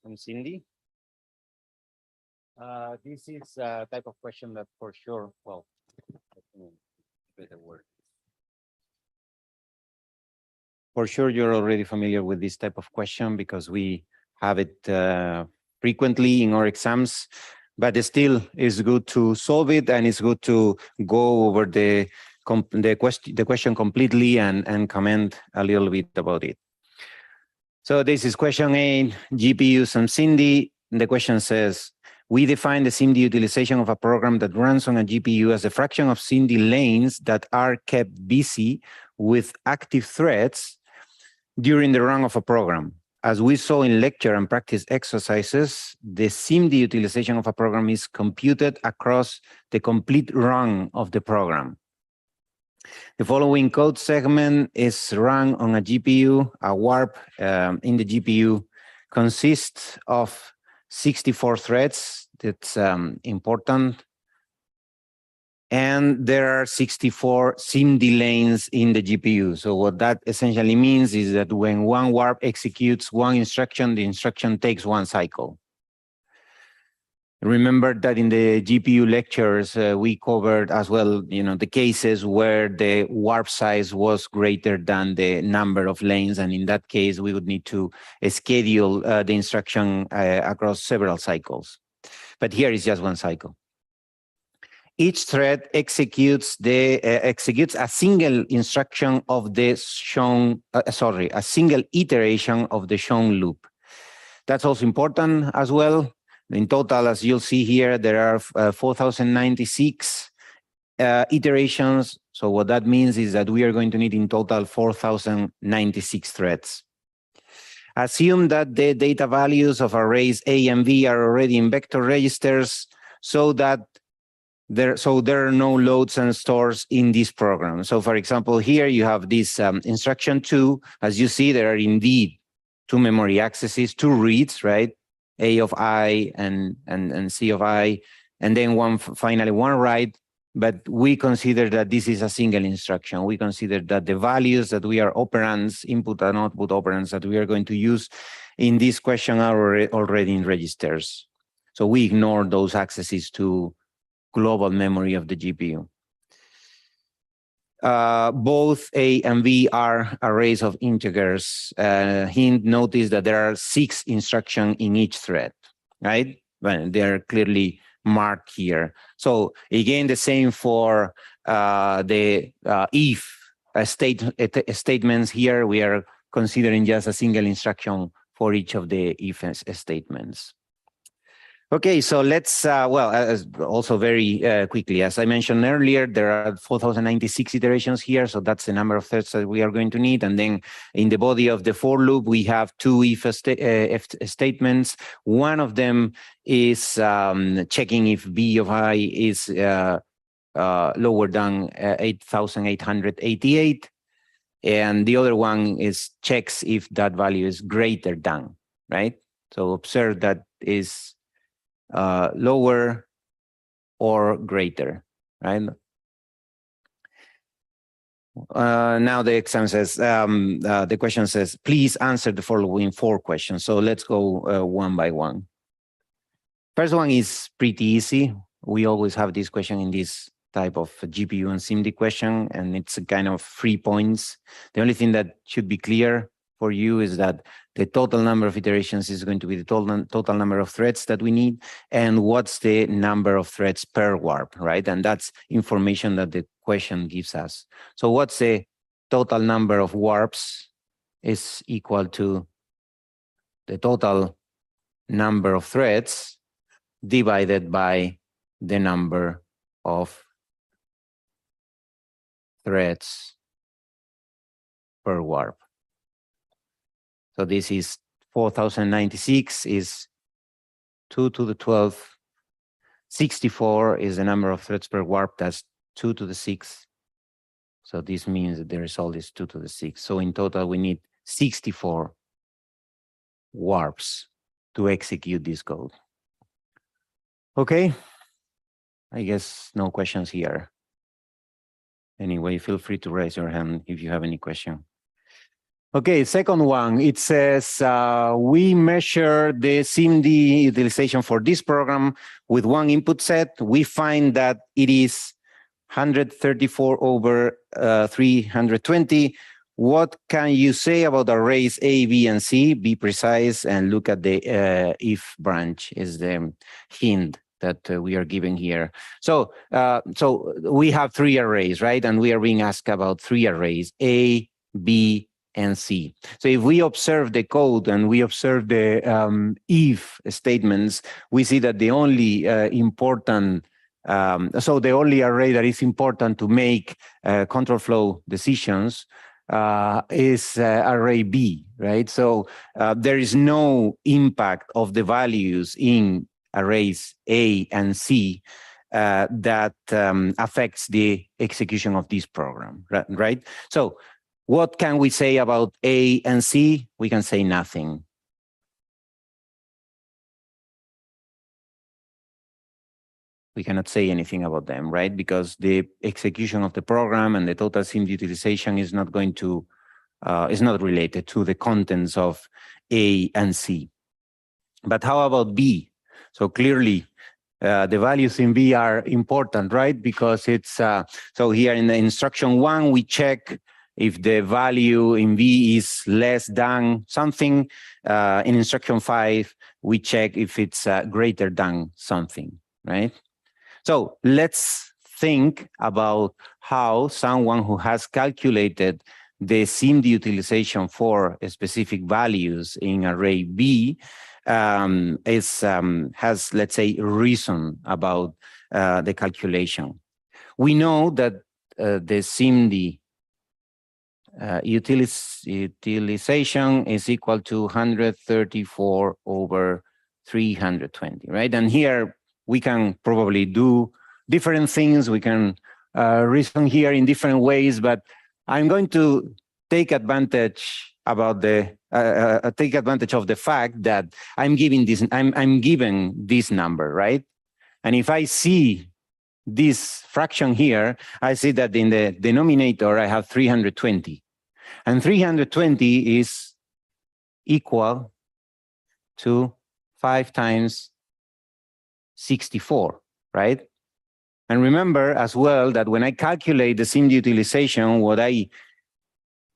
Speaker 8: and Cindy. This is a type of question that for sure, well, better word. For sure, you're already familiar with this type of question because we have it frequently in our exams, but still it's good to solve it and it's good to go over the question completely and comment a little bit about it. So this is question 8, GPUs and Cindy. The question says, we define the SIMD utilization of a program that runs on a GPU as a fraction of SIMD lanes that are kept busy with active threads during the run of a program. As we saw in lecture and practice exercises, the SIMD utilization of a program is computed across the complete run of the program. The following code segment is run on a GPU. A warp in the GPU consists of 64 threads. That's important. And there are 64 SIMD lanes in the GPU. So what that essentially means is that when one warp executes one instruction, the instruction takes one cycle. Remember that in the GPU lectures, we covered as well, the cases where the warp size was greater than the number of lanes. And in that case, we would need to schedule the instruction across several cycles. But here is just one cycle. Each thread executes a single instruction of the shown, a single iteration of the shown loop. That's also important as well. In total, as you'll see here, there are 4,096 iterations. So what that means is that we are going to need in total 4,096 threads. Assume that the data values of arrays A and B are already in vector registers so that there are no loads and stores in this program. So for example, here you have this instruction 2. As you see, there are indeed 2 memory accesses, 2 reads, right? A of I and C of I, and then finally one write, but we consider that this is a single instruction. We consider that the values that we are operands, input and output operands that we are going to use in this question are already in registers. So we ignore those accesses to global memory of the GPU. Both A and B are arrays of integers. Hint, notice that there are 6 instructions in each thread, right? Well, they are clearly marked here. So again, the same for the if statements here. We are considering just a single instruction for each of the if statements. Okay, so let's, also very quickly, as I mentioned earlier, there are 4,096 iterations here. So that's the number of threads that we are going to need. And then in the body of the for loop, we have two if statements. One of them is checking if B of I is lower than 8,888. And the other one is checks if that value is greater than, right? So observe that is lower or greater, right? Now the exam says, the question says, please answer the following 4 questions. So let's go one by one. First one is pretty easy. We always have this question in this type of GPU and SIMD question, and it's a kind of 3 points. The only thing that should be clear for you is that the total number of iterations is going to be the total number of threads that we need, and what's the number of threads per warp, right? And that's information that the question gives us. So what's the total number of warps is equal to the total number of threads divided by the number of threads per warp. So this is 4,096 is 2 to the 12. 64 is the number of threads per warp. That's 2 to the 6. So this means that the result is 2 to the 6. So in total, we need 64 warps to execute this code. Okay. I guess no questions here. Anyway, feel free to raise your hand if you have any question. Okay, second one, it says we measure the SIMD utilization for this program with one input set. We find that it is 134 over 320. What can you say about arrays A, B, and C? Be precise and look at the if branch is the hint that we are giving here. So, so we have 3 arrays, right? And we are being asked about 3 arrays, A, B, and C. So if we observe the code and we observe the if statements, we see that the only important, so the only array that is important to make control flow decisions is array B, right? So there is no impact of the values in arrays A and C that affects the execution of this program, right? So what can we say about A and C? We can say nothing. We cannot say anything about them, right? Because the execution of the program and the total SIMD utilization is not going to, is not related to the contents of A and C. But how about B? So clearly, the values in B are important, right? Because it's, so here in the instruction 1, we check if the value in B is less than something. In instruction 5, we check if it's greater than something, right? So let's think about how someone who has calculated the SIMD utilization for specific values in array B has, let's say, reason about the calculation. We know that the SIMD utilization is equal to 134 over 320, right? And here we can probably do different things. We can reason here in different ways, but I'm going to take advantage about the take advantage of the fact that I'm giving this. I'm given this number, right? And if I see this fraction here, I see that in the denominator I have 320, and 320 is equal to 5 times 64, right? And remember as well that when I calculate the SIMD utilization, what I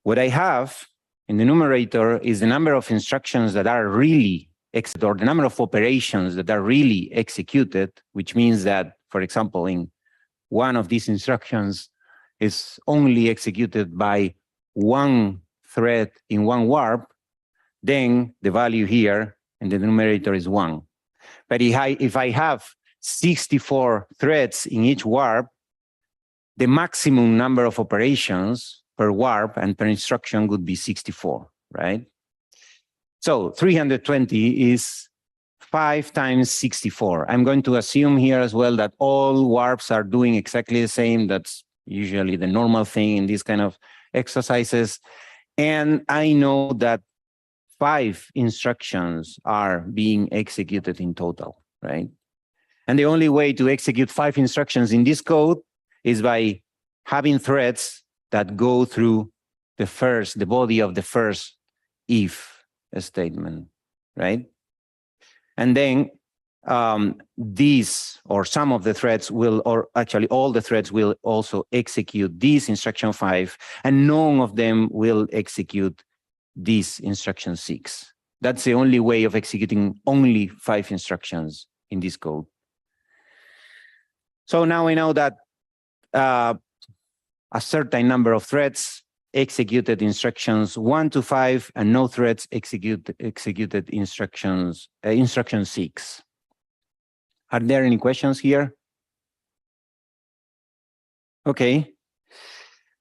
Speaker 8: have in the numerator is the number of instructions that are really executed, or the number of operations that are really executed, which means that, for example, in one of these instructions is only executed by one thread in one warp, then the value here in the numerator is 1. But if I have 64 threads in each warp, the maximum number of operations per warp and per instruction would be 64, right? So 320 is 5 times 64. I'm going to assume here as well that all warps are doing exactly the same. That's usually the normal thing in these kind of exercises. And I know that 5 instructions are being executed in total, right? And the only way to execute 5 instructions in this code is by having threads that go through the body of the first if statement, right? And then these or some of the threads will, or actually all the threads will also execute this instruction 5, and none of them will execute this instruction 6. That's the only way of executing only 5 instructions in this code. So now we know that a certain number of threads executed instructions 1 to 5, and no threads executed instruction 6. Are there any questions here? Okay.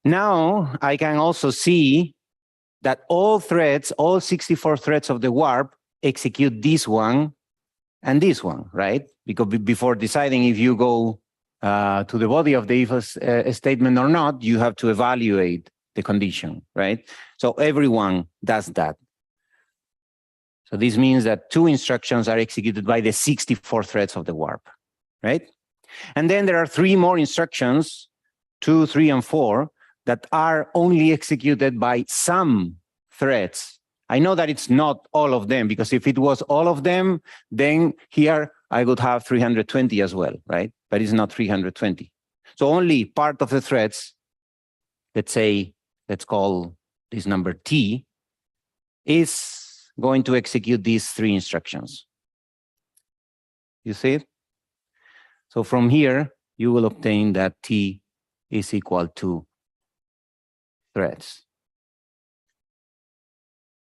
Speaker 8: Now I can also see that all threads, all 64 threads of the warp execute this one and this one, right? Because before deciding if you go to the body of the if statement or not, you have to evaluate the condition, right? So everyone does that. So this means that 2 instructions are executed by the 64 threads of the warp, right? And then there are 3 more instructions, 2, 3, and 4, that are only executed by some threads. I know that it's not all of them, because if it was all of them, then here I would have 320 as well, right? But it's not 320. So only part of the threads, let's say, let's call this number T, is going to execute these 3 instructions. You see it? So from here, you will obtain that T is equal to threads.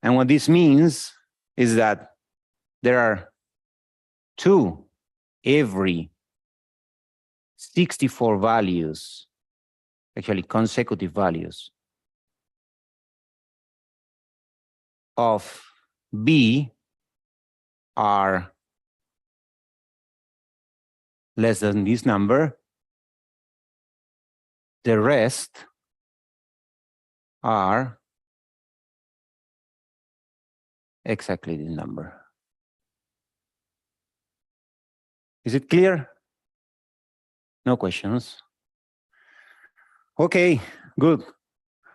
Speaker 8: And what this means is that there are 2 every 64 values, actually consecutive values, of B are less than this number. The rest are exactly the number. Is it clear? No questions? Okay, good.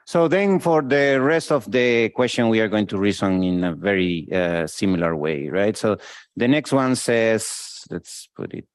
Speaker 8: So then for the rest of the question, we are going to reason in a very similar way, right? So the next one says, let's put it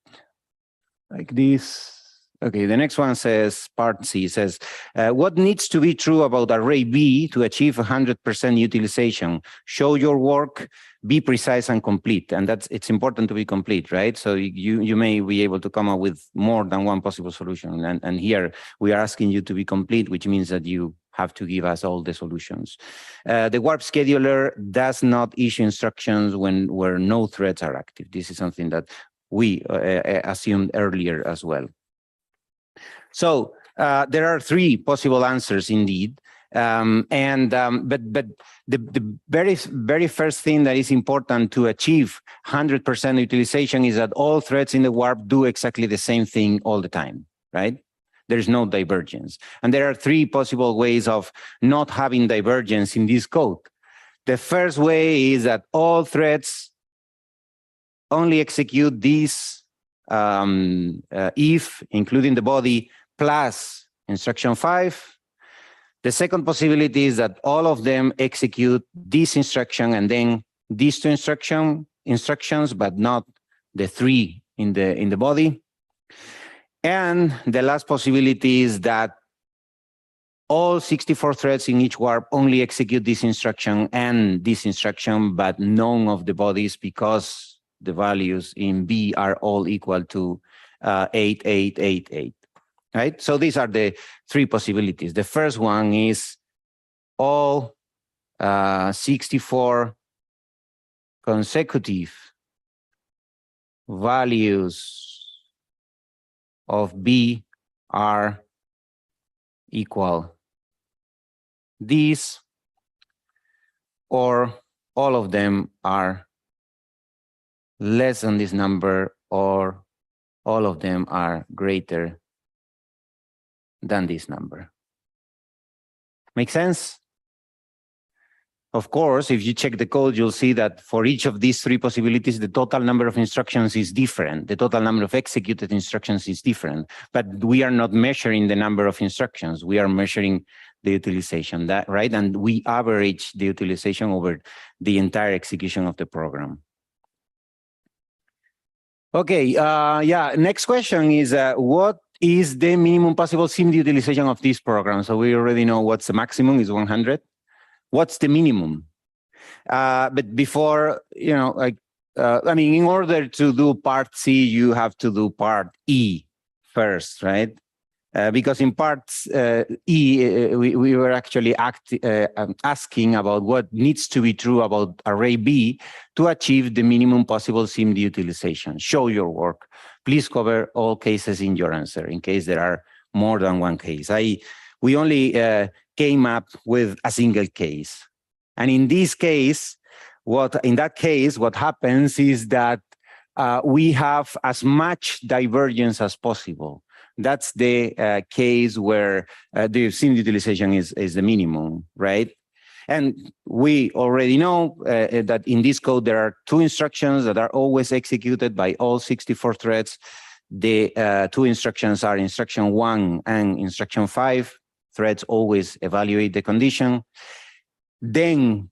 Speaker 8: like this. Okay, the next one says, part C says, what needs to be true about array B to achieve 100% utilization? Show your work, be precise and complete. And it's important to be complete, right? So you may be able to come up with more than one possible solution. And here we are asking you to be complete, which means that you have to give us all the solutions. The warp scheduler does not issue instructions where no threads are active. This is something that we assumed earlier as well. So there are 3 possible answers indeed. But the very first thing that is important to achieve 100% utilization is that all threads in the warp do exactly the same thing all the time, right? There's no divergence. And there are 3 possible ways of not having divergence in this code. The first way is that all threads only execute this if, including the body, plus instruction 5. The second possibility is that all of them execute this instruction and then these 2 instructions, but not the 3 in the body. And the last possibility is that all 64 threads in each warp only execute this instruction and this instruction, but none of the bodies, because the values in B are all equal to 8888. Right? So these are the 3 possibilities. The first one is all 64 consecutive values of B are equal these, or all of them are less than this number, or all of them are greater than this number. Make sense? Of course, if you check the code, you'll see that for each of these three possibilities, the total number of instructions is different. The total number of executed instructions is different. But we are not measuring the number of instructions. We are measuring the utilization, right? And we average the utilization over the entire execution of the program. Okay, yeah, next question is, what is the minimum possible SIMD utilization of this program? So we already know what's the maximum is 100. What's the minimum? But before, you know, like, I mean, in order to do part C, you have to do part E first, right? Because in part E, we were actually asking about what needs to be true about array B to achieve the minimum possible SIMD utilization. Show your work. Please cover all cases in your answer in case there are more than one case. We only came up with a single case. And in this case, what happens is that we have as much divergence as possible. That's the case where the SIMD utilization is the minimum, right? And we already know that in this code, there are two instructions that are always executed by all 64 threads. The two instructions are instruction 1 and instruction 5. Threads always evaluate the condition. Then,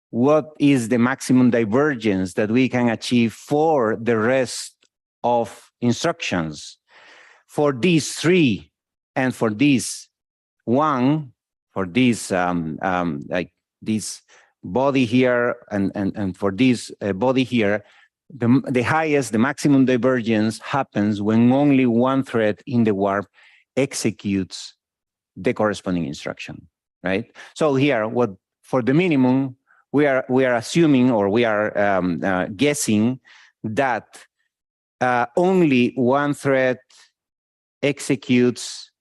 Speaker 8: what is the maximum divergence that we can achieve for the rest of instructions? For these three and for this one, for this like this body here and for this body here, the highest, the maximum divergence happens when only one thread in the warp executes the corresponding instruction, right? So here, for the minimum, we are assuming, or we are guessing that only one thread executes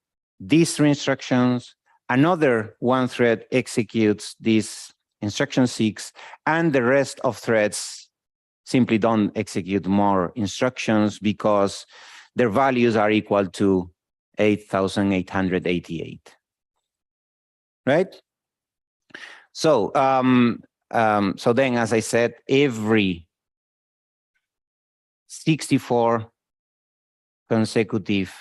Speaker 8: these three instructions, another one thread executes this instruction 6, and the rest of threads simply don't execute more instructions because their values are equal to 8,888, right? So, so then, as I said, every 64 consecutive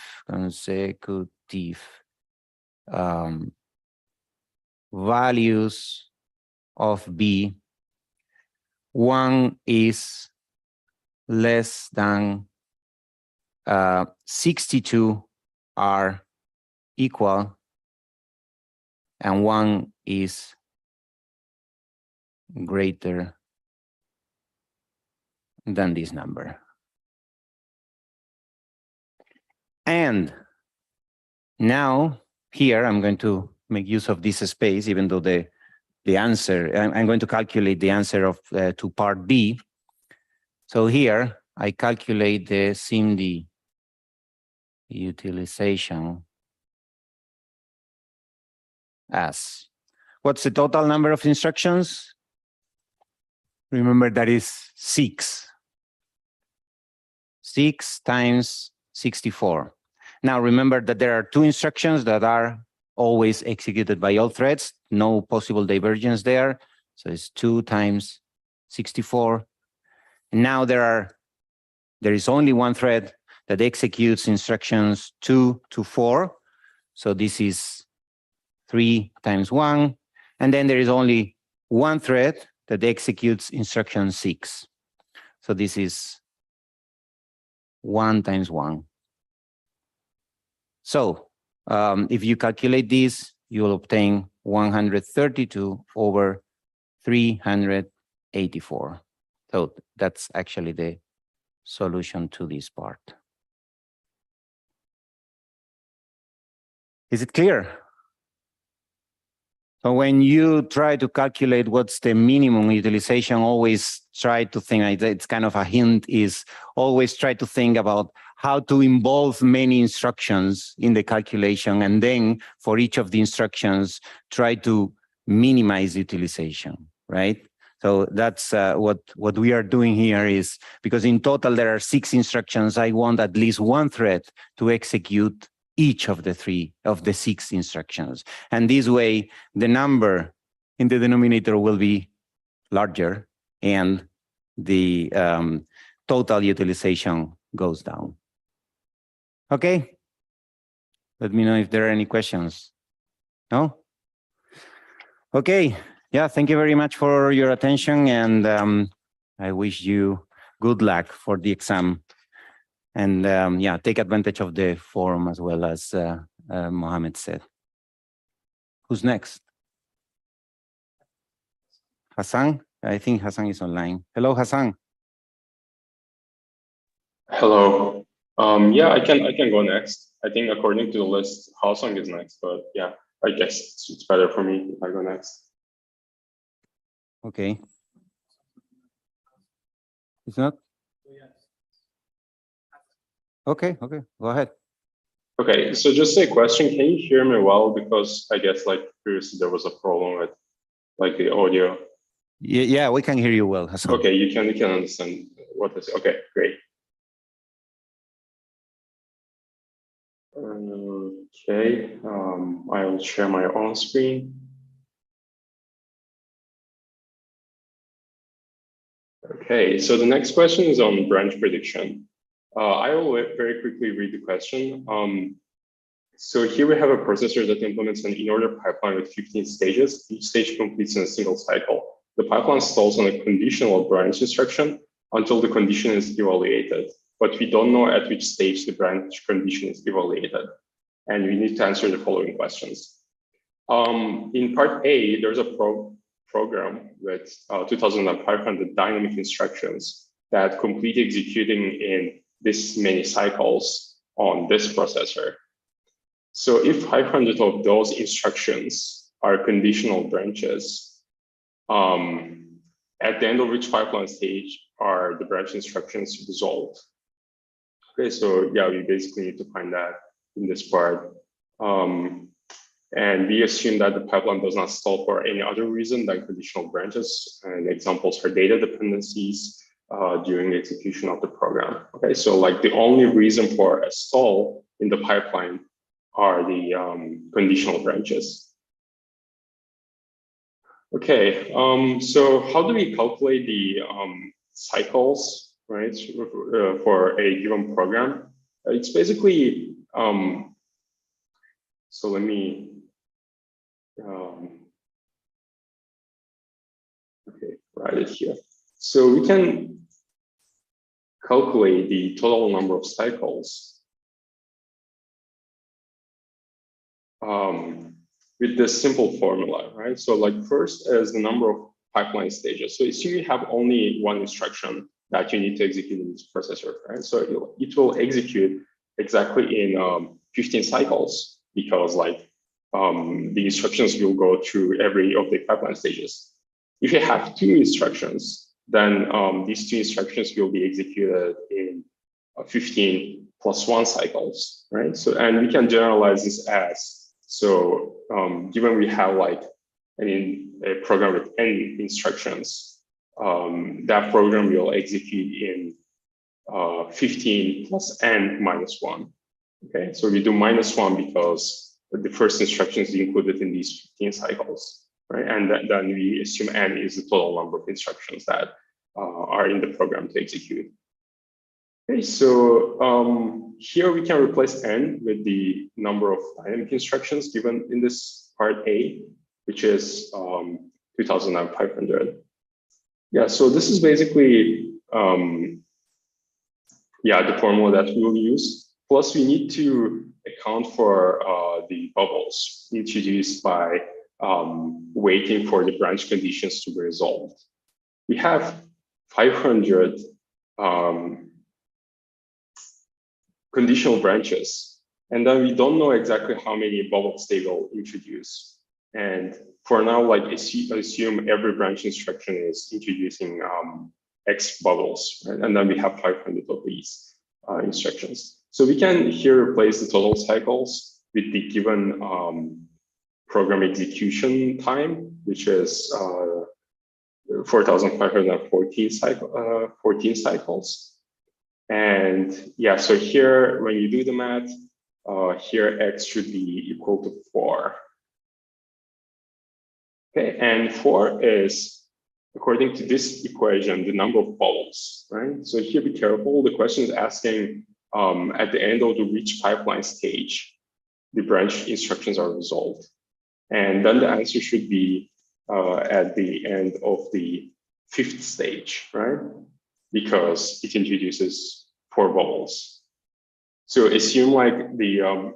Speaker 8: values of B, one is less than 62 are equal, and one is greater than this number. And now here I'm going to make use of this space, even though the answer, I'm going to calculate the answer of to part B. So here I calculate the SIMD utilization as, what's the total number of instructions? Remember, that is 6. 6 times 64. Now remember that there are two instructions that are always executed by all threads, no possible divergence there. So it's 2 times 64. And now there is only one thread that executes instructions 2 to 4. So this is 3 times 1. And then there is only one thread that executes instruction 6. So this is 1 times 1. So if you calculate this, you will obtain 132 over 384. So that's actually the solution to this part. Is it clear? So when you try to calculate what's the minimum utilization, always try to think, it's kind of a hint, is always try to think about how to involve many instructions in the calculation. And then for each of the instructions, try to minimize utilization, right? So that's what we are doing here is, because in total there are 6 instructions, I want at least one thread to execute each of the 6 instructions. And this way, the number in the denominator will be larger and the total utilization goes down. Okay. Let me know if there are any questions. No? Okay. Yeah, thank you very much for your attention, and I wish you good luck for the exam. And yeah, take advantage of the forum as well, as Mohammed said. Who's next? Hassan? I think Hassan is online. Hello, Hassan.
Speaker 9: Hello. Yeah, I can go next. I think according to the list, Hassan is next, but yeah, I guess it's better for me if I go next.
Speaker 8: Okay. It's not? Okay, go ahead.
Speaker 9: Okay, so just a question, can you hear me well? Because I guess like previously there was a problem with like the audio.
Speaker 8: Yeah, we can hear you well, Hassan.
Speaker 9: Okay, you can understand what is, okay, great. Okay, I will share my own screen. Okay, so the next question is on branch prediction. I will very quickly read the question. So here we have a processor that implements an in-order pipeline with 15 stages. Each stage completes in a single cycle. The pipeline stalls on a conditional branch instruction until the condition is evaluated, but we don't know at which stage the branch condition is evaluated. And we need to answer the following questions. In part A, there's a program with 2,500 dynamic instructions that complete executing in this many cycles on this processor. So if 500 of those instructions are conditional branches, at the end of which pipeline stage are the branch instructions resolved? Okay, so yeah, we basically need to find that in this part. And we assume that the pipeline does not stall for any other reason than conditional branches. And examples are data dependencies during the execution of the program. Okay, so like the only reason for a stall in the pipeline are the conditional branches. Okay, so how do we calculate the cycles, right, for a given program? It's basically, so let me, okay, write it here. So we can calculate the total number of cycles with this simple formula, right? So like first is the number of pipeline stages. So assume you have only one instruction that you need to execute in this processor, right? So it will execute exactly in 15 cycles because like the instructions will go through every of the pipeline stages. If you have 2 instructions, then these 2 instructions will be executed in 15 plus 1 cycles, right? So, and we can generalize this as, so given we have like, a program with n instructions, that program will execute in 15 plus n minus 1. Okay, so we do -1 because the first instruction is included in these 15 cycles, right? And then we assume n is the total number of instructions that are in the program to execute. Okay, so here we can replace n with the number of dynamic instructions given in this part A, which is 2,500. Yeah, so this is basically, yeah, the formula that we will use. Plus, we need to account for the bubbles introduced by waiting for the branch conditions to be resolved. We have 500 conditional branches, and then we don't know exactly how many bubbles they will introduce. And for now, like assume every branch instruction is introducing X bubbles, right? And then we have 500 of these instructions. So we can here replace the total cycles with the given program execution time, which is 4,514 14 cycles. And yeah, so here, when you do the math, here X should be equal to 4. Okay, and 4 is, according to this equation, the number of bubbles, right? So here, be careful. The question is asking at the end of the which pipeline stage the branch instructions are resolved. And then the answer should be at the end of the 5th stage, right? Because it introduces 4 bubbles. So assume like the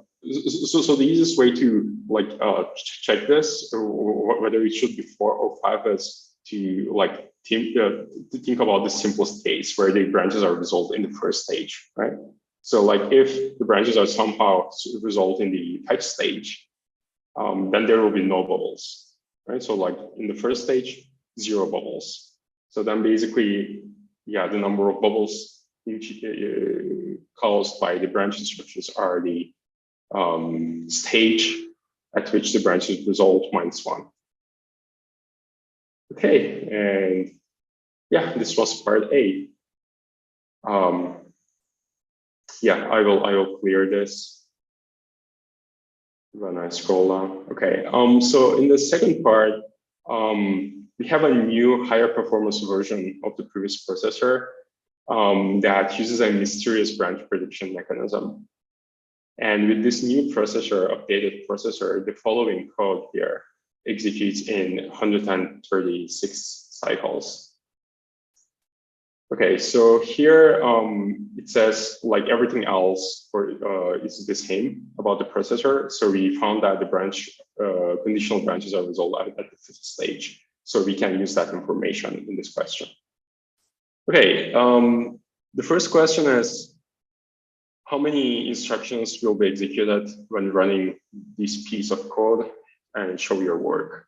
Speaker 9: so the easiest way to like check this, or whether it should be 4 or 5, is to like think about the simplest case where the branches are resolved in the 1st stage, right? So like if the branches are somehow resolved in the 5th stage, then there will be no bubbles, right? So like in the 1st stage, 0 bubbles. So then basically, yeah, the number of bubbles caused by the branch instructions are the stage at which the branch is resolved -1. Okay, and yeah, this was part A. Yeah, I will clear this when I scroll down. Okay, so in the second part, we have a new higher performance version of the previous processor that uses a mysterious branch prediction mechanism. And with this new processor, updated processor, the following code here executes in 136 cycles. Okay, so here it says like everything else is the same about the processor. So we found that the branch conditional branches are resolved at the 5th stage. So we can use that information in this question. Okay, the first question is, how many instructions will be executed when running this piece of code, and show your work?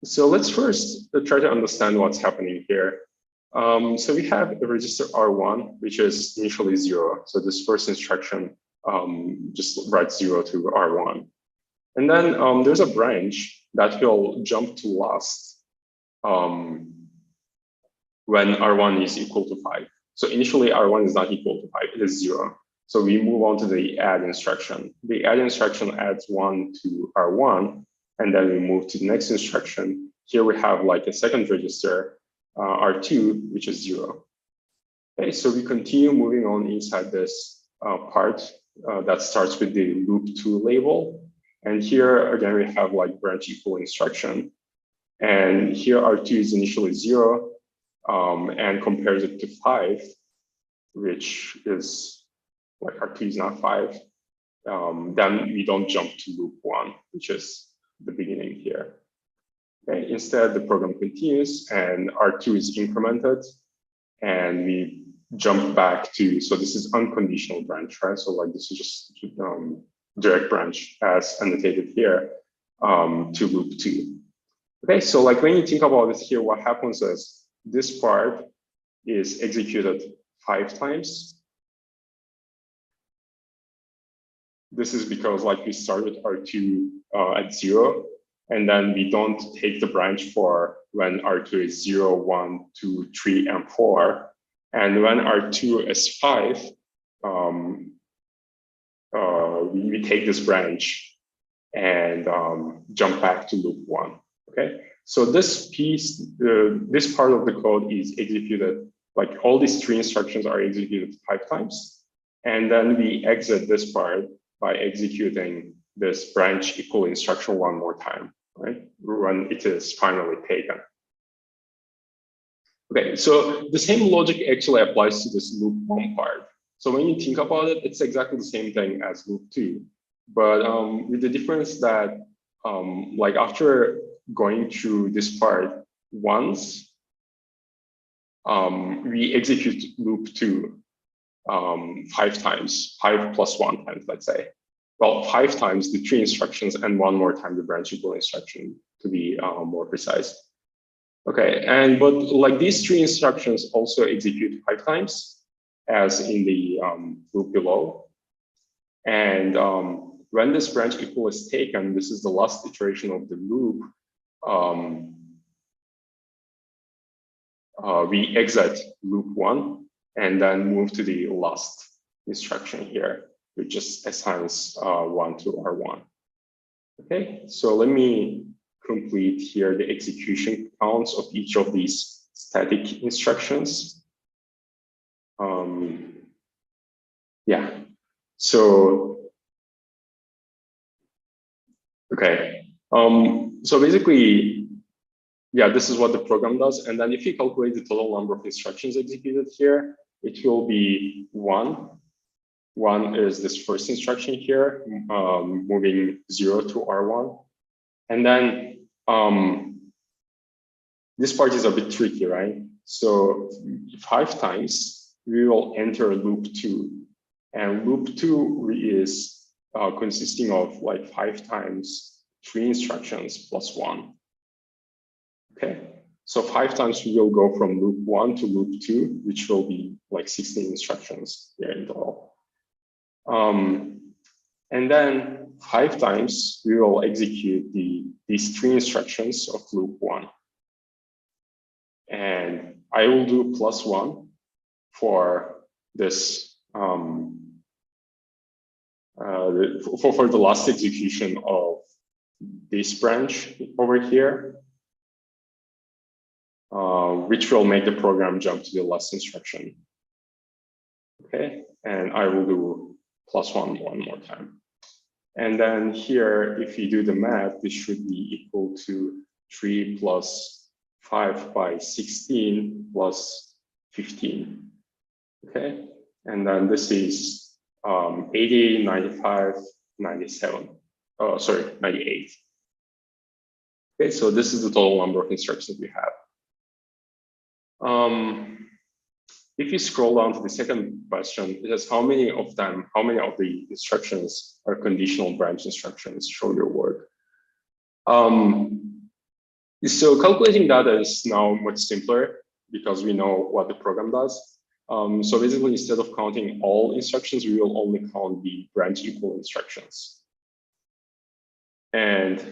Speaker 9: So let's first try to understand what's happening here. So we have a register R1, which is initially 0. So this first instruction just writes 0 to R1. And then there's a branch that will jump to last when R1 is equal to 5. So initially R1 is not equal to 5, it is 0. So we move on to the add instruction. The add instruction adds 1 to R1, and then we move to the next instruction. Here we have like a second register, R2, which is 0. Okay, so we continue moving on inside this part that starts with the loop 2 label. And here again, we have like branch equal instruction. And here R2 is initially 0 and compares it to 5, which is like R2 is not 5. Then we don't jump to loop 1, which is the beginning here. Okay, instead, the program continues and R2 is incremented, and we jump back to, so this is unconditional branch, right? So like this is just direct branch as annotated here to loop 2. Okay, so like when you think about it here, what happens is this part is executed 5 times. This is because like we start with R2 at 0, and then we don't take the branch for when R2 is 0, 1, 2, 3, and 4. And when R2 is 5, we take this branch and jump back to loop 1. Okay, so this piece, this part of the code is executed, like all these 3 instructions are executed 5 times. And then we exit this part by executing this branch equal instruction 1 more time, right? When it is finally taken. Okay, so the same logic actually applies to this loop 1 part. So when you think about it, it's exactly the same thing as loop 2, but with the difference that like after going through this part once, we execute loop 2 5 times, 5 plus 1 times, let's say. Well, 5 times the 3 instructions and 1 more time the branch equal instruction to be more precise. Okay, and but like these 3 instructions also execute 5 times, as in the loop below. And when this branch equal is taken, this is the last iteration of the loop. We exit loop 1 and then move to the last instruction here, which just assigns 1 to R1. Okay, so let me complete here the execution counts of each of these static instructions. Yeah, so, okay. So basically, yeah, this is what the program does. And then if you calculate the total number of instructions executed here, it will be 1. 1 is this first instruction here, moving 0 to R1. And then this part is a bit tricky, right? So 5 times we will enter loop 2. And loop 2 is consisting of like 5 times 3 instructions plus 1. Okay, so 5 times we will go from loop 1 to loop 2, which will be like 16 instructions here in total. And then 5 times we will execute these 3 instructions of loop 1. And I will do plus 1 for this for the last execution of this branch over here, which will make the program jump to the last instruction. Okay, and I will do plus 1 more time. And then here, if you do the math, this should be equal to 3 plus 5 by 16 plus 15. Okay, and then this is 80, 95, 97. Oh, sorry, 98. Okay, so this is the total number of instructions we have. If you scroll down to the second question, it says how many of the instructions are conditional branch instructions? Show your work. So calculating that is now much simpler because we know what the program does. So basically, instead of counting all instructions, we will only count the branch equal instructions. And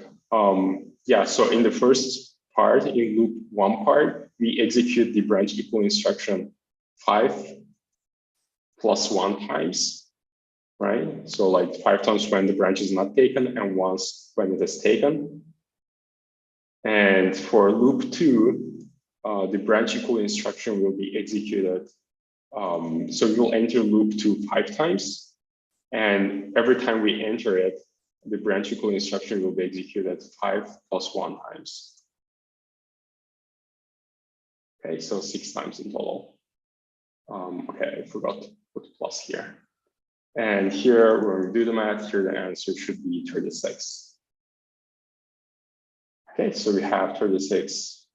Speaker 9: yeah, so in the first part, in loop 1 part, we execute the branch equal instruction 5 plus 1 times, right? So like 5 times when the branch is not taken and once when it is taken. And for loop 2, the branch equal instruction will be executed. So we will enter loop 2 5 times. And every time we enter it, the branch equal instruction will be executed 5 plus 1 times. Okay, so 6 times in total. Okay, I forgot to put plus here. And here, when we do the math, here the answer should be 36. Okay, so we have 36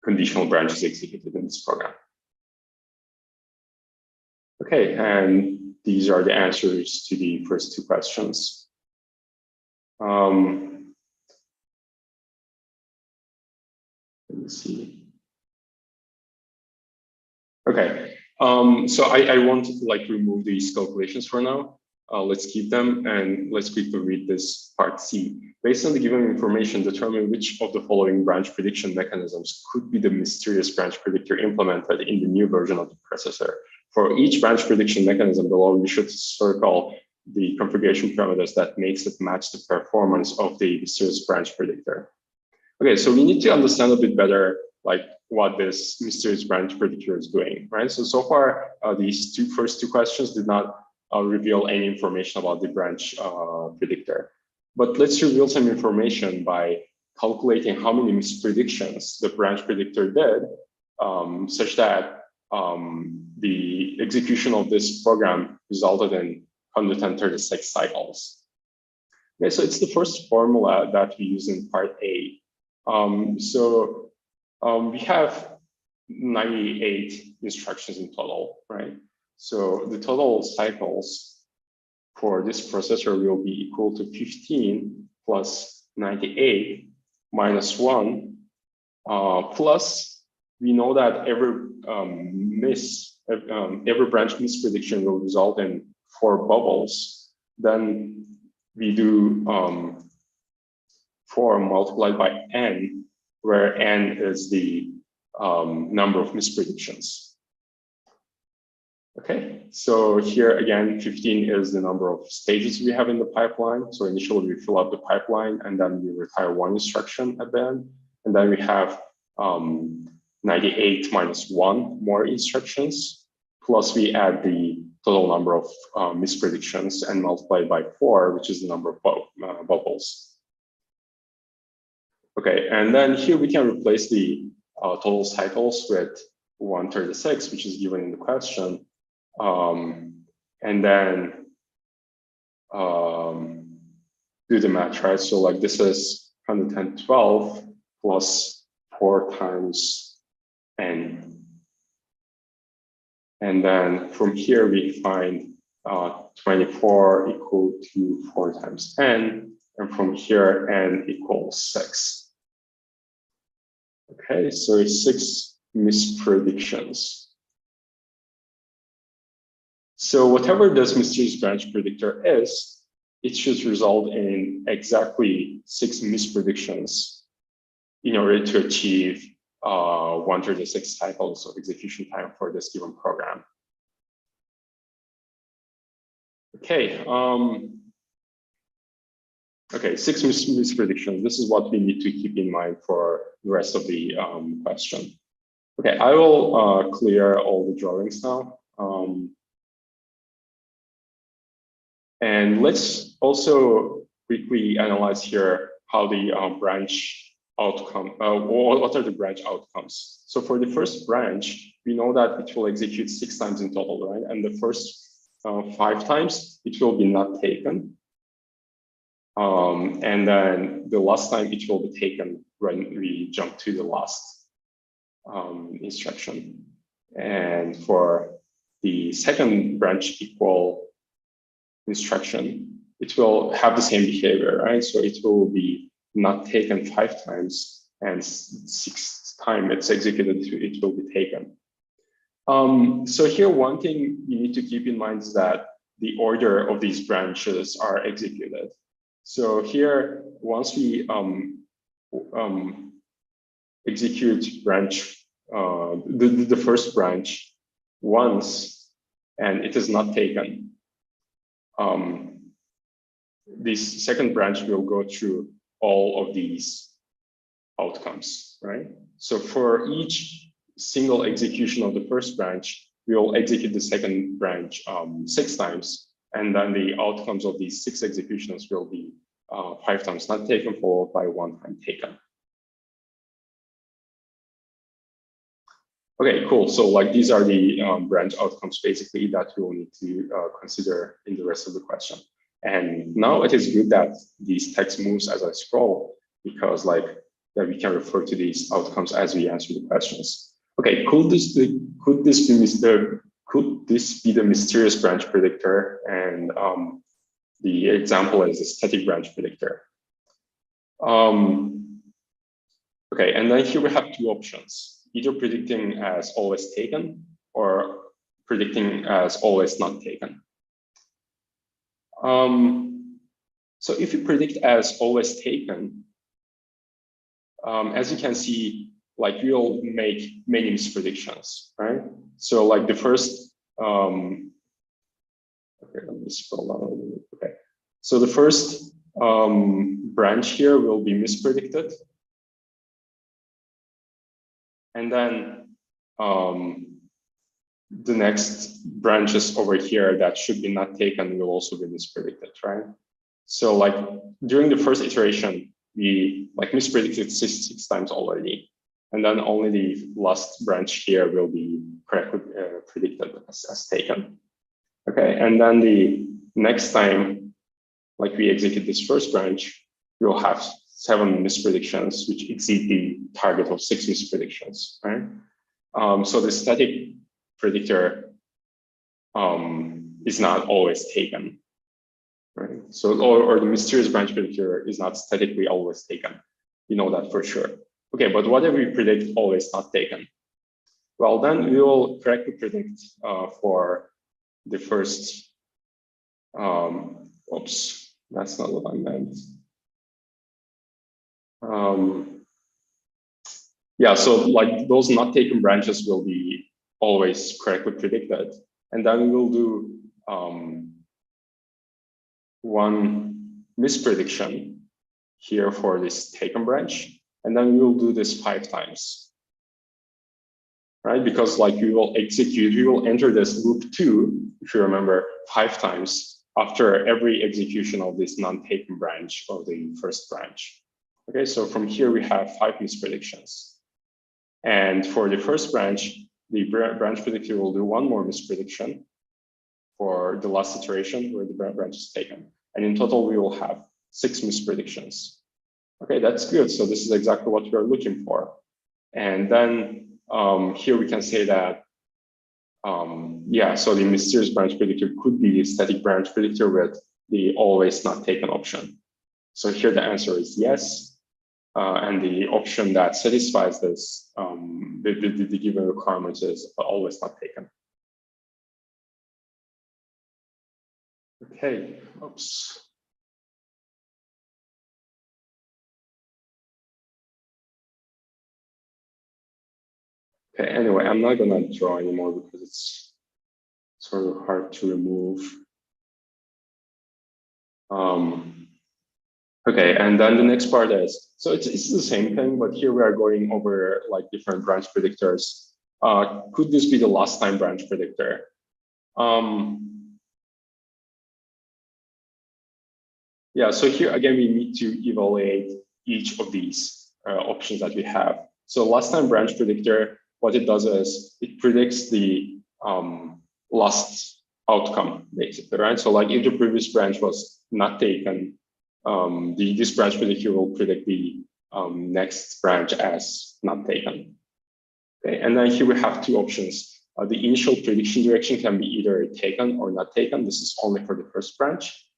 Speaker 9: conditional branches executed in this program. Okay, and these are the answers to the first 2 questions. Let me see. Okay, so I wanted to like remove these calculations for now. Let's keep them and let's quickly read this part C. Based on the given information, determine which of the following branch prediction mechanisms could be the mysterious branch predictor implemented in the new version of the processor. For each branch prediction mechanism below, you should circle the configuration parameters that makes it match the performance of the mysterious branch predictor. Okay, so we need to understand a bit better like what this mysterious branch predictor is doing, right? So far, these first two questions did not reveal any information about the branch predictor. But let's reveal some information by calculating how many mispredictions the branch predictor did, such that the execution of this program resulted in 136 cycles. Okay, so it's the first formula that we use in part A. We have 98 instructions in total, right? So the total cycles for this processor will be equal to 15 plus 98 minus 1 plus we know that every branch misprediction will result in 4 bubbles. Then we do 4 multiplied by n, where n is the number of mispredictions. Okay, so here again, 15 is the number of stages we have in the pipeline. So initially we fill up the pipeline and then we retire 1 instruction at the end. And then we have 98 minus 1 more instructions, plus we add the total number of mispredictions and multiply by 4, which is the number of bubbles. Okay, and then here we can replace the total cycles with 136, which is given in the question. And then do the math, right? So like this is 112 plus 4 times n. And then from here we find 24 equal to 4 times n. And from here n equals 6. Okay, so it's 6 mispredictions. So whatever this mysterious branch predictor is, it should result in exactly 6 mispredictions in order to achieve 136 cycles of execution time for this given program. Okay, okay, 6 mispredictions. This is what we need to keep in mind for the rest of the question. Okay, I will clear all the drawings now. And let's also quickly analyze here how the branch outcome, what are the branch outcomes. So for the first branch, we know that it will execute 6 times in total, right? And the first 5 times, it will be not taken. And then the last time it will be taken when we jump to the last instruction. And for the second branch equal instruction, it will have the same behavior, right? So it will be not taken 5 times, and 6th time it's executed, it will be taken. So here, one thing you need to keep in mind is that the order of these branches are executed. So here, once we execute branch, the first branch once, and it is not taken, this second branch will go through all of these outcomes, right? So for each single execution of the first branch, we will execute the second branch 6 times, and then the outcomes of these 6 executions will be 5 times not taken, followed by 1 time taken. Okay, cool. So like these are the branch outcomes basically that we will need to consider in the rest of the question. And now it is good that these text moves as I scroll, because like that we can refer to these outcomes as we answer the questions. Okay, could this be the mysterious branch predictor? And the example is a static branch predictor. Okay, and then here we have 2 options. Either predicting as always taken or predicting as always not taken. So if you predict as always taken, as you can see, like we'll make many mispredictions, right? So like the first, okay, let me scroll down a little bit. Okay, so the first branch here will be mispredicted. And then the next branches over here that should be not taken will also be mispredicted, right? So like during the first iteration, we like mispredicted 6 times already. And then only the last branch here will be correctly predicted as taken. Okay, and then the next time, like we execute this first branch, we'll have 7 mispredictions, which exceed the target of 6 mispredictions, right? So the static predictor is not always taken. right? So, or the mysterious branch predictor is not statically always taken. You know that for sure. Okay, but whatever we predict always not taken. Well, then we will correctly predict for the first, oops, that's not what I meant. Yeah, so like those not taken branches will be always correctly predicted. And then we will do one misprediction here for this taken branch. And then we will do this 5 times. Right, because like we will enter this loop 2, if you remember, 5 times after every execution of this non-taken branch of the first branch. Okay, so from here we have 5 mispredictions. And for the first branch, the branch predictor will do 1 more misprediction for the last iteration where the branch is taken. And in total, we will have 6 mispredictions. Okay, that's good. So this is exactly what we are looking for. And then here we can say that, yeah, so the mysterious branch predictor could be a static branch predictor with the always not taken option. So here the answer is yes. And the option that satisfies this, the given requirements is always not taken. Okay, oops. Okay, anyway, I'm not gonna draw anymore because it's sort of hard to remove. Okay, and then the next part is, so it's the same thing, but here we are going over like different branch predictors. Could this be the last time branch predictor? Yeah, so here again, we need to evaluate each of these options that we have. So last time branch predictor, what it does is it predicts the last outcome, basically, right? So like if the previous branch was not taken, this branch predictor will predict the next branch as not taken. Okay, and then here we have 2 options. The initial prediction direction can be either taken or not taken. This is only for the first branch.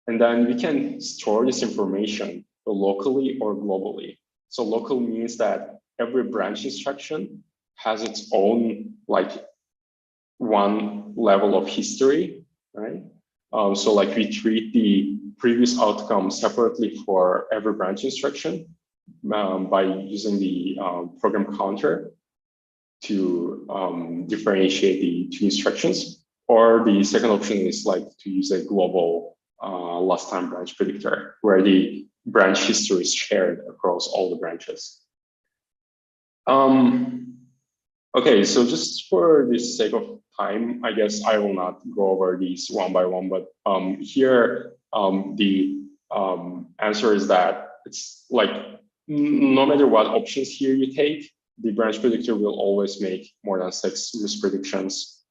Speaker 9: And then we can store this information locally or globally. So local means that every branch instruction has its own like one level of history, right? So like we treat the previous outcome separately for every branch instruction by using the program counter to differentiate the 2 instructions. Or the second option is like to use a global last time branch predictor where the branch history is shared across all the branches. Okay, so just for the sake of time, I guess I will not go over these one by one, but here the answer is that it's like no matter what options here you take, the branch predictor will always make more than 6 mispredictions.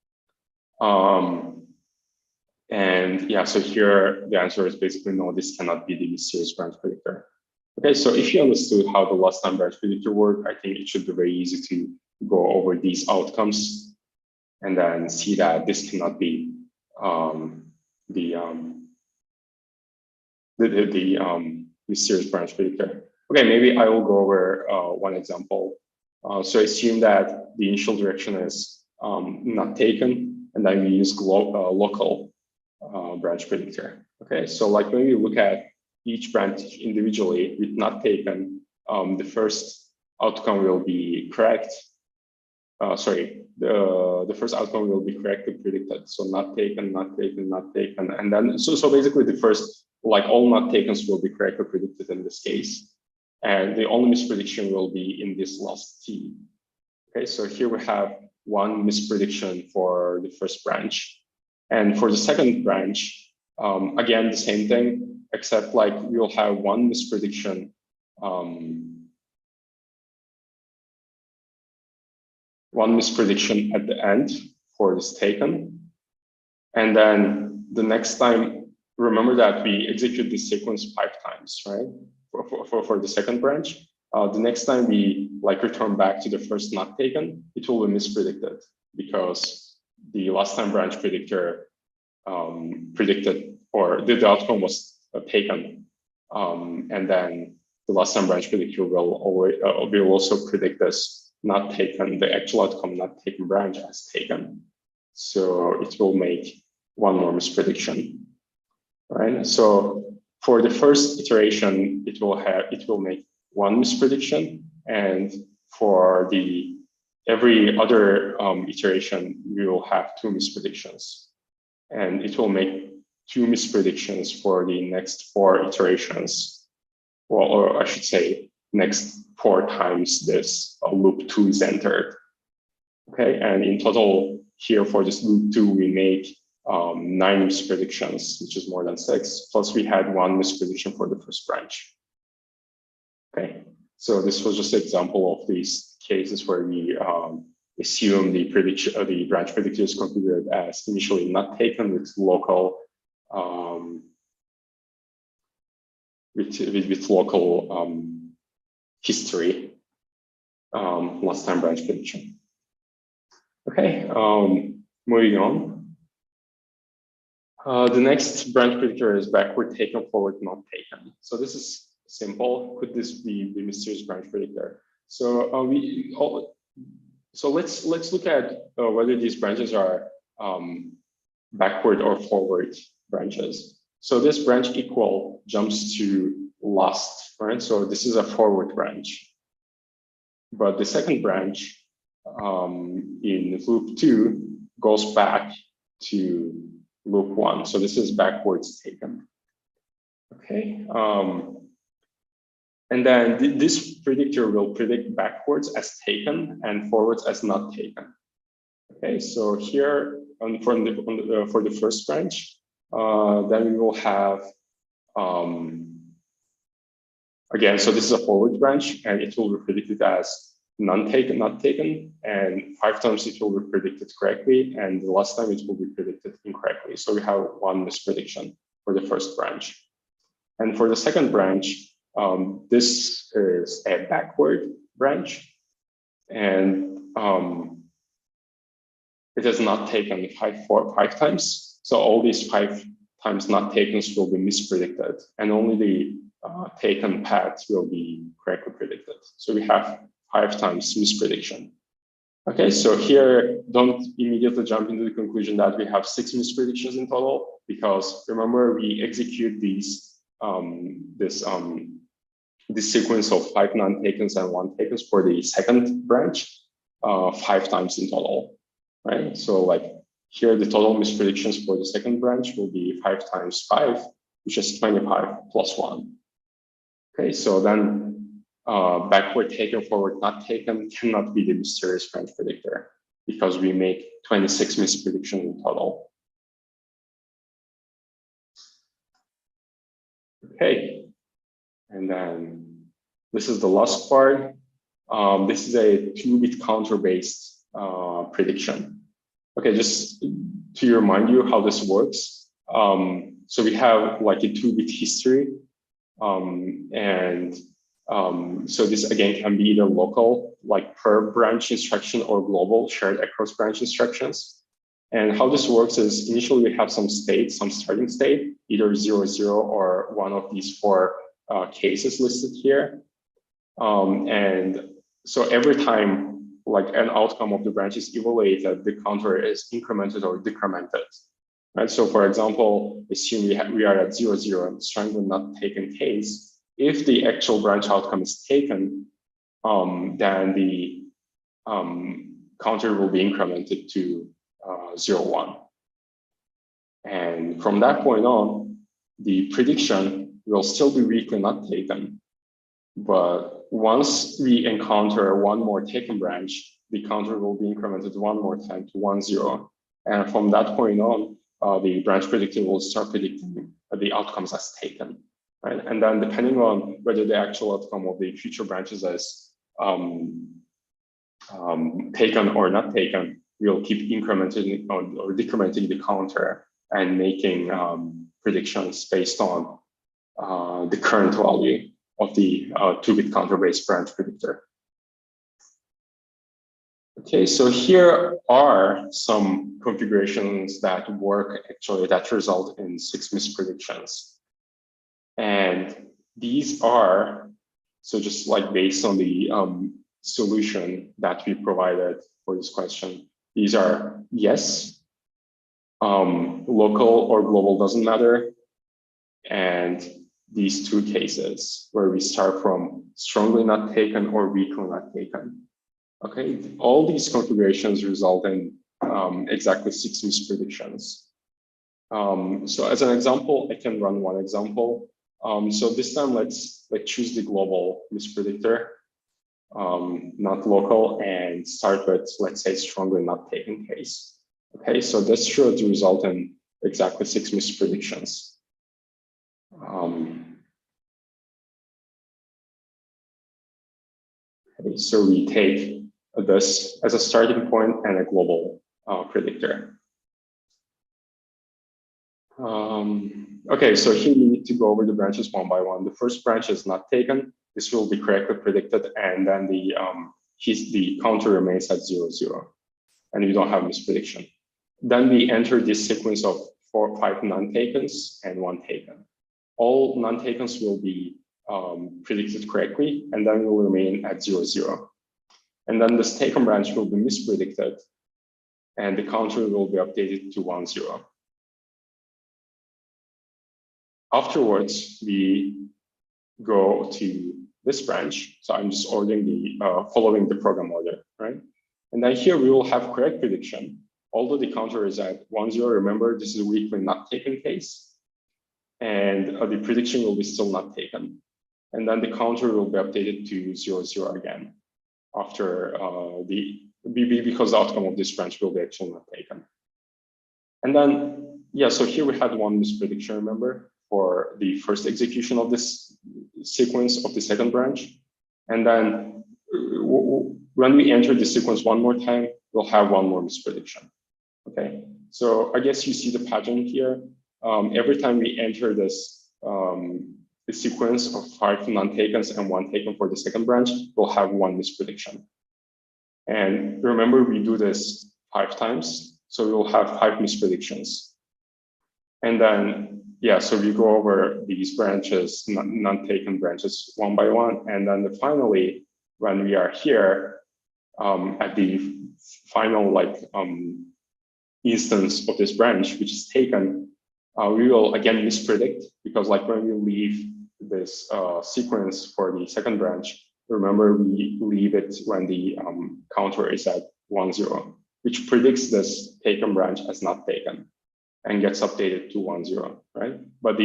Speaker 9: And yeah, so here the answer is basically no, this cannot be the mysterious branch predictor. Okay, so if you understood how the last time branch predictor worked, I think it should be very easy to go over these outcomes and then see that this cannot be the mysterious branch predictor. Okay, maybe I will go over one example. So assume that the initial direction is not taken, and then we use local branch predictor. Okay, so like when we look at each branch individually with not taken, the first outcome will be correct. Sorry, the first outcome will be correctly predicted. So not taken, not taken, not taken, and then so basically the first, like all not takens will be correctly predicted in this case, and the only misprediction will be in this last T. Okay, so here we have one misprediction for the first branch. And for the second branch, again, the same thing, except like we'll have one misprediction at the end for this taken. And then the next time, remember that we execute this sequence 5 times, right? For the second branch. The next time we like return back to the first not taken, it will be mispredicted because the last time branch predictor predicted or the outcome was taken. And then the last time branch predictor will also predict this not taken, the actual outcome not taken branch as taken. So it will make one more misprediction, right? So for the first iteration, it will make one misprediction, and for the every other iteration, we will have two mispredictions, and it will make two mispredictions for the next 4 iterations, or I should say, next 4 times this loop 2 is entered. Okay, and in total here for this loop 2, we make 9 mispredictions, which is more than 6. Plus we had 1 misprediction for the first branch. Okay, so this was just an example of these cases where we assume the branch predictor is configured as initially not taken with local with local history, last time branch prediction. Okay, moving on. The next branch predictor is backward taken, forward not taken. So this is simple. Could this be the mysterious branch predictor? So let's look at whether these branches are backward or forward branches. So this branch equal jumps to last, right? So this is a forward branch. But the second branch in loop 2 goes back to loop 1. So this is backwards taken. Okay. And then this predictor will predict backwards as taken and forwards as not taken. Okay. So here for the first branch, then we will have again. So this is a forward branch, and it will be predicted as none taken, not taken, and 5 times it will be predicted correctly, and the last time it will be predicted incorrectly. So we have 1 misprediction for the first branch. And for the second branch, this is a backward branch, and it has not taken 5 times. So all these 5 times not taken will be mispredicted, and only the taken path will be correctly predicted. So we have 5 times misprediction. Okay, so here, don't immediately jump into the conclusion that we have 6 mispredictions in total, because remember we execute these this sequence of 5 non-takens and 1 takens for the second branch 5 times in total, right? So like here, the total mispredictions for the second branch will be 5 times 5, which is 25 plus 1. Okay, so then backward taken, forward not taken cannot be the mysterious branch predictor because we make 26 mispredictions in total. Okay, and then this is the last part. This is a 2-bit counter-based prediction. Okay, just to remind you how this works. So we have like a 2-bit history, so this again can be either local, like per branch instruction, or global, shared across branch instructions. And how this works is initially we have some state, some starting state, either 0, 0, or one of these 4 cases listed here. And so every time like an outcome of the branch is evaluated, the counter is incremented or decremented. Right. So for example, assume we are at 0, 0 and strongly not taken case. If the actual branch outcome is taken, then the counter will be incremented to 0, 1. And from that point on, the prediction will still be weakly not taken. But once we encounter 1 more taken branch, the counter will be incremented 1 more time to 1, 0. And from that point on, the branch predictor will start predicting the outcomes as taken. Right? And then depending on whether the actual outcome of the future branches is taken or not taken, we'll keep incrementing or decrementing the counter and making predictions based on the current value of the 2-bit counter-based branch predictor. Okay, so here are some configurations that work actually that result in 6 mispredictions. And these are, so just like based on the solution that we provided for this question, these are yes, local or global doesn't matter, and these two cases where we start from strongly not taken or weakly not taken. Okay, all these configurations result in exactly 6 mispredictions. So as an example, I can run one example. So this time, let's choose the global mispredictor, not local, and start with, let's say, strongly not taken case. Okay, so this should result in exactly 6 mispredictions. Okay, so we take this as a starting point and a global predictor. Okay, so here we need to go over the branches one by one. The first branch is not taken. This will be correctly predicted, and then the counter remains at 0, 0, and we don't have misprediction. Then we enter this sequence of 4, 5 non-takens and 1 taken. All non-takens will be predicted correctly, and then will remain at 0, 0. And then this taken branch will be mispredicted, and the counter will be updated to 1, 0. Afterwards, we go to this branch. So I'm just ordering the following the program order, right? And then here we will have correct prediction. Although the counter is at 1, 0, remember this is a weakly not taken case, and the prediction will be still not taken. And then the counter will be updated to 0, 0 again after because the outcome of this branch will be actually not taken. And then, yeah, so here we had one misprediction, remember, for the first execution of this sequence of the second branch. And then when we enter the sequence one more time, we'll have one more misprediction. Okay, so I guess you see the pattern here. Every time we enter this the sequence of 5 non-takens and 1 taken for the second branch, we'll have one misprediction. And remember, we do this 5 times, so we'll have 5 mispredictions. And then, yeah, so we go over these branches, non-taken branches one by one. And then finally, when we are here at the final instance of this branch, which is taken, we will again mispredict, because when we leave this sequence for the second branch, remember we leave it when the counter is at 1, 0, which predicts this taken branch as not taken and gets updated to 1, 0, right? But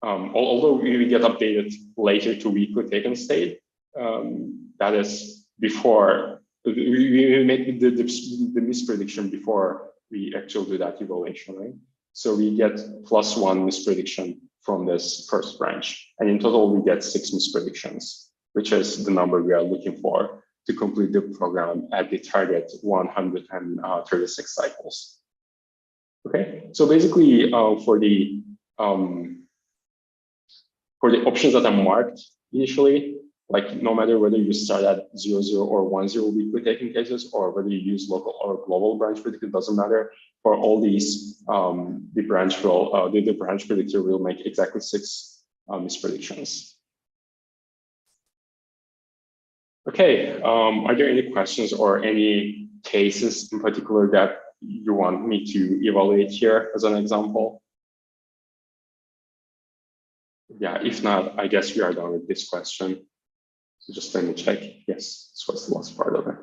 Speaker 9: although we get updated later to weakly taken state, that is before we make the misprediction before we actually do that evaluation, right? So we get +1 misprediction from this first branch. And in total, we get 6 mispredictions, which is the number we are looking for to complete the program at the target 136 cycles. Okay, so basically for the options that are marked initially, no matter whether you start at 0, 0 or 1, 0 weakly taken cases, or whether you use local or global branch predictor, doesn't matter. For all these, the branch predictor will make exactly 6 mispredictions. Okay, are there any questions or any cases in particular that you want me to evaluate here as an example? Yeah, if not, I guess we are done with this question. So just let me check. Yes, this was the last part of it.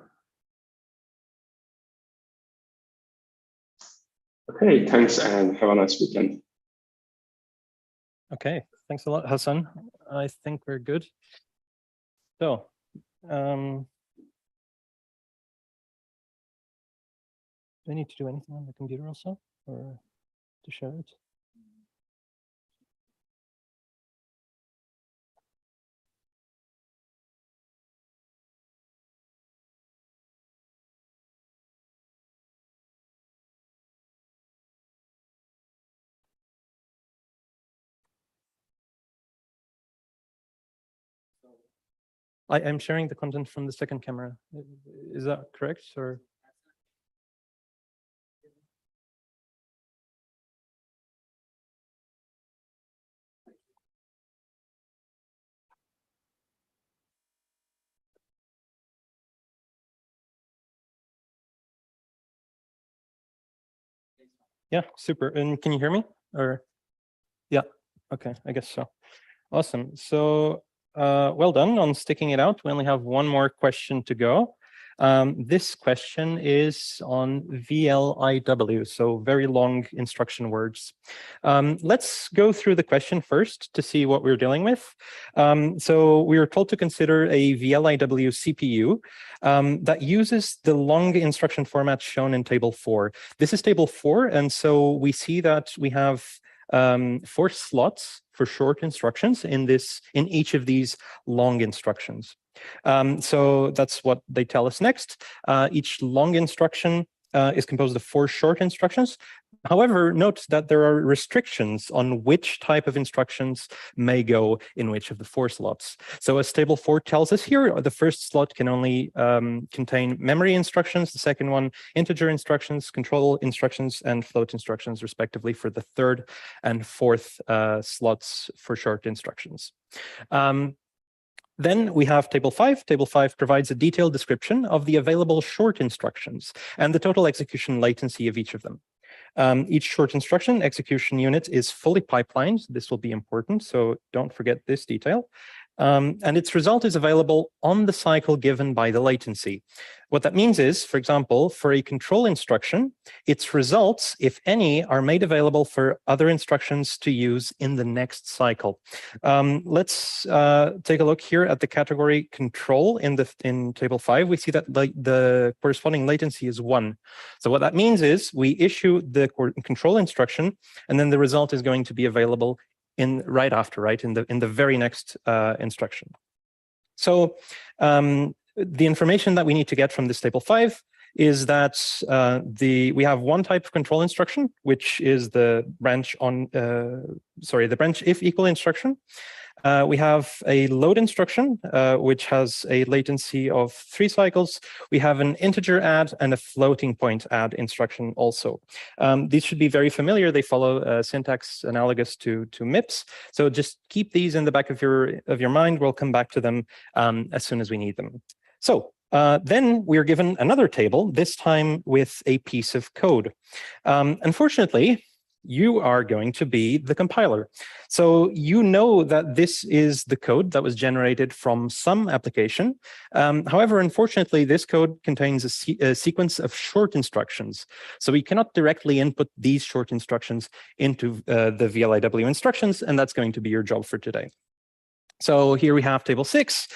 Speaker 9: Okay, thanks and have a nice weekend.
Speaker 10: Okay, thanks a lot, Hassan. I think we're good. So, do I need to do anything on the computer also, or to share it? I'm sharing the content from the second camera. Is that correct, or? Yeah, super. And can you hear me? Or yeah, okay, I guess so. Awesome. So well done on sticking it out. We only have one more question to go. This question is on VLIW, so very long instruction words. Let's go through the question first to see what we're dealing with. So we are told to consider a VLIW CPU that uses the long instruction format shown in table 4. This is table 4, and so we see that we have 4 slots for short instructions in each of these long instructions. So that's what they tell us next. Each long instruction is composed of 4 short instructions. However, note that there are restrictions on which type of instructions may go in which of the 4 slots. So as table 4 tells us here, the first slot can only contain memory instructions, the second one integer instructions, control instructions, and float instructions, respectively, for the third and fourth slots for short instructions. Then we have table 5. Table 5 provides a detailed description of the available short instructions and the total execution latency of each of them. Each short instruction execution unit is fully pipelined. This will be important, so don't forget this detail. And its result is available on the cycle given by the latency. What that means is, for example, for a control instruction, its results, if any, are made available for other instructions to use in the next cycle. Let's take a look here at the category control in table 5. We see that the corresponding latency is 1. So what that means is we issue the control instruction, and then the result is going to be available in the very next instruction. So the information that we need to get from this table 5 is that we have one type of control instruction, which is the branch if equal instruction. We have a load instruction, which has a latency of 3 cycles. We have an integer add and a floating point add instruction also. These should be very familiar. They follow syntax analogous to MIPS. So just keep these in the back of your mind. We'll come back to them as soon as we need them. So then we're given another table, this time with a piece of code. Unfortunately, you are going to be the compiler. So you know that this is the code that was generated from some application. However, unfortunately, this code contains a sequence of short instructions. So we cannot directly input these short instructions into the VLIW instructions, and that's going to be your job for today. So here we have table 6,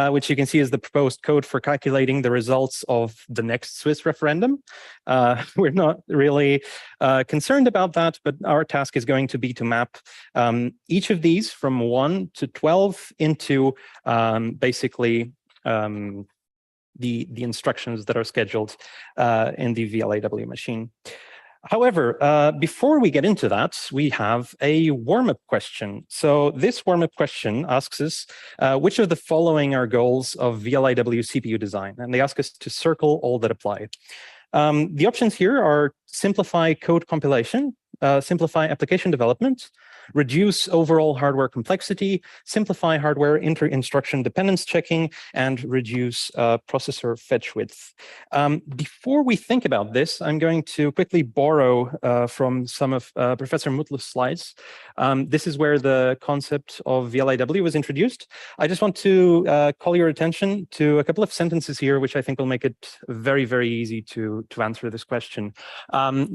Speaker 10: which you can see is the proposed code for calculating the results of the next Swiss referendum. We're not really concerned about that, but our task is going to be to map each of these from 1 to 12 into basically the instructions that are scheduled in the VLIW machine. However, before we get into that, we have a warm-up question. So this warm-up question asks us, which of the following are goals of VLIW CPU design? And they ask us to circle all that apply. The options here are simplify code compilation, simplify application development, reduce overall hardware complexity, simplify hardware inter-instruction dependence checking, and reduce processor fetch width. Before we think about this, I'm going to quickly borrow from some of Professor Mutlu's slides. This is where the concept of VLIW was introduced. I just want to call your attention to a couple of sentences here, which I think will make it very, very easy to answer this question.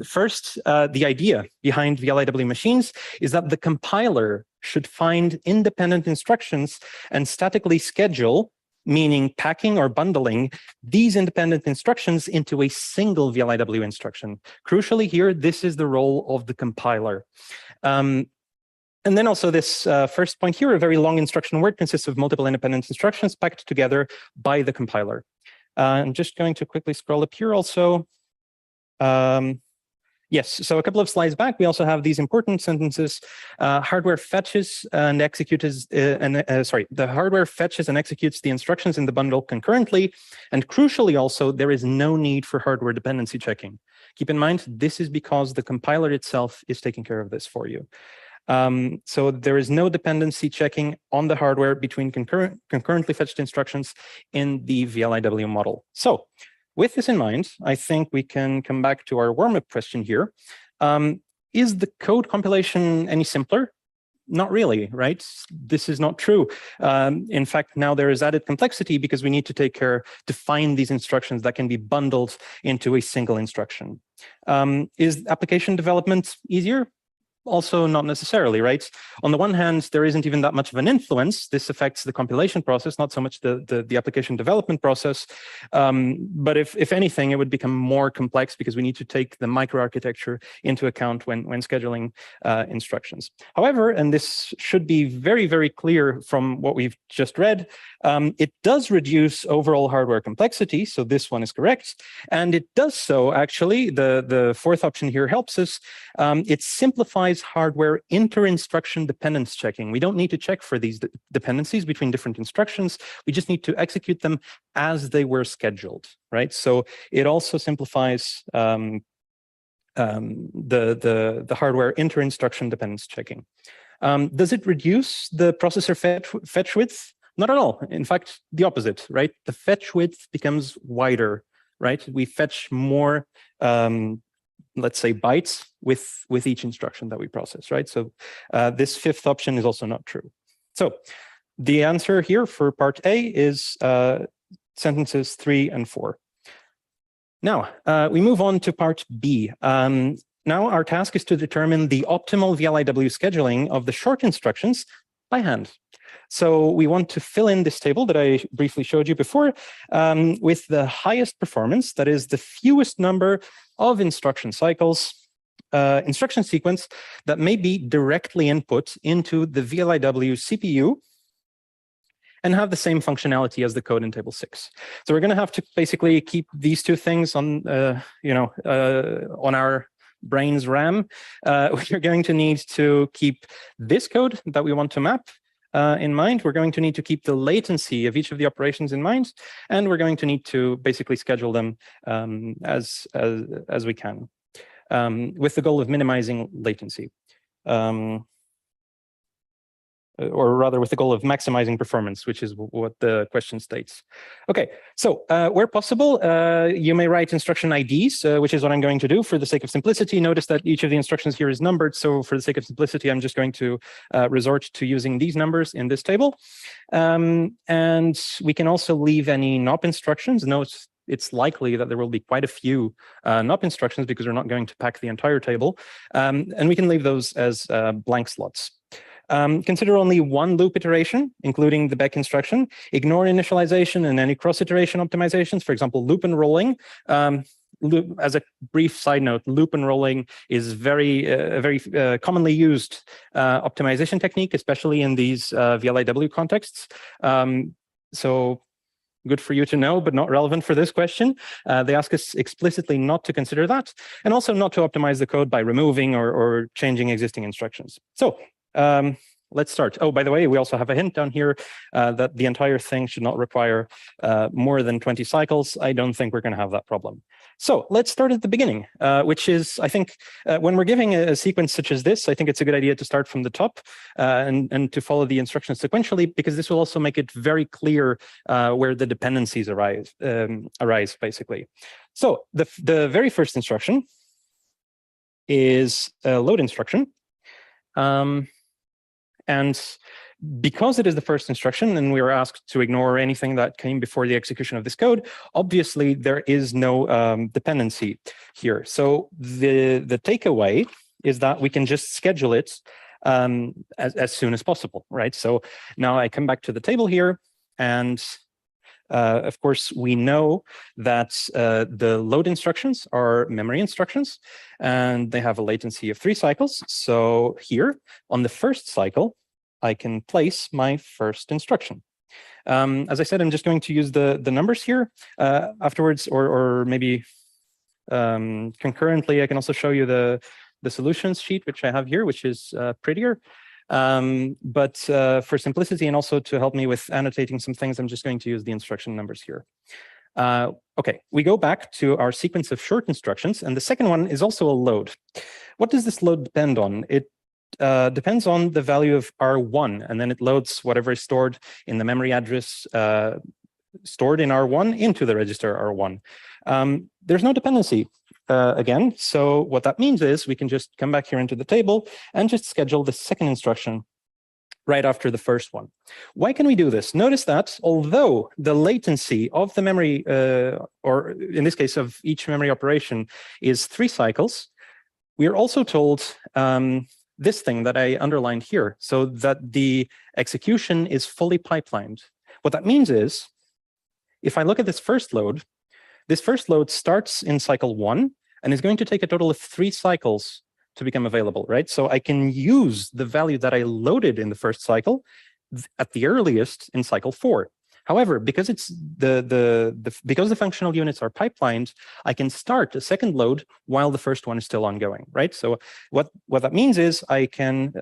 Speaker 10: First, the idea behind VLIW machines is that the compiler should find independent instructions and statically schedule, meaning packing or bundling, these independent instructions into a single VLIW instruction. Crucially here, this is the role of the compiler. And then also this first point here, a very long instruction word consists of multiple independent instructions packed together by the compiler. I'm just going to quickly scroll up here also. Yes, so a couple of slides back, we also have these important sentences. Hardware fetches and executes, the hardware fetches and executes the instructions in the bundle concurrently. And crucially also, there is no need for hardware dependency checking. Keep in mind, this is because the compiler itself is taking care of this for you. So there is no dependency checking on the hardware between concurrently fetched instructions in the VLIW model. So with this in mind, I think we can come back to our warm-up question here. Is the code compilation any simpler? Not really, right? This is not true. In fact, now there is added complexity because we need to take care to find these instructions that can be bundled into a single instruction. Is application development easier? Also not necessarily, right? On the one hand, there isn't even that much of an influence. This affects the compilation process, not so much the application development process. But if anything, it would become more complex because we need to take the microarchitecture into account when scheduling instructions. However, and this should be very, very clear from what we've just read, it does reduce overall hardware complexity. So this one is correct. And it does so, actually, the fourth option here helps us. It simplifies hardware inter-instruction dependence checking. We don't need to check for these dependencies between different instructions. We just need to execute them as they were scheduled, right? So it also simplifies the hardware inter-instruction dependence checking. Does it reduce the processor fetch width? Not at all. In fact, the opposite, right? The fetch width becomes wider, right? We fetch more let's say bytes with each instruction that we process, right? So this fifth option is also not true. So the answer here for part A is sentences 3 and 4. Now we move on to part B. Now our task is to determine the optimal VLIW scheduling of the short instructions by hand. So we want to fill in this table that I briefly showed you before with the highest performance, that is the fewest number of instruction cycles, instruction sequence that may be directly input into the VLIW CPU and have the same functionality as the code in table 6. So we're going to have to basically keep these two things on, on our brain's RAM. We're going to need to keep this code that we want to map in mind. We're going to need to keep the latency of each of the operations in mind, and we're going to need to basically schedule them as we can, with the goal of minimizing latency, or rather with the goal of maximizing performance, which is what the question states. Okay, so where possible, you may write instruction IDs, which is what I'm going to do for the sake of simplicity. Notice that each of the instructions here is numbered, so for the sake of simplicity, I'm just going to resort to using these numbers in this table. And we can also leave any NOP instructions. Note it's likely that there will be quite a few NOP instructions because we're not going to pack the entire table. And we can leave those as blank slots. Consider only one loop iteration, including the back instruction. Ignore initialization and any cross-iteration optimizations, for example, loop and rolling. As a brief side note, loop and rolling is very commonly used optimization technique, especially in these VLIW contexts. So good for you to know, but not relevant for this question. They ask us explicitly not to consider that, and also not to optimize the code by removing or changing existing instructions. So let's start. Oh, by the way, we also have a hint down here that the entire thing should not require more than 20 cycles. I don't think we're going to have that problem. So let's start at the beginning, which is, I think, when we're giving a sequence such as this, I think it's a good idea to start from the top and to follow the instructions sequentially, because this will also make it very clear where the dependencies arise, basically. So the very first instruction is a load instruction. And because it is the first instruction and we are asked to ignore anything that came before the execution of this code, obviously there is no dependency here. So the takeaway is that we can just schedule it as soon as possible, right? So now I come back to the table here, and of course, we know that the load instructions are memory instructions, and they have a latency of 3 cycles. So here, on the first cycle, I can place my first instruction. As I said, I'm just going to use the numbers here afterwards, or maybe concurrently, I can also show you the solutions sheet, which I have here, which is prettier. But for simplicity and also to help me with annotating some things, I'm just going to use the instruction numbers here. Okay, we go back to our sequence of short instructions, and the second one is also a load. What does this load depend on? It depends on the value of R1, and then it loads whatever is stored in the memory address stored in R1 into the register R1. There's no dependency again, so what that means is we can just come back here into the table and just schedule the second instruction right after the first one. Why can we do this? Notice that although the latency of the memory, or in this case of each memory operation, is 3 cycles, we are also told this thing that I underlined here, so that the execution is fully pipelined. What that means is, if I look at this first load starts in cycle 1 and is going to take a total of 3 cycles to become available, right? So I can use the value that I loaded in the first cycle at the earliest in cycle 4. However, because it's because the functional units are pipelined, I can start a second load while the first one is still ongoing, right? So what that means is I can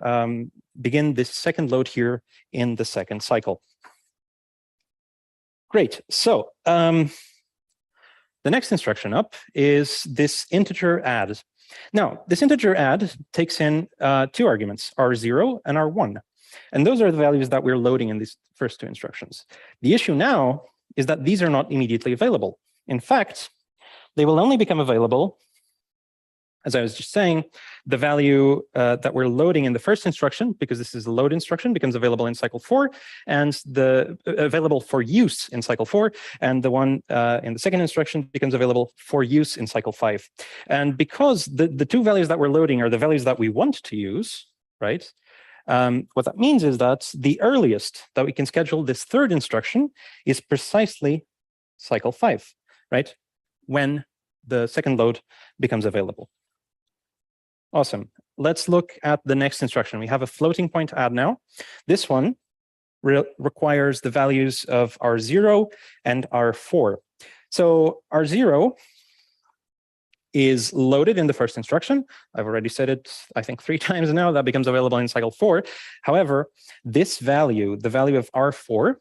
Speaker 10: begin this second load here in the second cycle. Great. So the next instruction up is this integer add. Now, this integer add takes in 2 arguments, R0 and R1. And those are the values that we're loading in these first 2 instructions. The issue now is that these are not immediately available. In fact, they will only become available, as I was just saying, the value that we're loading in the first instruction, because this is a load instruction, becomes available in cycle 4, and the available for use in cycle 4, and the one in the second instruction becomes available for use in cycle 5. And because the 2 values that we're loading are the values that we want to use, right? What that means is that the earliest that we can schedule this third instruction is precisely cycle 5, right? When the second load becomes available. Awesome. Let's look at the next instruction. We have a floating point add now. This one requires the values of R0 and R4. So R0 is loaded in the first instruction. I've already said it, I think 3 times now. That becomes available in cycle 4. However, this value, the value of R4,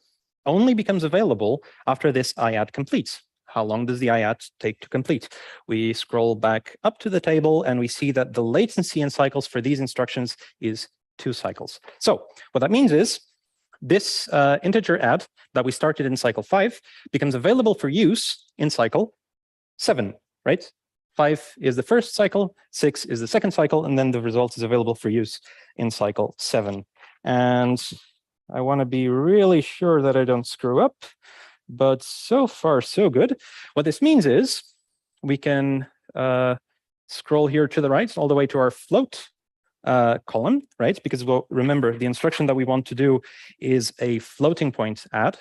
Speaker 10: only becomes available after this IAD completes. How long does the IAD take to complete? We scroll back up to the table and we see that the latency in cycles for these instructions is 2 cycles. So what that means is this integer add that we started in cycle 5 becomes available for use in cycle 7, right? 5 is the first cycle, 6 is the second cycle, and then the result is available for use in cycle 7. And I want to be really sure that I don't screw up. But so far, so good. What this means is we can scroll here to the right all the way to our float column, right? Because well, remember, the instruction that we want to do is a floating point add.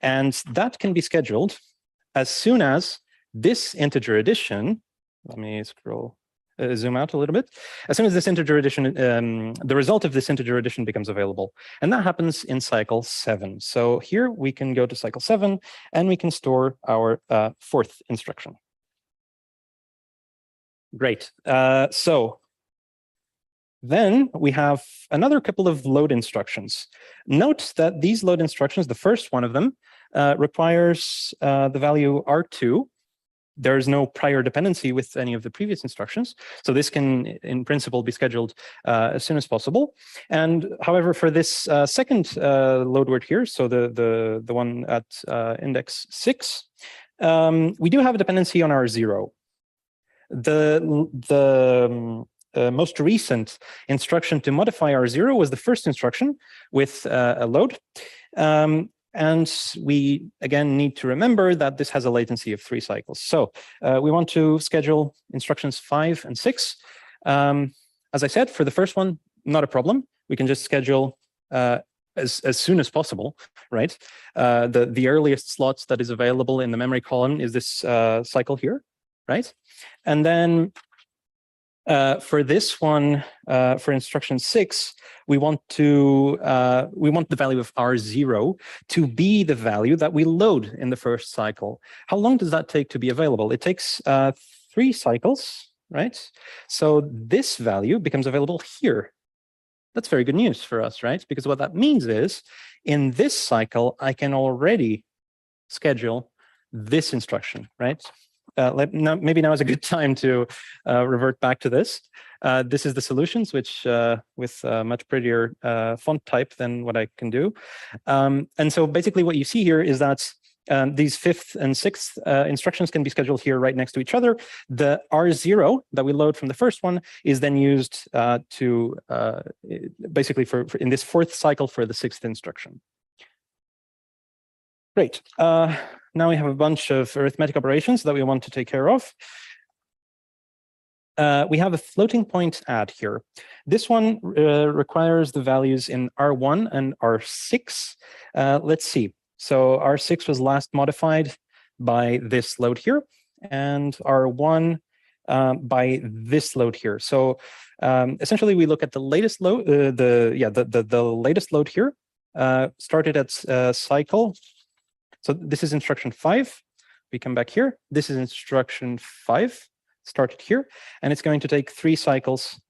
Speaker 10: And that can be scheduled as soon as this integer addition, let me scroll, zoom out a little bit. As soon as this integer addition, the result of this integer addition becomes available. And that happens in cycle 7. So here we can go to cycle 7 and we can store our 4th instruction. Great. So then we have another couple of load instructions. Note that these load instructions, the first one of them, requires the value R2. There is no prior dependency with any of the previous instructions. So this can, in principle, be scheduled as soon as possible. And however, for this second load word here, so the one at index 6, we do have a dependency on R0. The most recent instruction to modify R0 was the first instruction with a load. And we, again, need to remember that this has a latency of 3 cycles. So we want to schedule instructions 5 and 6. As I said, for the first one, not a problem. We can just schedule as soon as possible, right? The earliest slots that is available in the memory column is this cycle here, right? And then for this one, for instruction 6, we want the value of R0 to be the value that we load in the first cycle. How long does that take to be available? It takes 3 3 cycles, right? So this value becomes available here. That's very good news for us, right? Because what that means is in this cycle, I can already schedule this instruction, right? Maybe now is a good time to revert back to this. This is the solutions, which with much prettier font type than what I can do. And so basically what you see here is that these 5th and 6th instructions can be scheduled here right next to each other. The R0 that we load from the first one is then used to basically for in this 4th cycle for the 6th instruction. Great. Now we have a bunch of arithmetic operations that we want to take care of. We have a floating point add here. This one requires the values in R1 and R6. Let's see. So R6 was last modified by this load here, and R1 by this load here. So essentially, we look at the latest load. The latest load here started at cycle. So this is instruction 5. We come back here. This is instruction 5, started here, and it's going to take 3 cycles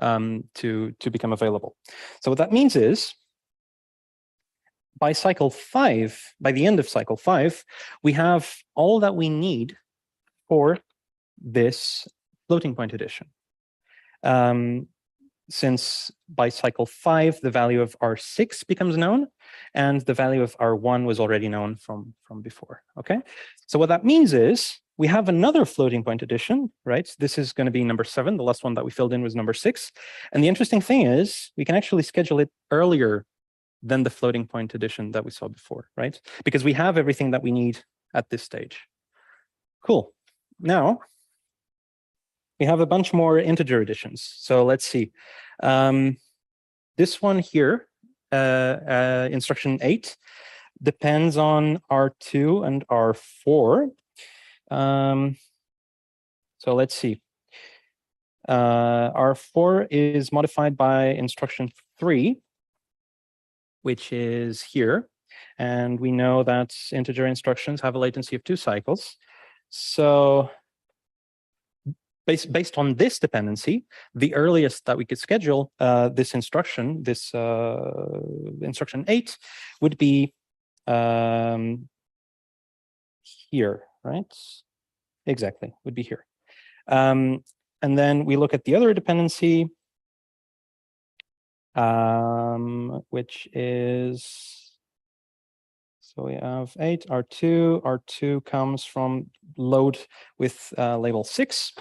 Speaker 10: to become available. So what that means is, by cycle 5, by the end of cycle 5, we have all that we need for this floating point addition. Since by cycle 5, the value of R6 becomes known, and the value of R1 was already known from before, okay? So what that means is we have another floating point addition, right? This is going to be number 7. The last one that we filled in was number 6. And the interesting thing is we can actually schedule it earlier than the floating point addition that we saw before, right? Because we have everything that we need at this stage. Cool. Now, we have a bunch more integer additions. So let's see. This one here, instruction 8, depends on R2 and R4. So let's see. R4 is modified by instruction 3, which is here. And we know that integer instructions have a latency of 2 cycles. So based on this dependency, the earliest that we could schedule this instruction, this instruction 8, would be here, right? Exactly, would be here. And then we look at the other dependency, which is, so we have 8, R2. R2 comes from load with label 6.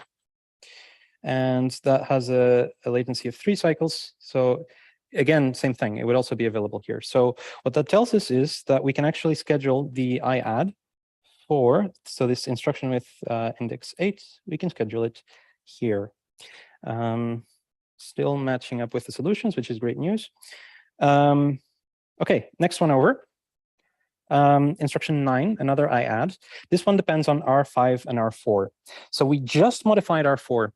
Speaker 10: And that has a latency of 3 cycles. So again, same thing. It would also be available here. So what that tells us is that we can actually schedule the IAD for, so this instruction with index 8, we can schedule it here. Still matching up with the solutions, which is great news. Okay, next one over. Instruction 9, another IAD. This one depends on R5 and R4. So we just modified R4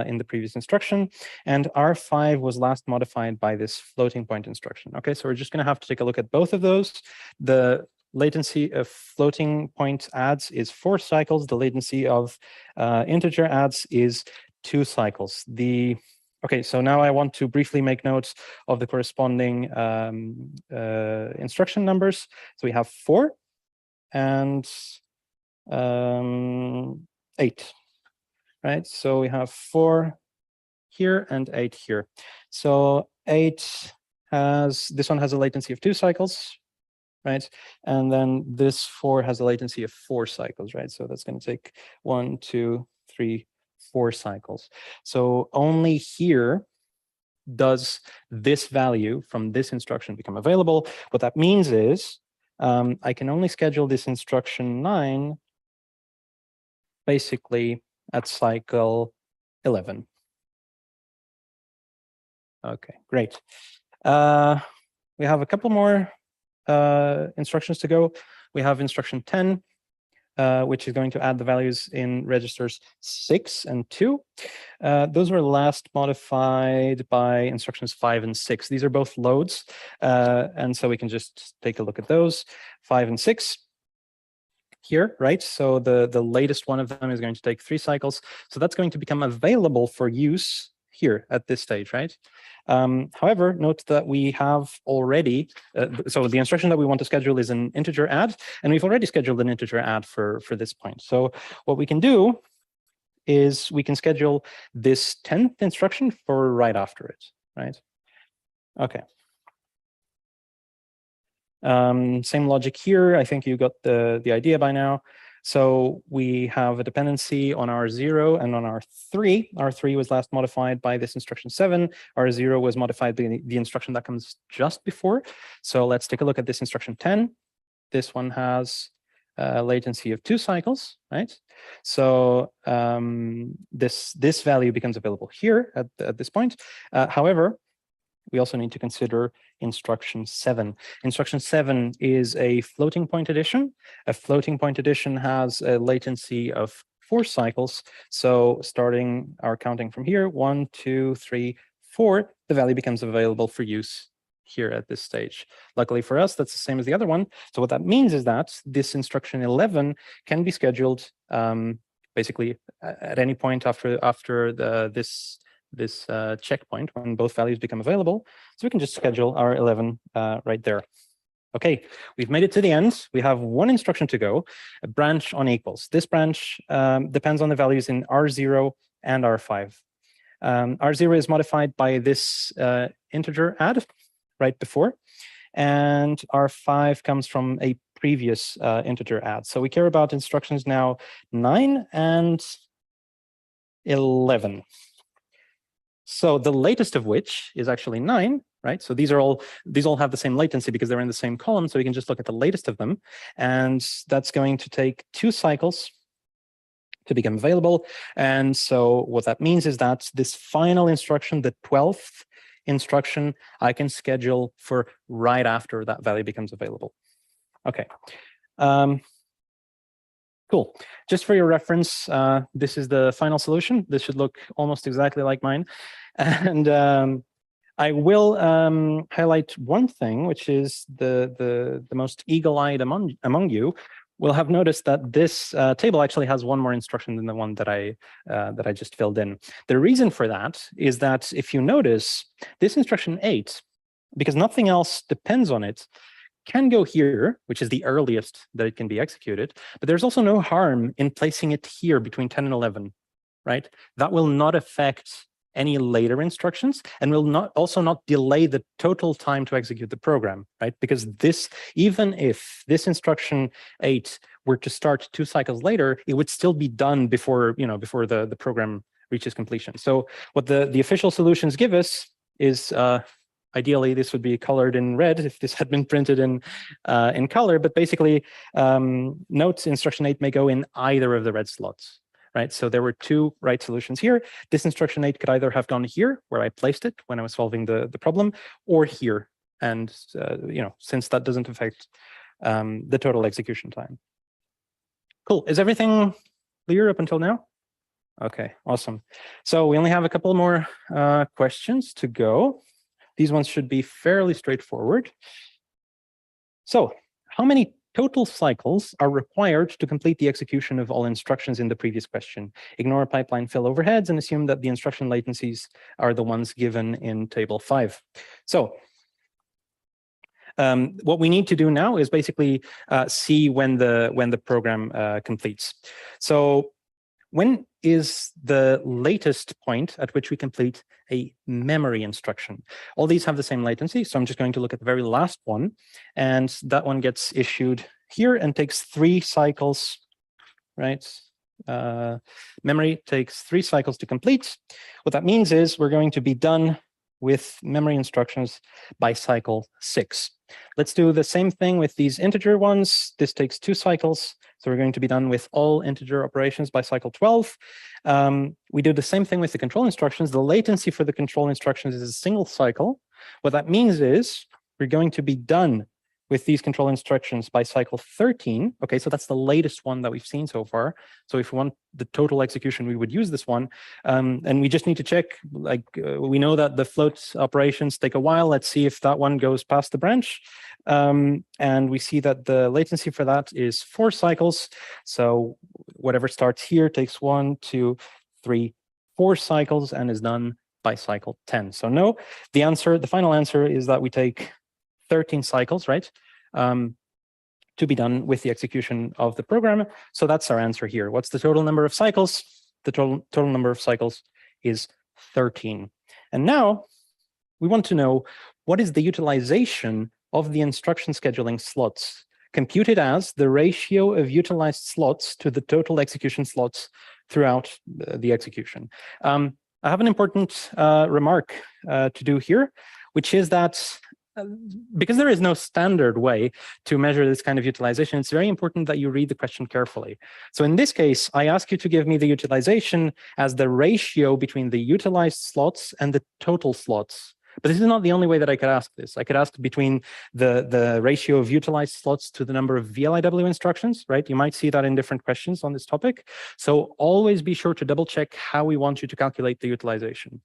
Speaker 10: in the previous instruction, and R5 was last modified by this floating point instruction. Okay, so we're just going to have to take a look at both of those. The latency of floating point adds is 4 cycles. The latency of integer adds is 2 cycles. Okay, so now I want to briefly make notes of the corresponding instruction numbers. So we have 4 and 8. Right, so we have 4 here and 8 here. So 8 has, this one has a latency of 2 cycles, right? And then this 4 has a latency of 4 cycles, right? So that's going to take 1, 2, 3, 4 cycles. So only here does this value from this instruction become available. What that means is I can only schedule this instruction 9 basically at cycle 11. Okay, great. We have a couple more instructions to go. We have instruction 10, which is going to add the values in registers 6 and 2. Those were last modified by instructions 5 and 6. These are both loads, and so we can just take a look at those, 5 and 6. here, right? So the latest one of them is going to take 3 cycles. So that's going to become available for use here at this stage, right? However, note that we have already, so the instruction that we want to schedule is an integer add, and we've already scheduled an integer add for this point. So what we can do is we can schedule this 10th instruction for right after it, right? Okay. Same logic here. I think you got the idea by now. So we have a dependency on R0 and on R3. R3 was last modified by this instruction 7. R0 was modified by the instruction that comes just before. So let's take a look at this instruction 10. This one has a latency of 2 cycles, right? So this value becomes available here at this point. However, we also need to consider instruction 7. Instruction 7 is a floating point addition. A floating point addition has a latency of 4 cycles. So starting our counting from here, 1, 2, 3, 4, the value becomes available for use here at this stage. Luckily for us, that's the same as the other one. So what that means is that this instruction 11 can be scheduled basically at any point after this checkpoint when both values become available. So we can just schedule our 11 right there. Okay, we've made it to the end. We have one instruction to go, a branch on equals. This branch depends on the values in R0 and R5. R0 is modified by this integer add right before, and R5 comes from a previous integer add. So we care about instructions now 9 and 11. So the latest of which is actually 9, right? So these all have the same latency because they're in the same column. So we can just look at the latest of them, and that's going to take 2 cycles to become available. And so what that means is that this final instruction, the 12th instruction, I can schedule for right after that value becomes available. Okay. Cool. Just for your reference, this is the final solution. This should look almost exactly like mine. And I will highlight one thing, which is the most eagle-eyed among you will have noticed that this table actually has one more instruction than the one that I just filled in. The reason for that is that if you notice, this instruction 8, because nothing else depends on it, can go here, which is the earliest that it can be executed, but there's also no harm in placing it here between 10 and 11, right? That will not affect any later instructions and will also not delay the total time to execute the program, right? Because this, even if this instruction 8 were to start 2 cycles later, it would still be done before, before the program reaches completion. So what the official solutions give us is ideally, this would be colored in red if this had been printed in color. But basically, note instruction 8 may go in either of the red slots, right? So there were 2 right solutions here. This instruction 8 could either have gone here, where I placed it when I was solving the problem, or here. And since that doesn't affect the total execution time. Cool. Is everything clear up until now? Okay, awesome. So we only have a couple more questions to go. These ones should be fairly straightforward. So how many total cycles are required to complete the execution of all instructions in the previous question? Ignore pipeline fill overheads and assume that the instruction latencies are the ones given in table 5. So what we need to do now is basically see when the program completes. So when is the latest point at which we complete a memory instruction? All these have the same latency, so I'm just going to look at the very last one, and that one gets issued here and takes 3 cycles, right? Memory takes 3 cycles to complete. What that means is we're going to be done with memory instructions by cycle 6. Let's do the same thing with these integer ones. This takes 2 cycles. So we're going to be done with all integer operations by cycle 12. We do the same thing with the control instructions. The latency for the control instructions is a single cycle. What that means is we're going to be done with these control instructions by cycle 13. Okay, so that's the latest one that we've seen so far. So if we want the total execution, we would use this one. And we just need to check, like we know that the float operations take a while. Let's see if that one goes past the branch. And we see that the latency for that is 4 cycles. So whatever starts here takes 1, 2, 3, 4 cycles and is done by cycle 10. So no, the answer, the final answer is that we take 13 cycles, right, to be done with the execution of the program. So that's our answer here. What's the total number of cycles? The total number of cycles is 13. And now we want to know what is the utilization of the instruction scheduling slots, computed as the ratio of utilized slots to the total execution slots throughout the execution. I have an important remark to do here, which is that because there is no standard way to measure this kind of utilization, it's very important that you read the question carefully. So in this case, I ask you to give me the utilization as the ratio between the utilized slots and the total slots. But this is not the only way that I could ask this. I could ask between the ratio of utilized slots to the number of VLIW instructions, right? You might see that in different questions on this topic. So always be sure to double check how we want you to calculate the utilization.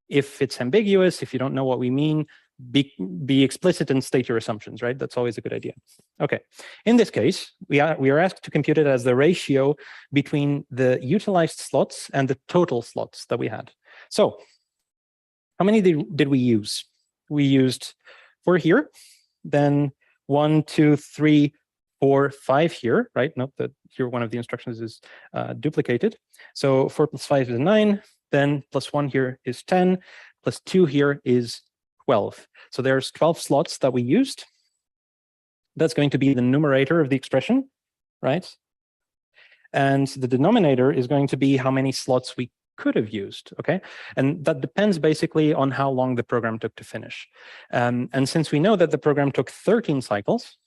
Speaker 10: If it's ambiguous, if you don't know what we mean, be explicit and state your assumptions, right? That's always a good idea. Okay, in this case, we are asked to compute it as the ratio between the utilized slots and the total slots that we had. So how many did we use? We used 4 here, then 1, 2, 3, 4, 5 here, right? Note that here one of the instructions is duplicated. So 4 plus 5 is 9, then plus 1 here is 10, plus 2 here is 12. So there's 12 slots that we used. That's going to be the numerator of the expression, right? And the denominator is going to be how many slots we could have used, okay? And that depends basically on how long the program took to finish. And since we know that the program took 13 cycles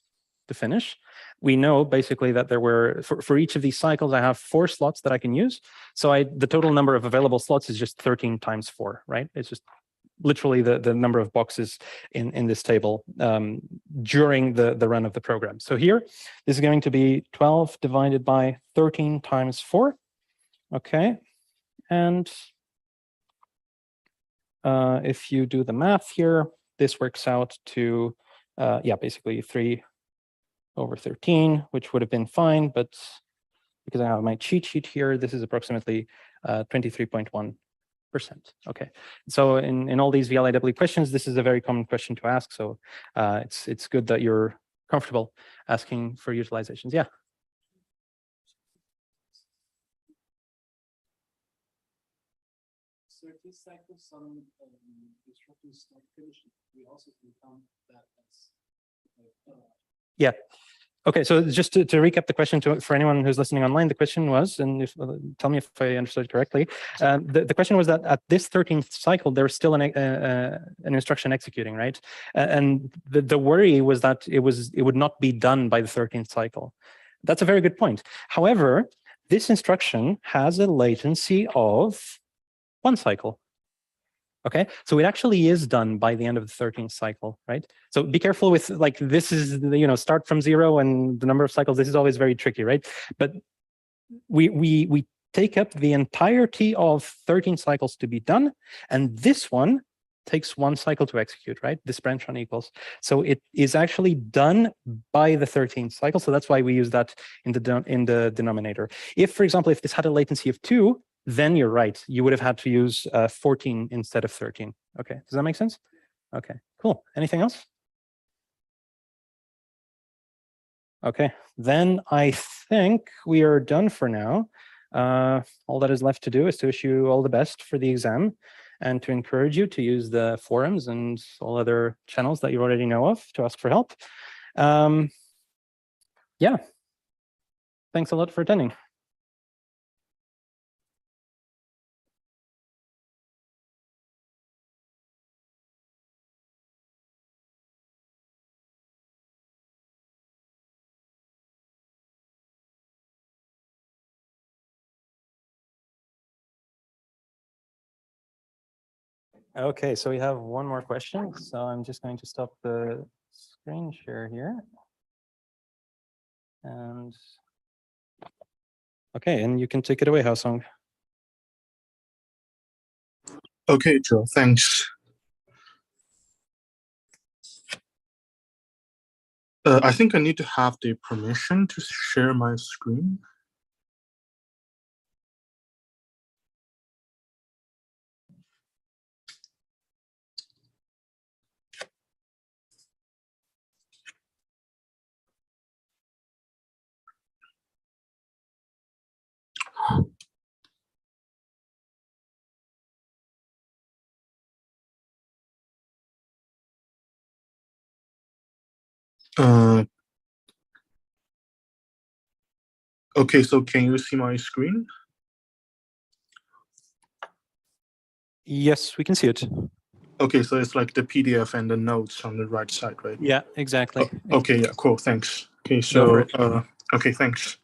Speaker 10: to finish, we know basically that there were, for each of these cycles, I have 4 slots that I can use. So the total number of available slots is just 13 times 4, right? It's just literally the number of boxes in this table during the run of the program. So here, this is going to be 12 divided by 13 times 4. Okay, and if you do the math here, this works out to, yeah, basically 3 over 13, which would have been fine, but because I have my cheat sheet here, this is approximately 23.1%. Okay, so in all these VLIW questions, this is a very common question to ask. So it's good that you're comfortable asking for utilizations. Yeah.
Speaker 6: So if this cycle some instructions not finishing, we also can count that as
Speaker 10: yeah. Okay, so just to recap the question for anyone who's listening online, the question was, and tell me if I understood correctly, the question was that at this 13th cycle, there's still an instruction executing, right? And the worry was that it would not be done by the 13th cycle. That's a very good point. However, this instruction has a latency of 1 cycle. Okay, so it actually is done by the end of the 13th cycle, right? So be careful with, like, this is, start from 0 and the number of cycles. This is always very tricky, right? But we take up the entirety of 13 cycles to be done, and this one takes 1 cycle to execute, right? This branch on equals. So it is actually done by the 13th cycle. So that's why we use that in the denominator. If, for example, if this had a latency of 2, then you're right. You would have had to use 14 instead of 13. Okay, does that make sense? Okay, cool. Anything else? Okay, then I think we are done for now. All that is left to do is to wish you all the best for the exam and to encourage you to use the forums and all other channels that you already know of to ask for help. Yeah, thanks a lot for attending. Okay, so we have one more question. So I'm just going to stop the screen share here. And okay, and you can take it away, Haosong.
Speaker 11: Okay, Joe, thanks. I think I need to have the permission to share my screen. Okay, so can you see my screen?
Speaker 10: Yes, we can see it.
Speaker 11: Okay, so it's like the PDF and the notes on the right side, right?
Speaker 10: Yeah, exactly.
Speaker 11: Okay, yeah, cool, thanks. Okay,
Speaker 10: Go for
Speaker 11: so,
Speaker 10: it.
Speaker 11: okay, thanks.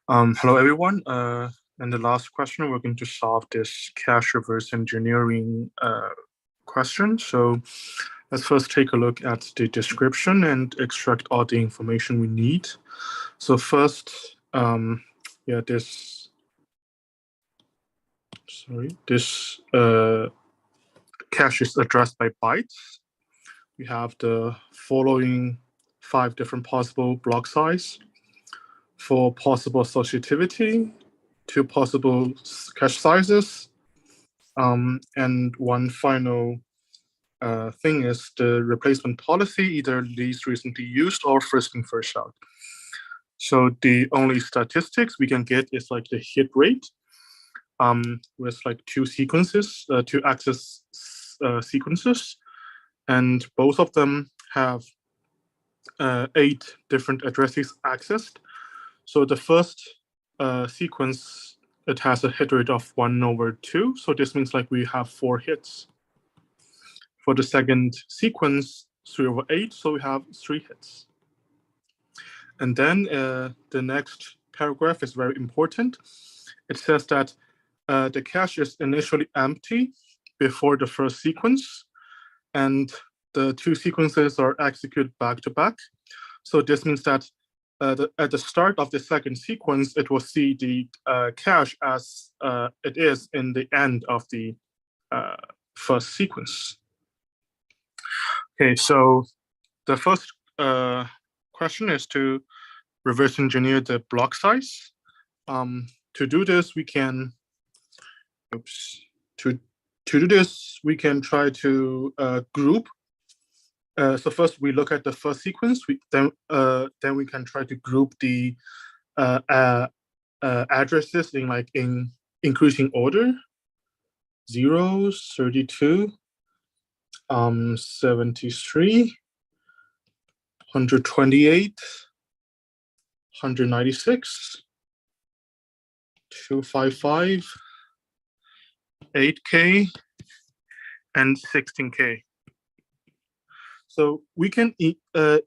Speaker 11: Hello, everyone. In the last question, we're going to solve this cache reverse engineering question. So let's first take a look at the description and extract all the information we need. So first, this cache is addressed by bytes. We have the following 5 different possible block size. For possible associativity, 2 possible cache sizes, and one final thing is the replacement policy, either least recently used or first in, first out. So the only statistics we can get is like the hit rate with like 2 sequences, 2 access sequences, and both of them have 8 different addresses accessed. So the first sequence, it has a hit rate of 1/2. So this means like we have 4 hits. For the second sequence, 3/8, so we have 3 hits. And then the next paragraph is very important. It says that the cache is initially empty before the first sequence, and the 2 sequences are executed back to back. So this means that at the start of the second sequence, it will see the cache as it is in the end of the first sequence. Okay, so the first question is to reverse engineer the block size. To do this, we can, to do this, we can try to group. So first we look at the first sequence. Then we can try to group the addresses in increasing order. 0, 32, 73, 128, 196, 255, 8K, and 16K. So we can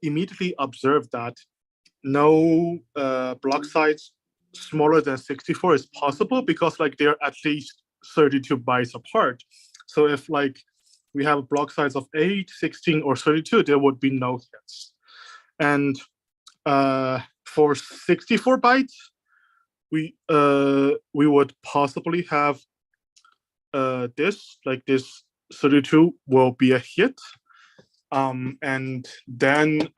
Speaker 11: immediately observe that no block size smaller than 64 is possible because like they're at least 32 bytes apart. So if like we have a block size of 8, 16, or 32, there would be no hits. And for 64 bytes, we would possibly have this 32 will be a hit. And then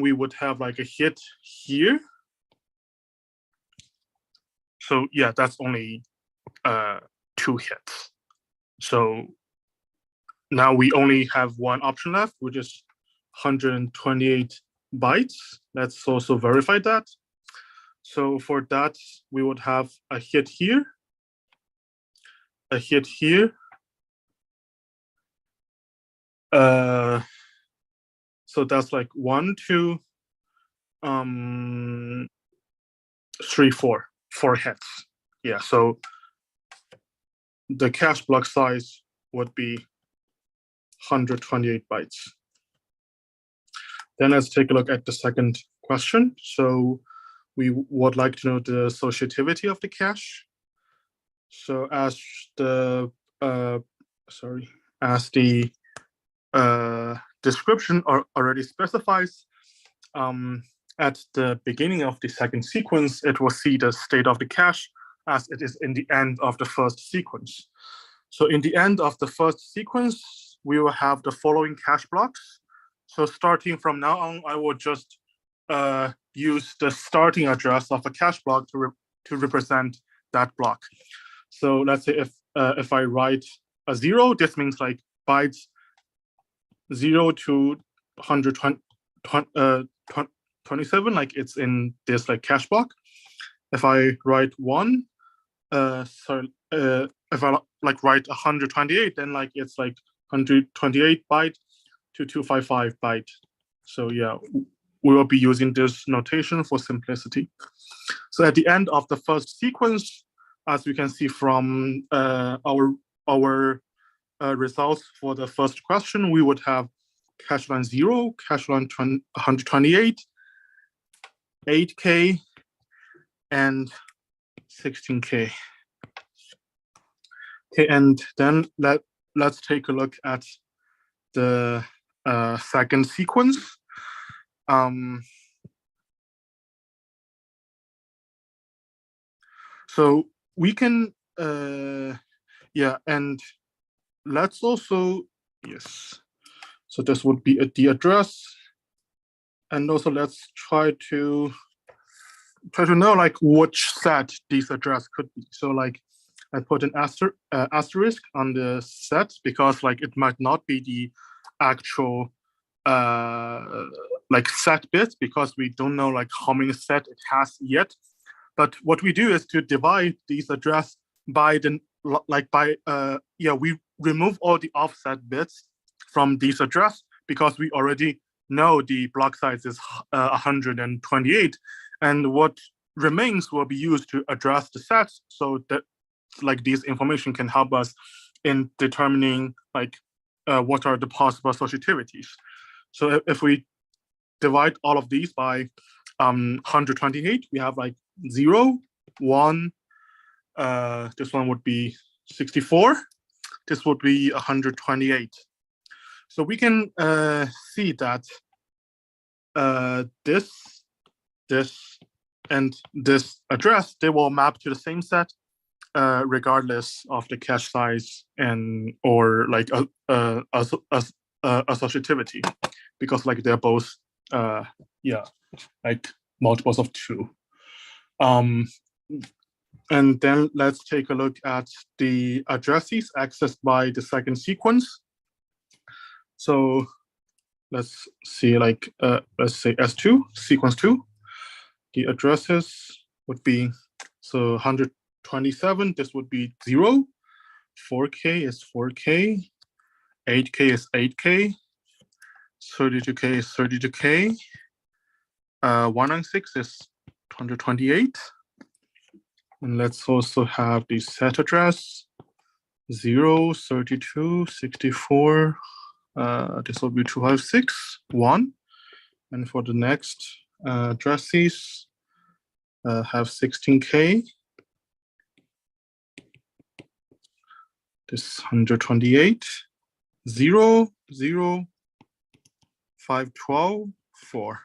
Speaker 11: we would have like a hit here. So yeah, that's only 2 hits. So now we only have one option left, which is 128 bytes. Let's also verify that. So for that, we would have a hit here, a hit here. So that's like 1, 2, 3, 4 hits. Yeah, so the cache block size would be 128 bytes. Then let's take a look at the second question. So we would like to know the associativity of the cache. So as the description already specifies, at the beginning of the second sequence, it will see the state of the cache as it is in the end of the first sequence. So in the end of the first sequence, we will have the following cache blocks. So starting from now on, I will just use the starting address of a cache block to represent that block. So let's say if I write a 0, this means like bytes 0 to 127, like it's in this like cache block. If I write 1, if I like write 128, then like it's like 128 byte to 255 byte. So yeah, we will be using this notation for simplicity. So at the end of the first sequence, as we can see from our results for the first question, we would have cache line 0, cache line 128, 8K, and 16K. Okay, and then let's take a look at the second sequence. So we can, yeah, and let's also, yes. So this would be the address. And also let's try to know like which set this address could be. So like I put an asterisk on the set because like it might not be the actual like set bits because we don't know like how many set it has yet. But what we do is to divide these address by the we remove all the offset bits from this address because we already know the block size is 128, and what remains will be used to address the sets so that like this information can help us in determining like what are the possible associativities. So if we divide all of these by 128, we have like 0, 1, this one would be 64, this would be 128. So we can see that this and this address, they will map to the same set regardless of the cache size and or like associativity, because like they're both like multiples of 2. And then let's take a look at the addresses accessed by the second sequence. So let's see, like let's say S2, sequence 2. The addresses would be, so 127, this would be 0, 4K is 4K, 8K is 8K, 32K is 32K, 196 is 128. And let's also have the set address, 0, 32, 64, this will be 256, 1. And for the next addresses, have 16K, this 128, 0, 0, 512, 4.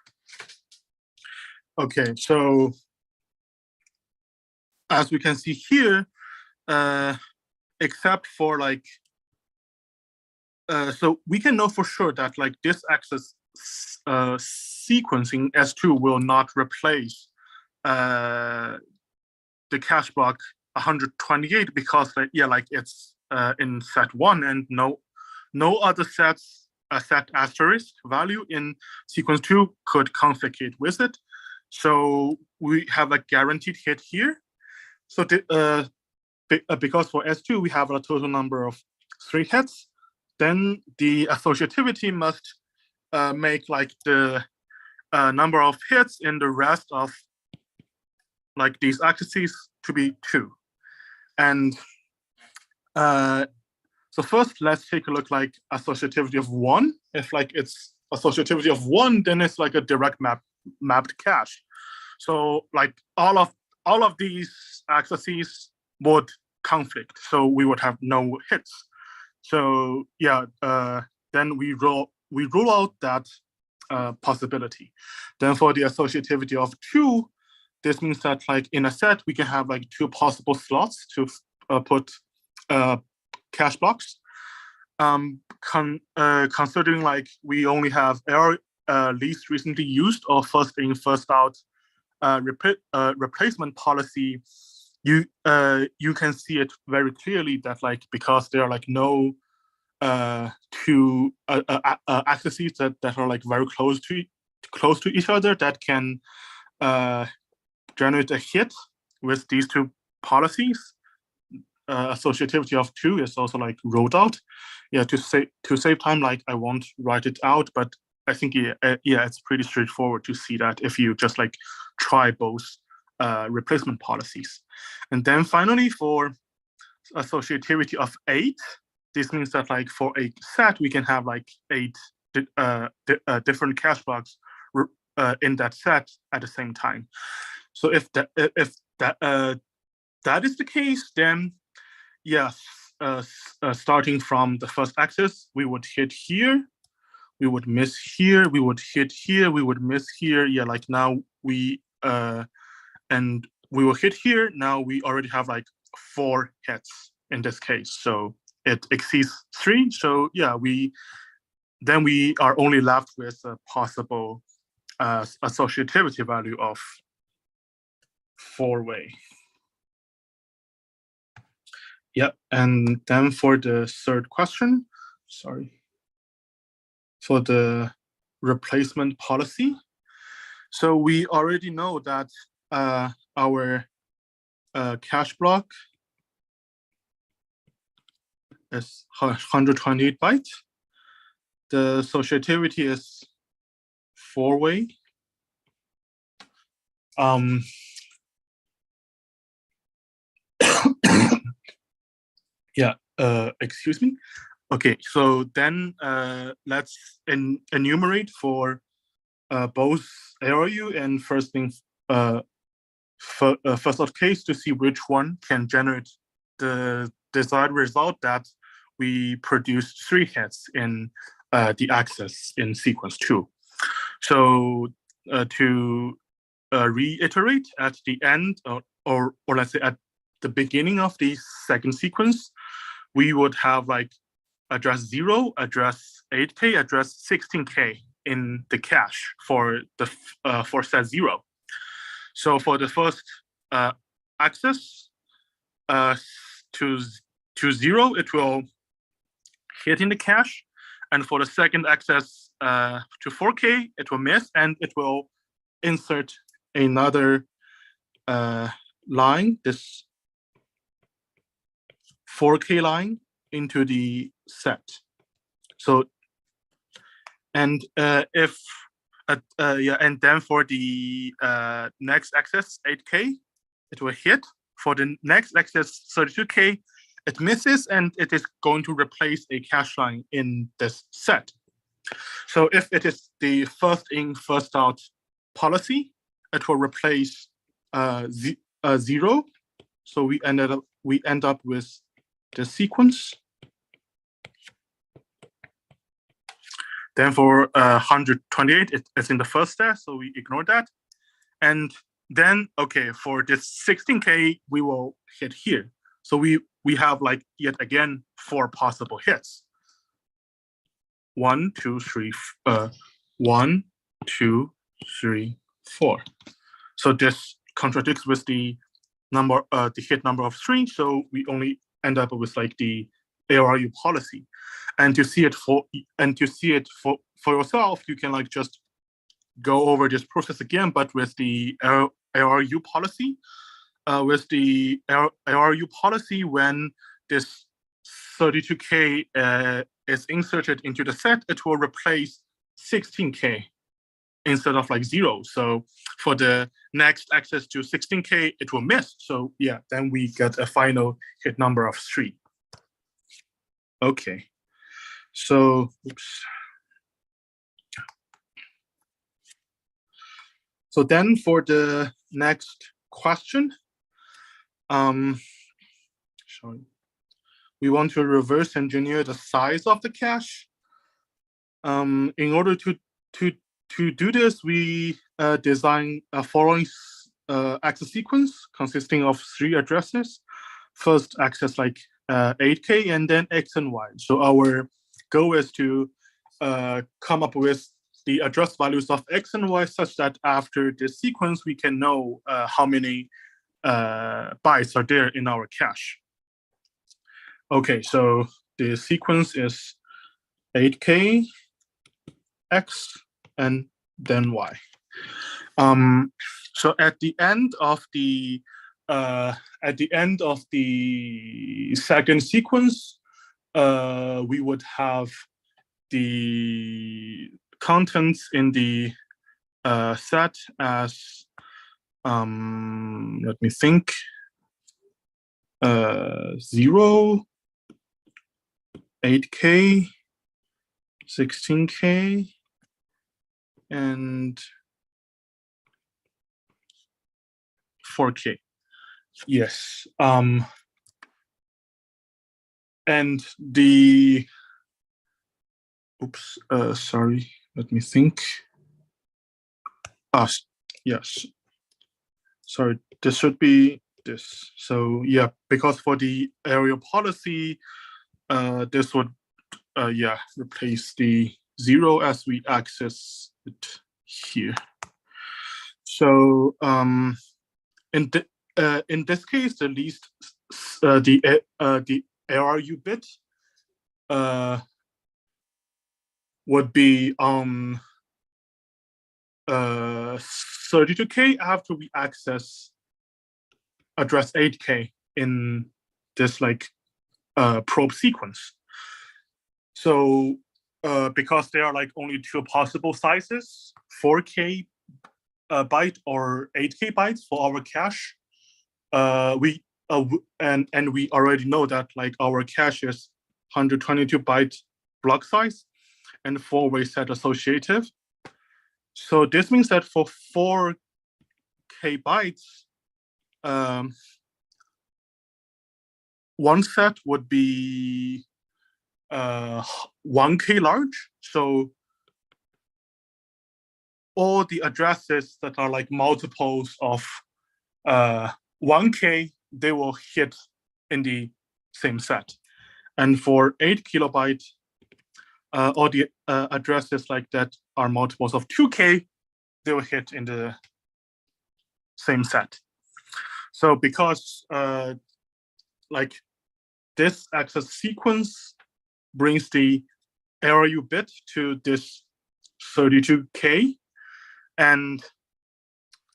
Speaker 11: Okay, so as we can see here, except for like, so we can know for sure that like this access sequencing S2 will not replace the cache block 128 because like, like it's in set 1 and no other sets set asterisk value in sequence 2 could conflicate with it. So we have a guaranteed hit here. So because for S2 we have a total number of 3 hits, then the associativity must make like the number of hits in the rest of like these axes to be 2. And so first let's take a look like associativity of 1. If like it's associativity of 1, then it's like a direct mapped cache. So like all of these axes would conflict. So we would have no hits. So yeah, then we rule out that possibility. Then for the associativity of 2, this means that like in a set, we can have like 2 possible slots to put cache blocks. Considering like we only have least recently used or first in, first out replacement policy, you can see it very clearly that like because there are like no 2 accesses that are like very close to each other that can generate a hit with these 2 policies. Associativity of 2 is also like ruled out. Yeah, to save time, like I won't write it out, but I think yeah, it's pretty straightforward to see that if you just like try both replacement policies. And then finally, for associativity of 8, this means that like for a set, we can have like 8 different cache blocks in that set at the same time. So if that is the case, then yes, starting from the first axis, we would hit here, we would miss here, we would hit here, we would miss here. Yeah, like now we and we will hit here. Now we already have like 4 hits in this case, so it exceeds 3. So yeah, we are only left with a possible associativity value of 4-way. Yeah, and then for the third question, sorry, for the replacement policy. So we already know that our cache block is 128 bytes. The associativity is 4-way. Yeah, excuse me. Okay, so then let's enumerate for both ROU and first out case to see which one can generate the desired result that we produce 3 hits in the axis in sequence 2. So to reiterate, at the end or let's say at the beginning of the second sequence, we would have like address 0, address 8K, address 16K in the cache for the for set 0. So for the first axis to 0, it will hit in the cache, and for the second axis to 4K, it will miss, and it will insert another line, this 4K line, into the set. So, and if yeah, and then for the next axis 8K, it will hit. For the next axis 32K, it misses, and it is going to replace a cache line in this set. So if it is the first in, first out policy, it will replace 0. So we end up with the sequence. Then for 128, it's in the first step, so we ignore that. And then, okay, for this 16K, we will hit here. So we have like yet again 4 possible hits. 1, 2, 3, 1, 2, 3, 4. So this contradicts with the number, the hit number of 3. So we only end up with like the ARU policy. And to see it for yourself, you can like just go over this process again, but with the ARU policy. With the ARU policy, when this 32K is inserted into the set, it will replace 16K instead of like 0. So for the next access to 16K, it will miss. So yeah, then we get a final hit number of 3. Okay, so oops. So then for the next question, sorry. We want to reverse engineer the size of the cache. In order to do this, we design a following access sequence consisting of 3 addresses. First access like 8K and then X and Y. So our goal is to come up with the address values of X and Y such that after this sequence, we can know how many bytes are there in our cache. Okay, so the sequence is 8K, X, and then Y. So at the end of the second sequence, we would have the contents in the set as let me think, 0, 8K, 16K, and 4K. Yes. And the, oops, sorry, let me think. Yes. Sorry, this should be this. So yeah, because for the area policy, this would replace the 0 as we access it here. So in this case, the least the ARU bit would be 32K after we access address 8K in this like probe sequence. So because there are like only 2 possible sizes, 4K byte or 8K bytes for our cache, we already know that like our cache is 122 byte block size and 4-way set associative. So this means that for 4K bytes, one set would be 1K large. So all the addresses that are like multiples of 1K, they will hit in the same set. And for 8 kilobyte, all the addresses like that are multiples of 2K, they will hit in the same set. So because like this access sequence brings the ARU bit to this 32K, and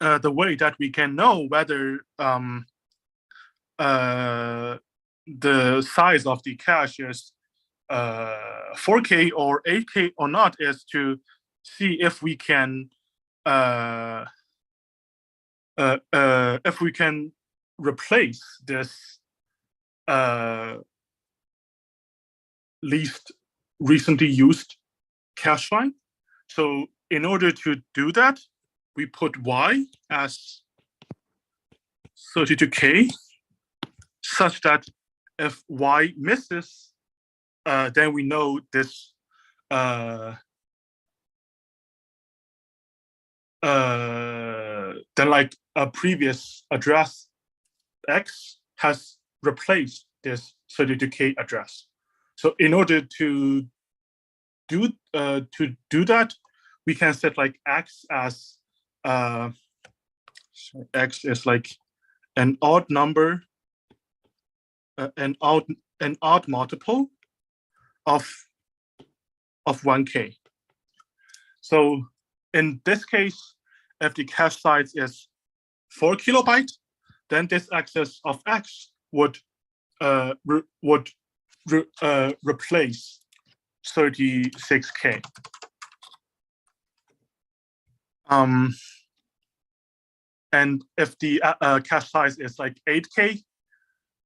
Speaker 11: the way that we can know whether the size of the cache is 4K or 8K or not is to see if we can replace this least recently used cache line. So in order to do that, we put Y as 32K, such that if Y misses, then we know this then like a previous address X has replaced this 32K address. So in order to do that, we can set like X as X is like an odd number, an odd multiple of 1K. So in this case, if the cache size is 4 kilobyte, then this access of X would replace 36K. And if the cache size is like 8K,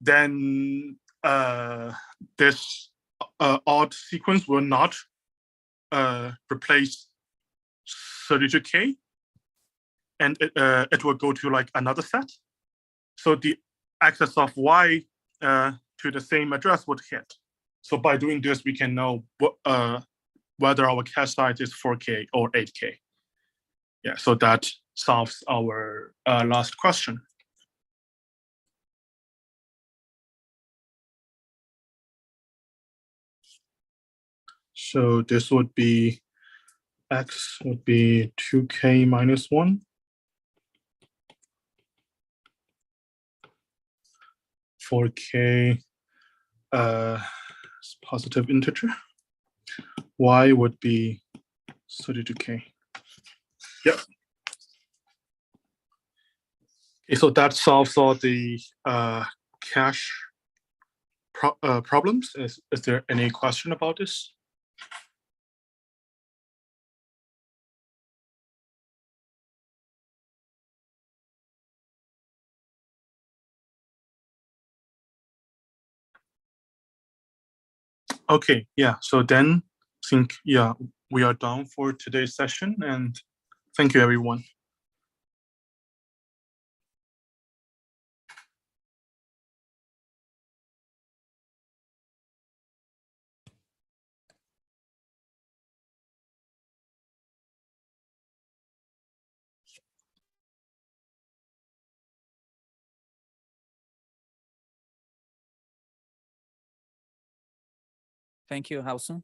Speaker 11: then this odd sequence will not replace 32K, and it will go to like another set. So the access of Y to the same address would hit. So by doing this, we can know whether our cache size is 4K or 8K. Yeah, so that solves our last question. So this would be, X would be 2K minus 1. 4K positive integer. Y would be 32K. Yep. Okay, so that solves all the cache problems. Is there any question about this? Okay, yeah, so then I think, yeah, we are done for today's session, and thank you, everyone.
Speaker 2: Thank you. How soon?